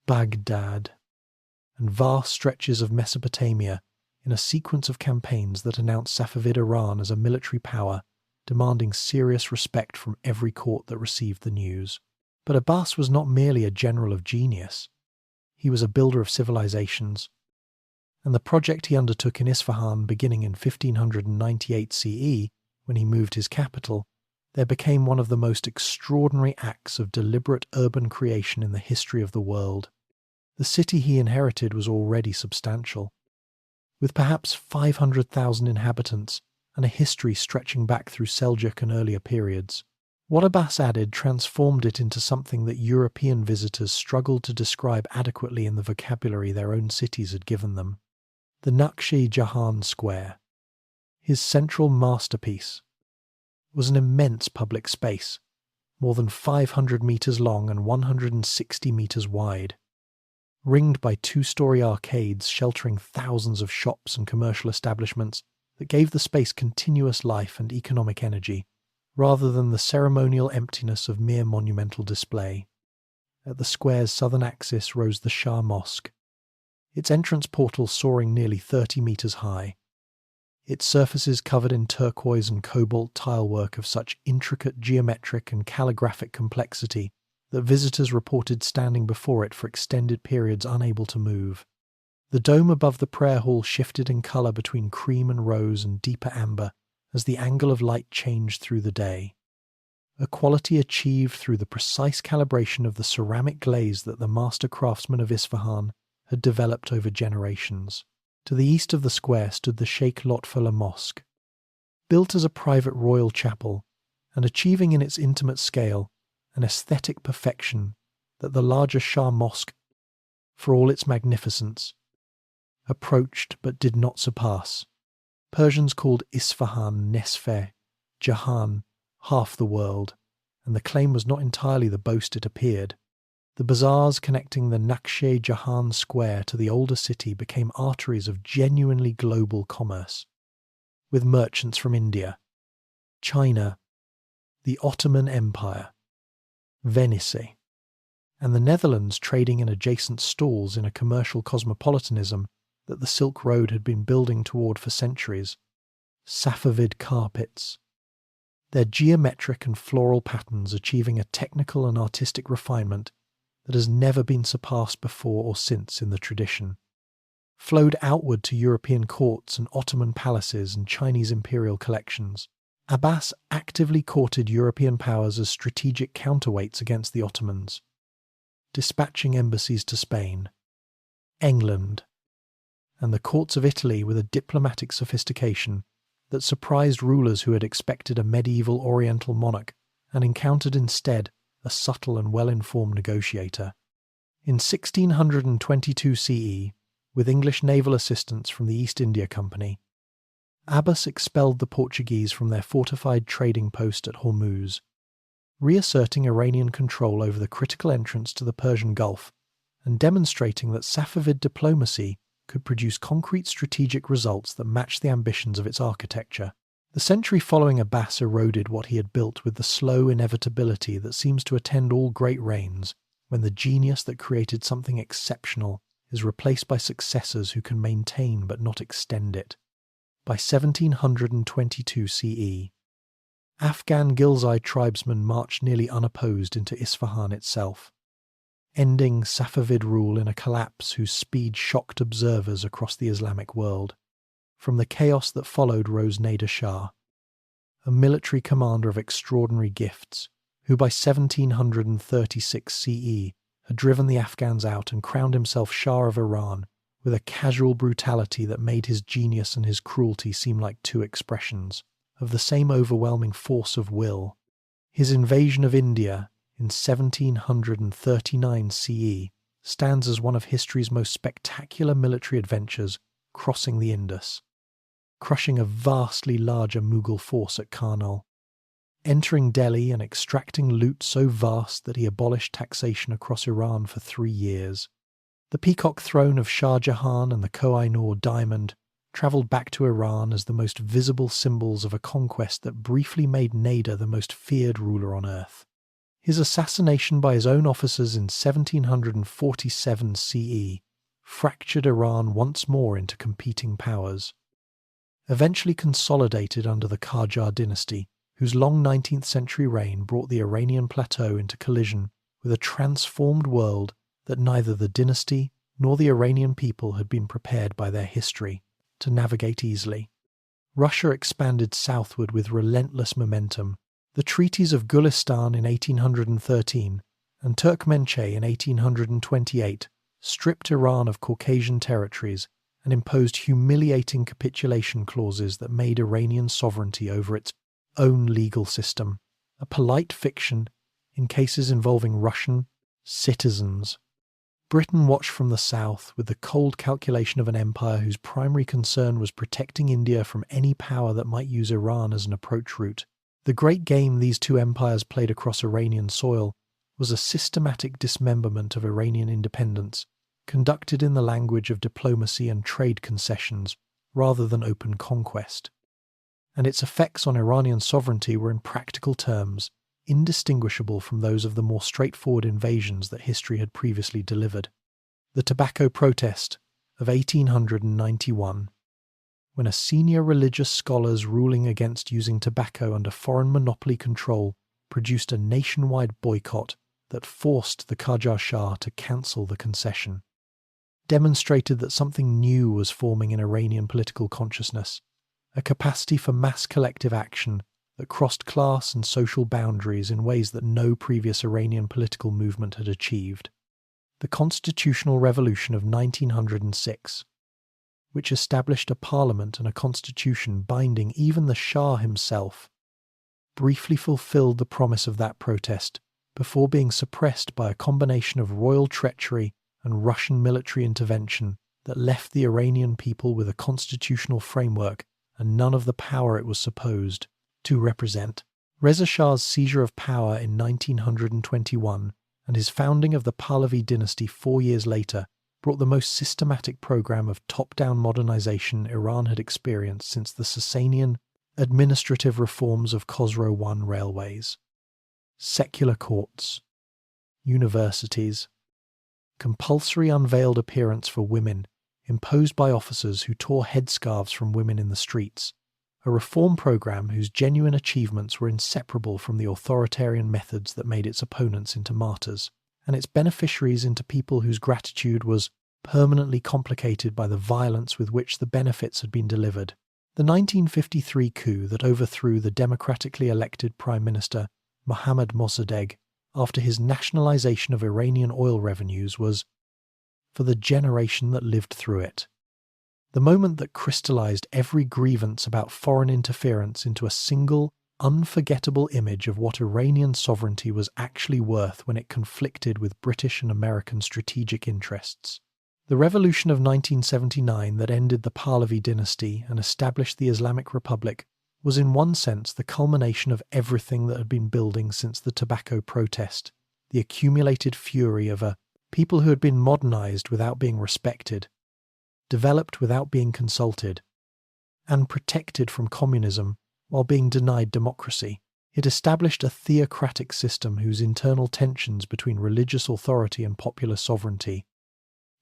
Baghdad, and vast stretches of Mesopotamia in a sequence of campaigns that announced Safavid Iran as a military power demanding serious respect from every court that received the news. But Abbas was not merely a general of genius. He was a builder of civilizations, and the project he undertook in Isfahan beginning in 1598 CE, when he moved his capital, there became one of the most extraordinary acts of deliberate urban creation in the history of the world. The city he inherited was already substantial, with perhaps 500,000 inhabitants and a history stretching back through Seljuk and earlier periods. What Abbas added transformed it into something that European visitors struggled to describe adequately in the vocabulary their own cities had given them. The Naqsh-e-Jahan Square, his central masterpiece, was an immense public space, more than 500 meters long and 160 meters wide, ringed by two-story arcades sheltering thousands of shops and commercial establishments that gave the space continuous life and economic energy, rather than the ceremonial emptiness of mere monumental display. At the square's southern axis rose the Shah Mosque, its entrance portal soaring nearly 30 meters high, its surfaces covered in turquoise and cobalt tilework of such intricate geometric and calligraphic complexity that visitors reported standing before it for extended periods unable to move. The dome above the prayer hall shifted in colour between cream and rose and deeper amber as the angle of light changed through the day, a quality achieved through the precise calibration of the ceramic glaze that the master craftsmen of Isfahan had developed over generations. To the east of the square stood the Sheikh Lotfullah Mosque, built as a private royal chapel and achieving in its intimate scale an aesthetic perfection that the larger Shah Mosque, for all its magnificence, approached but did not surpass. Persians called Isfahan Nesfe, Jahan, half the world, and the claim was not entirely the boast it appeared. The bazaars connecting the Naqsh-e-Jahan Square to the older city became arteries of genuinely global commerce, with merchants from India, China, the Ottoman Empire, Venice, and the Netherlands trading in adjacent stalls in a commercial cosmopolitanism that the Silk Road had been building toward for centuries. Safavid carpets, their geometric and floral patterns achieving a technical and artistic refinement that has never been surpassed before or since in the tradition, flowed outward to European courts and Ottoman palaces and Chinese imperial collections. Abbas actively courted European powers as strategic counterweights against the Ottomans, dispatching embassies to Spain, England, and the courts of Italy with a diplomatic sophistication that surprised rulers who had expected a medieval Oriental monarch and encountered instead a subtle and well-informed negotiator. In 1622 CE, with English naval assistance from the East India Company, Abbas expelled the Portuguese from their fortified trading post at Hormuz, reasserting Iranian control over the critical entrance to the Persian Gulf and demonstrating that Safavid diplomacy could produce concrete strategic results that matched the ambitions of its architecture. The century following Abbas eroded what he had built with the slow inevitability that seems to attend all great reigns, when the genius that created something exceptional is replaced by successors who can maintain but not extend it. By 1722 CE, Afghan Ghilzai tribesmen marched nearly unopposed into Isfahan itself, ending Safavid rule in a collapse whose speed shocked observers across the Islamic world. From the chaos that followed rose Nader Shah, a military commander of extraordinary gifts, who by 1736 CE had driven the Afghans out and crowned himself Shah of Iran with a casual brutality that made his genius and his cruelty seem like two expressions of the same overwhelming force of will. His invasion of India in 1739 CE stands as one of history's most spectacular military adventures, crossing the Indus, crushing a vastly larger Mughal force at Karnal, entering Delhi and extracting loot so vast that he abolished taxation across Iran for 3 years. The peacock throne of Shah Jahan and the Koh-i-Noor diamond travelled back to Iran as the most visible symbols of a conquest that briefly made Nader the most feared ruler on earth. His assassination by his own officers in 1747 CE fractured Iran once more into competing powers. Eventually consolidated under the Qajar dynasty, whose long 19th century reign brought the Iranian plateau into collision with a transformed world that neither the dynasty nor the Iranian people had been prepared by their history to navigate easily. Russia expanded southward with relentless momentum. The treaties of Gulistan in 1813 and Turkmenchay in 1828 stripped Iran of Caucasian territories and imposed humiliating capitulation clauses that made Iranian sovereignty over its own legal system a polite fiction in cases involving Russian citizens. Britain watched from the south with the cold calculation of an empire whose primary concern was protecting India from any power that might use Iran as an approach route. The great game these two empires played across Iranian soil was a systematic dismemberment of Iranian independence, conducted in the language of diplomacy and trade concessions rather than open conquest. And its effects on Iranian sovereignty were in practical terms indistinguishable from those of the more straightforward invasions that history had previously delivered. The tobacco protest of 1891, when a senior religious scholars ruling against using tobacco under foreign monopoly control produced a nationwide boycott that forced the Qajar Shah to cancel the concession, demonstrated that something new was forming in Iranian political consciousness, a capacity for mass collective action that crossed class and social boundaries in ways that no previous Iranian political movement had achieved. The constitutional revolution of 1906, which established a parliament and a constitution binding even the Shah himself, briefly fulfilled the promise of that protest before being suppressed by a combination of royal treachery and Russian military intervention that left the Iranian people with a constitutional framework and none of the power it was supposed to represent. Reza Shah's seizure of power in 1921 and his founding of the Pahlavi dynasty 4 years later brought the most systematic program of top-down modernization Iran had experienced since the Sasanian administrative reforms of Khosrow I railways. Secular courts, universities, compulsory unveiled appearance for women imposed by officers who tore headscarves from women in the streets, a reform program whose genuine achievements were inseparable from the authoritarian methods that made its opponents into martyrs, and its beneficiaries into people whose gratitude was permanently complicated by the violence with which the benefits had been delivered. The 1953 coup that overthrew the democratically elected Prime Minister Mohammad Mossadegh after his nationalization of Iranian oil revenues was for the generation that lived through it. The moment that crystallized every grievance about foreign interference into a single, unforgettable image of what Iranian sovereignty was actually worth when it conflicted with British and American strategic interests. The revolution of 1979 that ended the Pahlavi dynasty and established the Islamic Republic was in one sense the culmination of everything that had been building since the tobacco protest, the accumulated fury of a people who had been modernized without being respected, developed without being consulted, and protected from communism while being denied democracy. It established a theocratic system whose internal tensions between religious authority and popular sovereignty,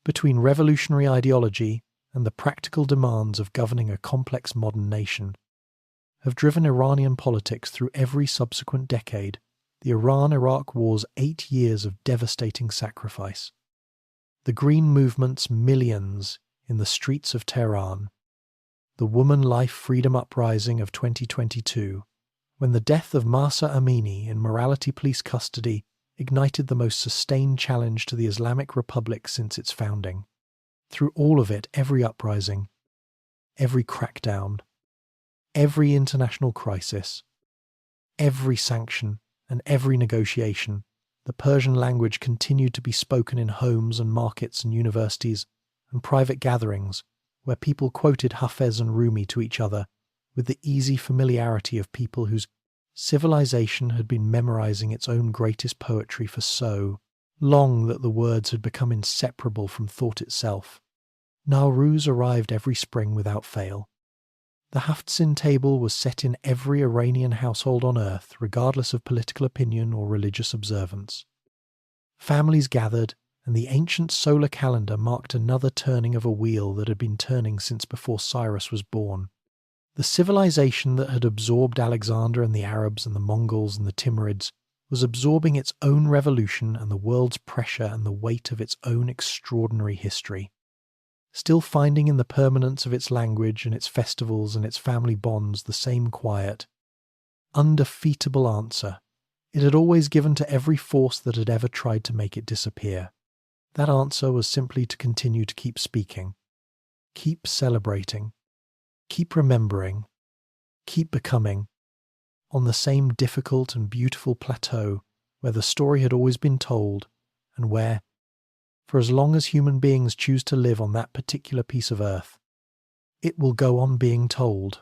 between revolutionary ideology and the practical demands of governing a complex modern nation, have driven Iranian politics through every subsequent decade, the Iran-Iraq War's 8 years of devastating sacrifice, the Green Movement's millions in the streets of Tehran, the Woman Life Freedom Uprising of 2022, when the death of Mahsa Amini in morality police custody ignited the most sustained challenge to the Islamic Republic since its founding. Through all of it, every uprising, every crackdown, every international crisis, every sanction, and every negotiation, the Persian language continued to be spoken in homes and markets and universities and private gatherings where people quoted Hafez and Rumi to each other with the easy familiarity of people whose civilization had been memorizing its own greatest poetry for so long that the words had become inseparable from thought itself. Nowruz arrived every spring without fail. The Haftzin table was set in every Iranian household on earth, regardless of political opinion or religious observance. Families gathered, and the ancient solar calendar marked another turning of a wheel that had been turning since before Cyrus was born. The civilization that had absorbed Alexander and the Arabs and the Mongols and the Timurids was absorbing its own revolution and the world's pressure and the weight of its own extraordinary history. Still finding in the permanence of its language and its festivals and its family bonds the same quiet, undefeatable answer it had always given to every force that had ever tried to make it disappear. That answer was simply to continue to keep speaking, keep celebrating, keep remembering, keep becoming, on the same difficult and beautiful plateau where the story had always been told, and where, for as long as human beings choose to live on that particular piece of earth, it will go on being told.